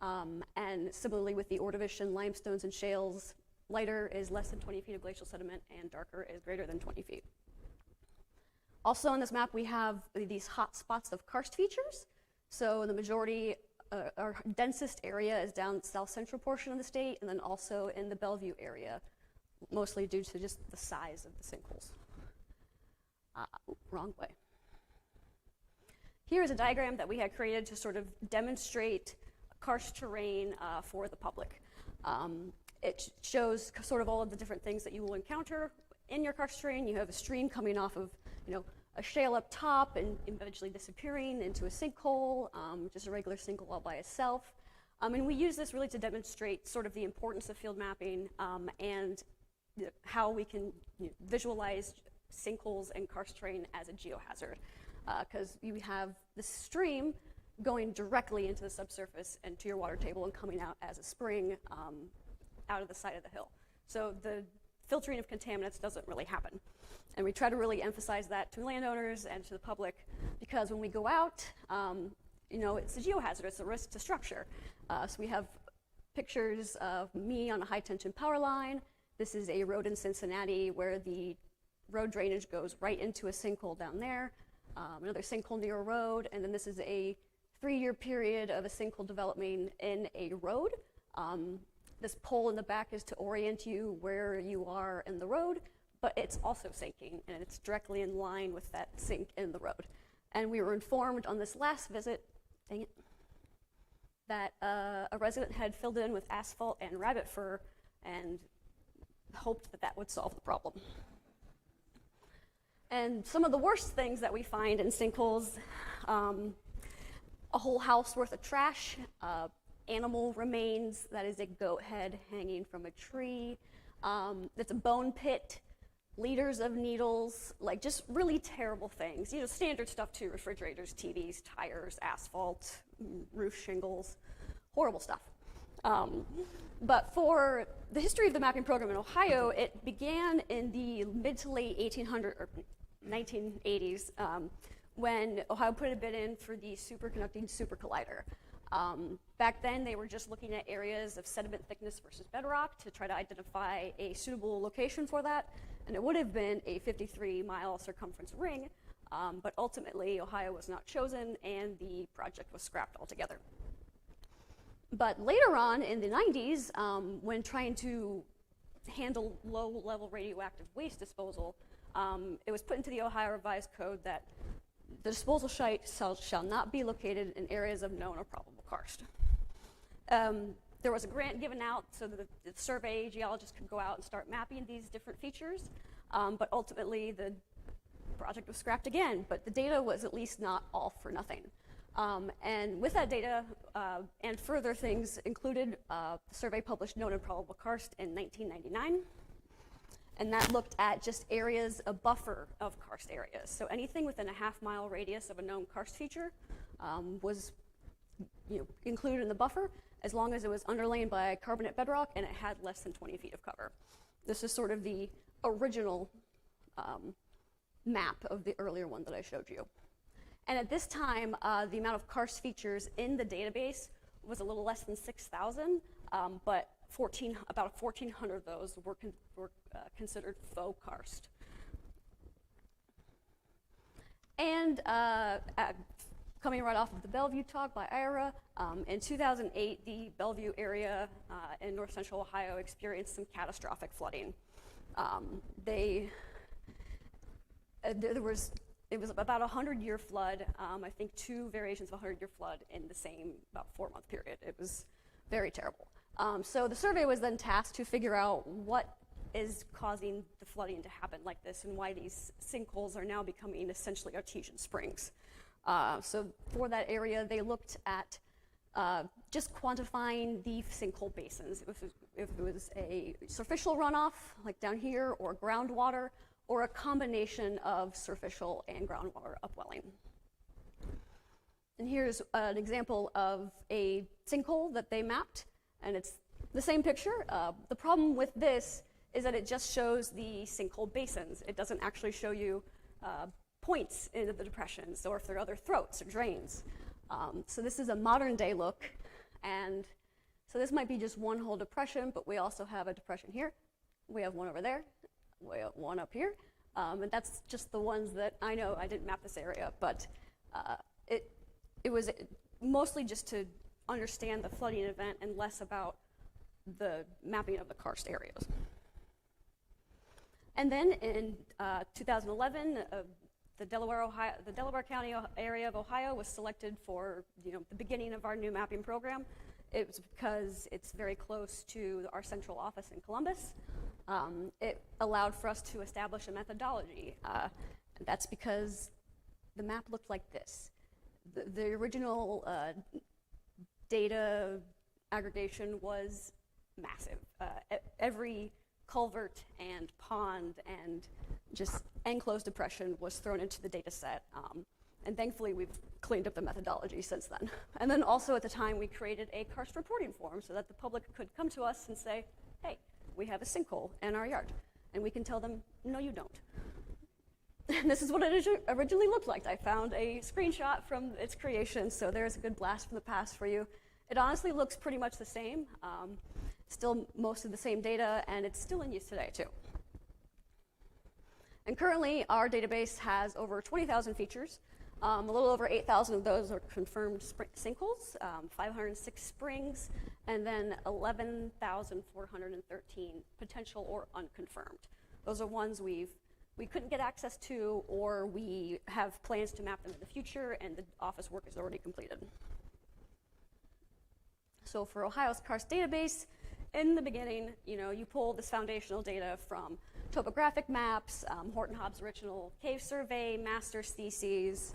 And similarly with the Ordovician limestones and shales, lighter is less than 20 feet of glacial sediment, and darker is greater than 20 feet. Also on this map, we have these hot spots of karst features. So the majority, our densest area is down the south central portion of the state, and then also in the Bellevue area, mostly due to just the size of the sinkholes. Wrong way. Here is a diagram that we had created to sort of demonstrate karst terrain for the public. It shows sort of all of the different things that you will encounter in your karst terrain. You have a stream coming off of, a shale up top and eventually disappearing into a sinkhole, just a regular sinkhole all by itself. And we use this really to demonstrate sort of the importance of field mapping and how we can visualize sinkholes and karst terrain as a geohazard. Because you have the stream going directly into the subsurface and to your water table and coming out as a spring out of the side of the hill. So the filtering of contaminants doesn't really happen. And we try to really emphasize that to landowners and to the public because when we go out, it's a geohazard, it's a risk to structure. So we have pictures of me on a high tension power line. This is a road in Cincinnati where the road drainage goes right into a sinkhole down there, another sinkhole near a road, and then this is a 3-year period of a sinkhole developing in a road. This pole in the back is to orient you where you are in the road, but it's also sinking, and it's directly in line with that sink in the road. And we were informed on this last visit, dang it, that a resident had filled in with asphalt and rabbit fur and hoped that that would solve the problem. And some of the worst things that we find in sinkholes, a whole house worth of trash, animal remains, that is a goat head hanging from a tree, that's a bone pit, liters of needles, like just really terrible things. Standard stuff too, refrigerators, TVs, tires, asphalt, roof shingles, horrible stuff. But for the history of the mapping program in Ohio, it began in the mid to late 1980s when Ohio put a bid in for the superconducting super collider. Back then, they were just looking at areas of sediment thickness versus bedrock to try to identify a suitable location for that, and it would have been a 53-mile circumference ring, but ultimately, Ohio was not chosen, and the project was scrapped altogether. But later on, in the 90s, when trying to handle low-level radioactive waste disposal, it was put into the Ohio Revised Code that the disposal site shall not be located in areas of known or probable karst. There was a grant given out so that the survey geologists could go out and start mapping these different features, but ultimately the project was scrapped again, but the data was at least not all for nothing. And with that data and further things included, the survey published known and probable karst in 1999. And that looked at just areas, a buffer of karst areas. So anything within a half-mile radius of a known karst feature was included in the buffer as long as it was underlain by carbonate bedrock and it had less than 20 feet of cover. This is sort of the original map of the earlier one that I showed you. And at this time, the amount of karst features in the database was a little less than 6,000, but about 1,400 of those were considered faux karst. And coming right off of the Bellevue talk by Ira, in 2008, the Bellevue area in north central Ohio experienced some catastrophic flooding. It was about a 100-year flood. I think 2 variations of a 100-year flood in the same about 4-month period. It was very terrible. So the survey was then tasked to figure out what is causing the flooding to happen like this and why these sinkholes are now becoming essentially artesian springs. So for that area, they looked at just quantifying the sinkhole basins. If it was a superficial runoff, like down here, or groundwater, or a combination of superficial and groundwater upwelling. And here's an example of a sinkhole that they mapped, and it's the same picture. The problem with this is that it just shows the sinkhole basins. It doesn't actually show you points into the depressions, or if there are other throats or drains. So this is a modern day look, and so this might be just one whole depression, but we also have a depression here. We have one over there. We have one up here. And that's just the ones that I know. I didn't map this area, but it was mostly just to understand the flooding event and less about the mapping of the karst areas. And then in 2011, the Delaware County area of Ohio was selected for the beginning of our new mapping program. It was because it's very close to our central office in Columbus. It allowed for us to establish a methodology. That's because the map looked like this. The original data aggregation was massive. Every culvert and pond and just enclosed depression was thrown into the data set. And thankfully, we've cleaned up the methodology since then. And then also at the time, we created a karst reporting form so that the public could come to us and say, hey, we have a sinkhole in our yard. And we can tell them, no, you don't. And this is what it originally looked like. I found a screenshot from its creation, so there's a good blast from the past for you. It honestly looks pretty much the same. Still most of the same data, and it's still in use today, too. And currently, our database has over 20,000 features. A little over 8,000 of those are confirmed sinkholes, 506 springs, and then 11,413 potential or unconfirmed. Those are ones we couldn't get access to, or we have plans to map them in the future, and the office work is already completed. So for Ohio's karst database, in the beginning, you pull this foundational data from topographic maps, Horton Hobbs' original cave survey, master's theses,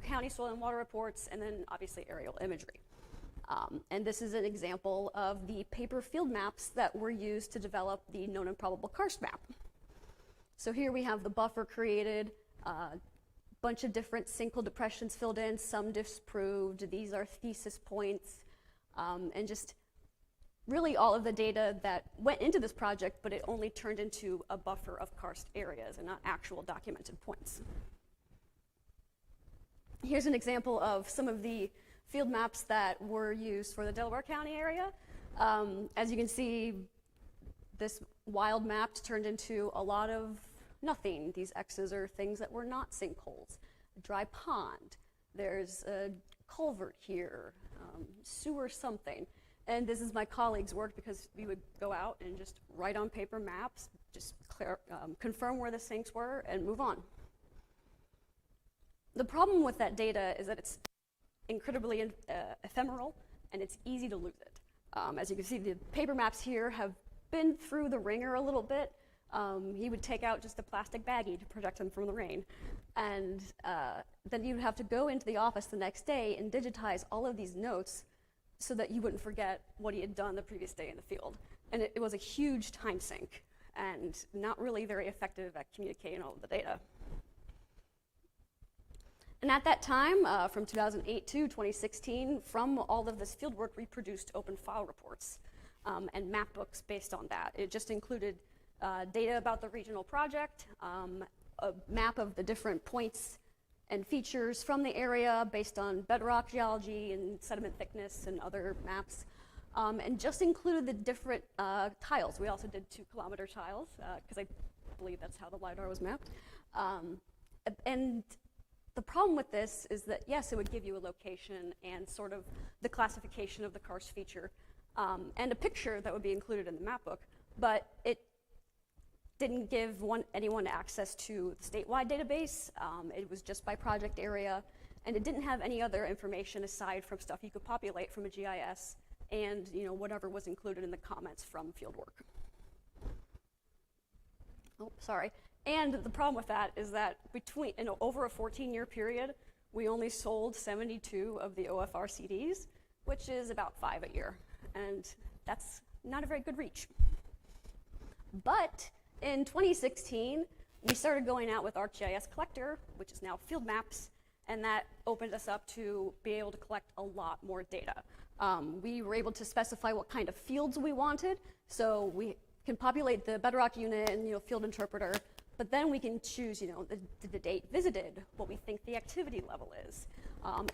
county soil and water reports, and then obviously aerial imagery. And this is an example of the paper field maps that were used to develop the known and probable karst map. So here we have the buffer created, bunch of different sinkhole depressions filled in, some disproved. These are thesis points, and just really all of the data that went into this project, but it only turned into a buffer of karst areas and not actual documented points. Here's an example of some of the field maps that were used for the Delaware County area. As you can see, this wild map turned into a lot of nothing. These X's are things that were not sinkholes. A dry pond. There's a culvert here, sewer something. And this is my colleague's work, because we would go out and just write on paper maps, just confirm where the sinks were, and move on. The problem with that data is that it's incredibly ephemeral, and it's easy to lose it. As you can see, the paper maps here have been through the ringer a little bit. He would take out just a plastic baggie to protect them from the rain. And then you'd have to go into the office the next day and digitize all of these notes so that you wouldn't forget what he had done the previous day in the field. And it was a huge time sink and not really very effective at communicating all of the data. And at that time, from 2008 to 2016, from all of this fieldwork, we produced open file reports and map books based on that. It just included data about the regional project, a map of the different points and features from the area based on bedrock geology and sediment thickness and other maps, and just included the different tiles. We also did 2-kilometer tiles because I believe that's how the LiDAR was mapped. And the problem with this is that, yes, it would give you a location and sort of the classification of the karst feature and a picture that would be included in the map book, but it didn't give anyone access to the statewide database. It was just by project area, and it didn't have any other information aside from stuff you could populate from a GIS and whatever was included in the comments from fieldwork. Oh, sorry. And the problem with that is that over a 14-year period, we only sold 72 of the OFR CDs, which is about 5 a year. And that's not a very good reach. But in 2016, we started going out with ArcGIS Collector, which is now Field Maps, and that opened us up to be able to collect a lot more data. We were able to specify what kind of fields we wanted, so we can populate the bedrock unit and field interpreter, but then we can choose the date visited, what we think the activity level is,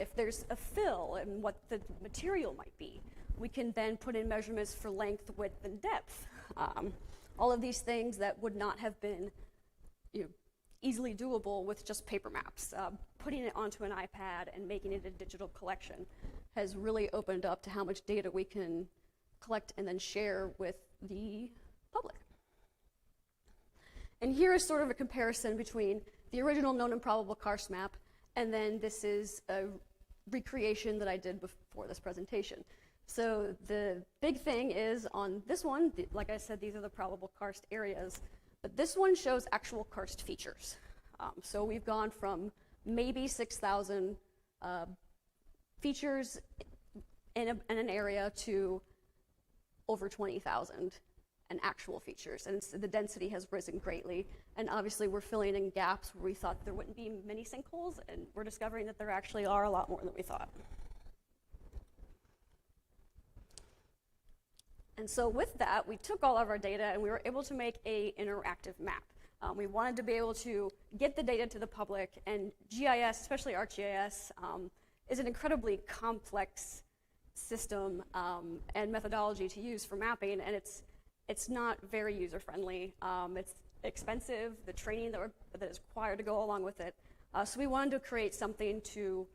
if there's a fill and what the material might be. We can then put in measurements for length, width, and depth. All of these things that would not have been easily doable with just paper maps. Putting it onto an iPad and making it a digital collection has really opened up to how much data we can collect and then share with the public. And here is sort of a comparison between the original known and probable karst map, and then this is a recreation that I did before this presentation. So the big thing is on this one, like I said, these are the probable karst areas, but this one shows actual karst features. So we've gone from maybe 6,000 features in an area to over 20,000 and actual features, and the density has risen greatly. And obviously we're filling in gaps where we thought there wouldn't be many sinkholes, and we're discovering that there actually are a lot more than we thought. And so with that, we took all of our data and we were able to make an interactive map. We wanted to be able to get the data to the public, and GIS, especially ArcGIS, is an incredibly complex system and methodology to use for mapping, and it's not very user-friendly. It's expensive, the training that is required to go along with it. So we wanted to create something to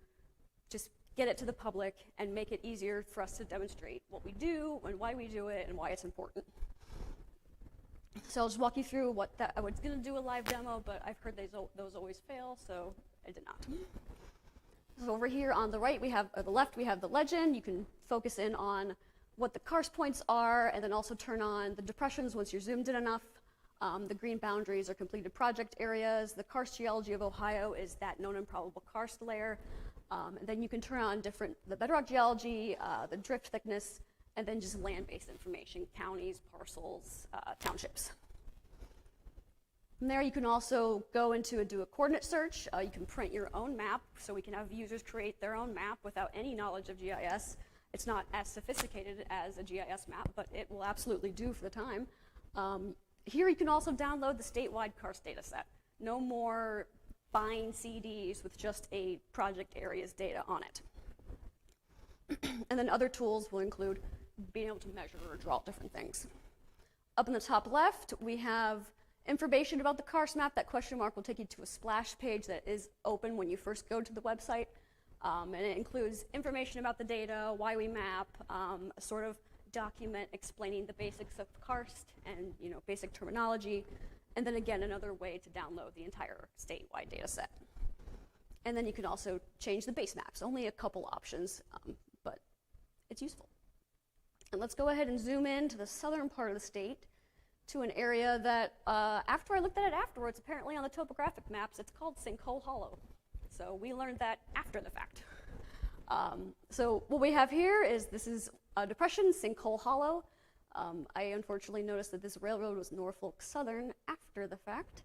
just get it to the public and make it easier for us to demonstrate what we do and why we do it and why it's important. So I'll just walk you through I was going to do a live demo, but I've heard those always fail, so I did not. So over here on the right, the left, we have the legend. You can focus in on what the karst points are, and then also turn on the depressions once you're zoomed in enough. The green boundaries are completed project areas. The karst geology of Ohio is that known and probable karst layer. And then you can turn on the bedrock geology, the drift thickness, and then just land-based information, counties, parcels, townships. From there, you can also go do a coordinate search. You can print your own map, so we can have users create their own map without any knowledge of GIS. It's not as sophisticated as a GIS map, but it will absolutely do for the time. Here you can also download the statewide karst data set. No more buying CDs with just a project area's data on it. And then other tools will include being able to measure or draw different things. Up in the top left, we have information about the karst map. That question mark will take you to a splash page that is open when you first go to the website. And it includes information about the data, why we map, a sort of document explaining the basics of karst and basic terminology, and then again another way to download the entire statewide data set. And then you can also change the base maps. Only a couple options, but it's useful. And let's go ahead and zoom in to the southern part of the state to an area that, after I looked at it afterwards, apparently on the topographic maps, it's called Sinkhole Hollow. So we learned that after the fact. So what we have here is this is a depression, Sinkhole Hollow. I unfortunately noticed that this railroad was Norfolk Southern after the fact.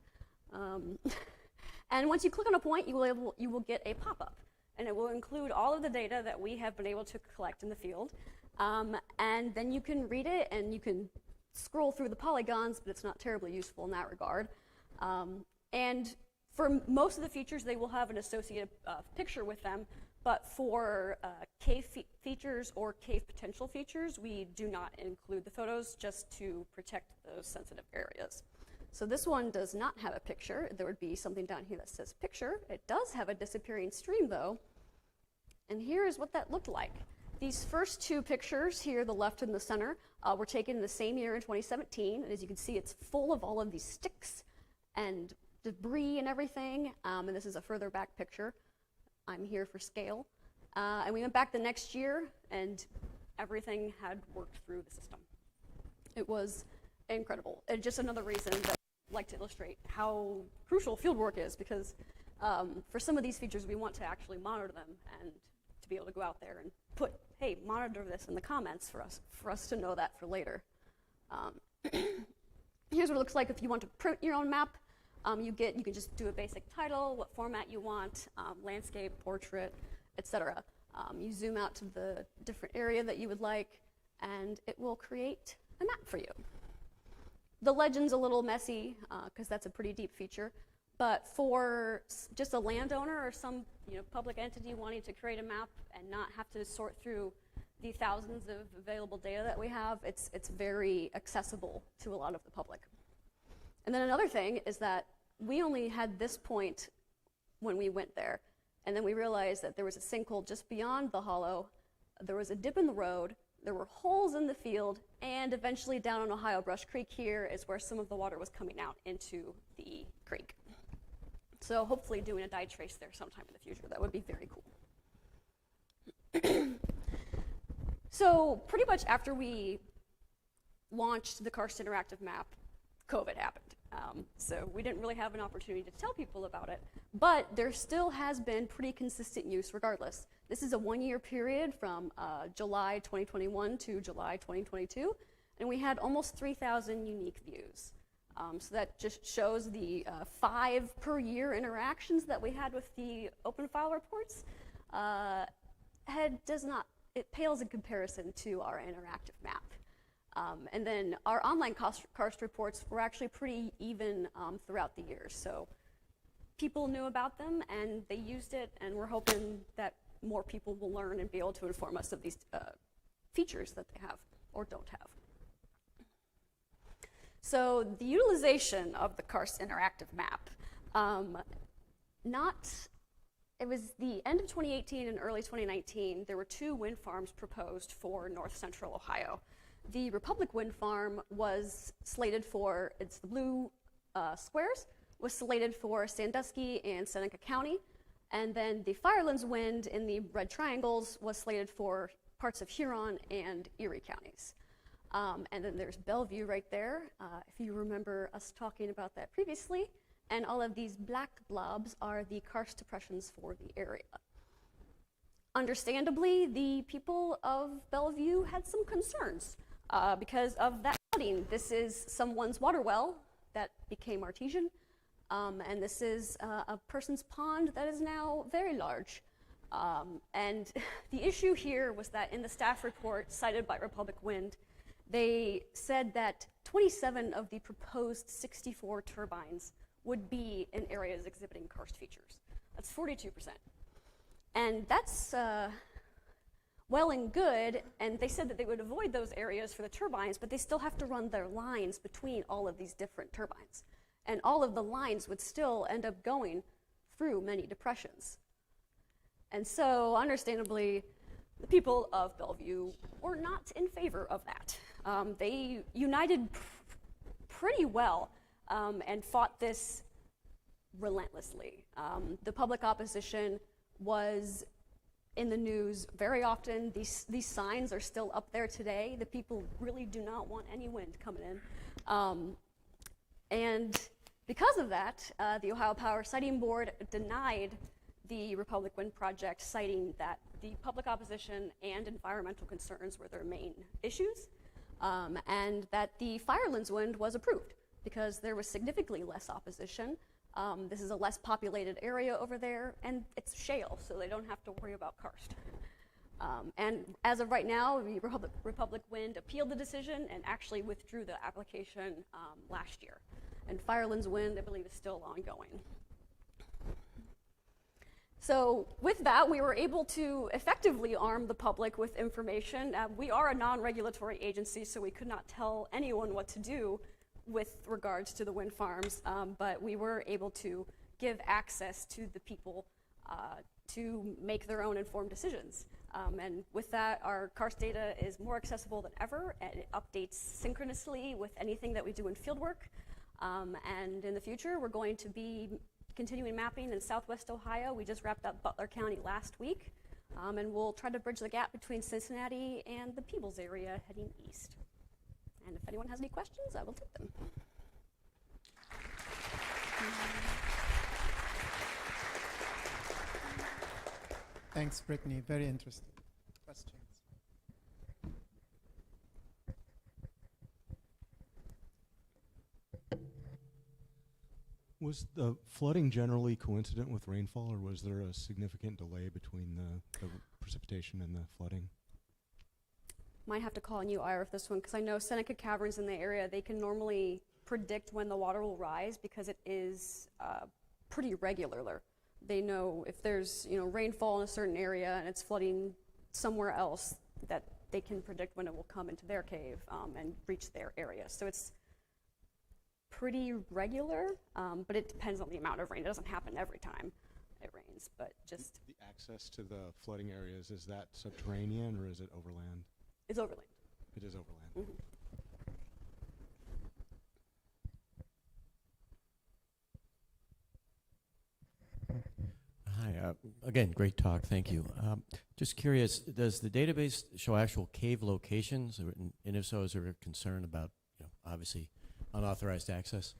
And once you click on a point, you will get a pop-up, and it will include all of the data that we have been able to collect in the field. And then you can read it, and you can scroll through the polygons, but it's not terribly useful in that regard. And for most of the features, they will have an associated picture with them, but for cave features or cave potential features, we do not include the photos just to protect those sensitive areas. So this one does not have a picture. There would be something down here that says picture. It does have a disappearing stream though, and here is what that looked like. These first two pictures here, the left and the center, were taken in the same year in 2017, and as you can see, it's full of all of these sticks and debris and everything, and this is a further back picture. I'm here for scale. And we went back the next year, and everything had worked through the system. It was incredible. And just another reason that I'd like to illustrate how crucial fieldwork is, because for some of these features, we want to actually monitor them and to be able to go out there and put, hey, monitor this in the comments for us to know that for later. Here's what it looks like if you want to print your own map. You can just do a basic title, what format you want, landscape, portrait, etc. You zoom out to the different area that you would like, and it will create a map for you. The legend's a little messy, because that's a pretty deep feature, but for just a landowner or some public entity wanting to create a map and not have to sort through the thousands of available data that we have, it's very accessible to a lot of the public. And then another thing is that we only had this point when we went there, and then we realized that there was a sinkhole just beyond the hollow, there was a dip in the road, there were holes in the field, and eventually down on Ohio Brush Creek here is where some of the water was coming out into the creek. So hopefully doing a dye trace there sometime in the future, that would be very cool. So pretty much after we launched the Karst Interactive Map, COVID happened. So we didn't really have an opportunity to tell people about it, but there still has been pretty consistent use regardless. This is a 1-year period from July 2021 to July 2022, and we had almost 3,000 unique views. So that just shows the 5 per year interactions that we had with the open file reports. It pales in comparison to our interactive map. And then our online karst reports were actually pretty even throughout the years. So people knew about them and they used it, and we're hoping that more people will learn and be able to inform us of these features that they have or don't have. So the utilization of the Karst Interactive Map, it was the end of 2018 and early 2019, there were 2 wind farms proposed for north central Ohio. The Republic Wind Farm was slated for, it's the blue squares, was slated for Sandusky and Seneca County, and then the Firelands Wind in the red triangles was slated for parts of Huron and Erie counties. And then there's Bellevue right there, if you remember us talking about that previously, and all of these black blobs are the karst depressions for the area. Understandably, the people of Bellevue had some concerns because of that flooding. This is someone's water well that became artesian, and this is a person's pond that is now very large. And the issue here was that in the staff report cited by Republic Wind, they said that 27 of the proposed 64 turbines would be in areas exhibiting karst features. That's 42%. And that's well and good, and they said that they would avoid those areas for the turbines, but they still have to run their lines between all of these different turbines. And all of the lines would still end up going through many depressions. And so, understandably, the people of Bellevue were not in favor of that. They united pretty well and fought this relentlessly. The public opposition was in the news very often. These signs are still up there today. The people really do not want any wind coming in. And because of that, the Ohio Power Siting Board denied the Republic Wind project, citing that the public opposition and environmental concerns were their main issues, and that the Firelands Wind was approved because there was significantly less opposition. This is a less populated area over there, and it's shale, so they don't have to worry about karst. And as of right now, the Republic Wind appealed the decision and actually withdrew the application last year. And Firelands Wind, I believe, is still ongoing. So with that, we were able to effectively arm the public with information. We are a non-regulatory agency, so we could not tell anyone what to do with regards to the wind farms, but we were able to give access to the people to make their own informed decisions. And with that, our Karst data is more accessible than ever, and it updates synchronously with anything that we do in fieldwork. And in the future, we're going to be continuing mapping in Southwest Ohio. We just wrapped up Butler County last week, and we'll try to bridge the gap between Cincinnati and the Peebles area heading east. And if anyone has any questions, I will take them. Thanks, Brittany. Very interesting questions. Was the flooding generally coincident with rainfall, or was there a significant delay between the precipitation and the flooding? Might have to call on you, Ira, for this one, because I know Seneca Caverns in the area, they can normally predict when the water will rise because it is pretty regular. They know if there's rainfall in a certain area and it's flooding somewhere else, that they can predict when it will come into their cave and reach their area. So it's pretty regular, but it depends on the amount of rain. It doesn't happen every time it rains, but just... The access to the flooding areas, is that subterranean or is it overland? It's overland. It is overland. Mm-hmm. Hi, again, great talk, thank you. Just curious, does the database show actual cave locations, and if so, is there a concern about, obviously, unauthorized access?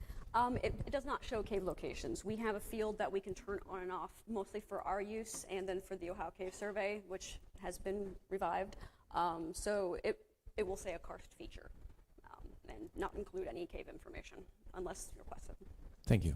It does not show cave locations. We have a field that we can turn on and off, mostly for our use, and then for the Ohio Cave Survey, which has been revived. So it will say a karst feature, and not include any cave information, unless requested. Thank you.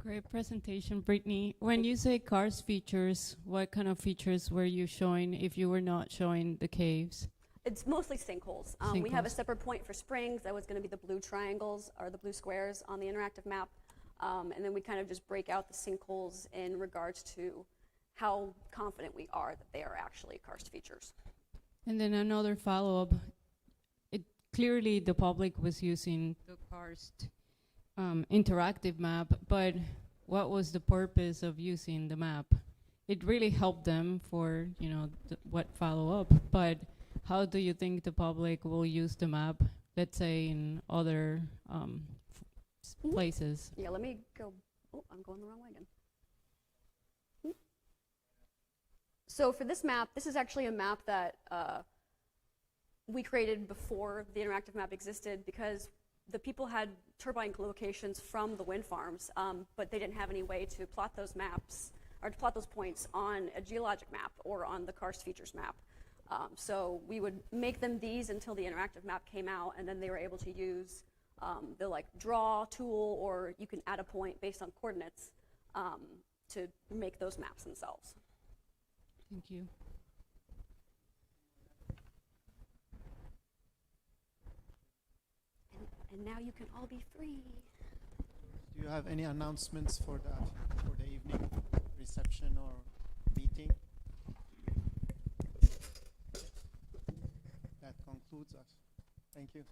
Great presentation, Brittany. When you say karst features, what kind of features were you showing if you were not showing the caves? It's mostly sinkholes. We have a separate point for springs. That was going to be the blue triangles or the blue squares on the interactive map. And then we kind of just break out the sinkholes in regards to how confident we are that they are actually karst features. And then another follow-up. Clearly, the public was using the karst interactive map, but what was the purpose of using the map? It really helped them for what follow up, but how do you think the public will use the map, let's say in other places? Yeah, let me go. Oh, I'm going the wrong way again. So for this map, this is actually a map that we created before the interactive map existed, because the people had turbine locations from the wind farms, but they didn't have any way to plot those maps or to plot those points on a geologic map or on the karst features map. So we would make them these until the interactive map came out, and then they were able to use the draw tool, or you can add a point based on coordinates to make those maps themselves. Thank you. And now you can all be free. Do you have any announcements for the evening reception or meeting? That concludes us. Thank you.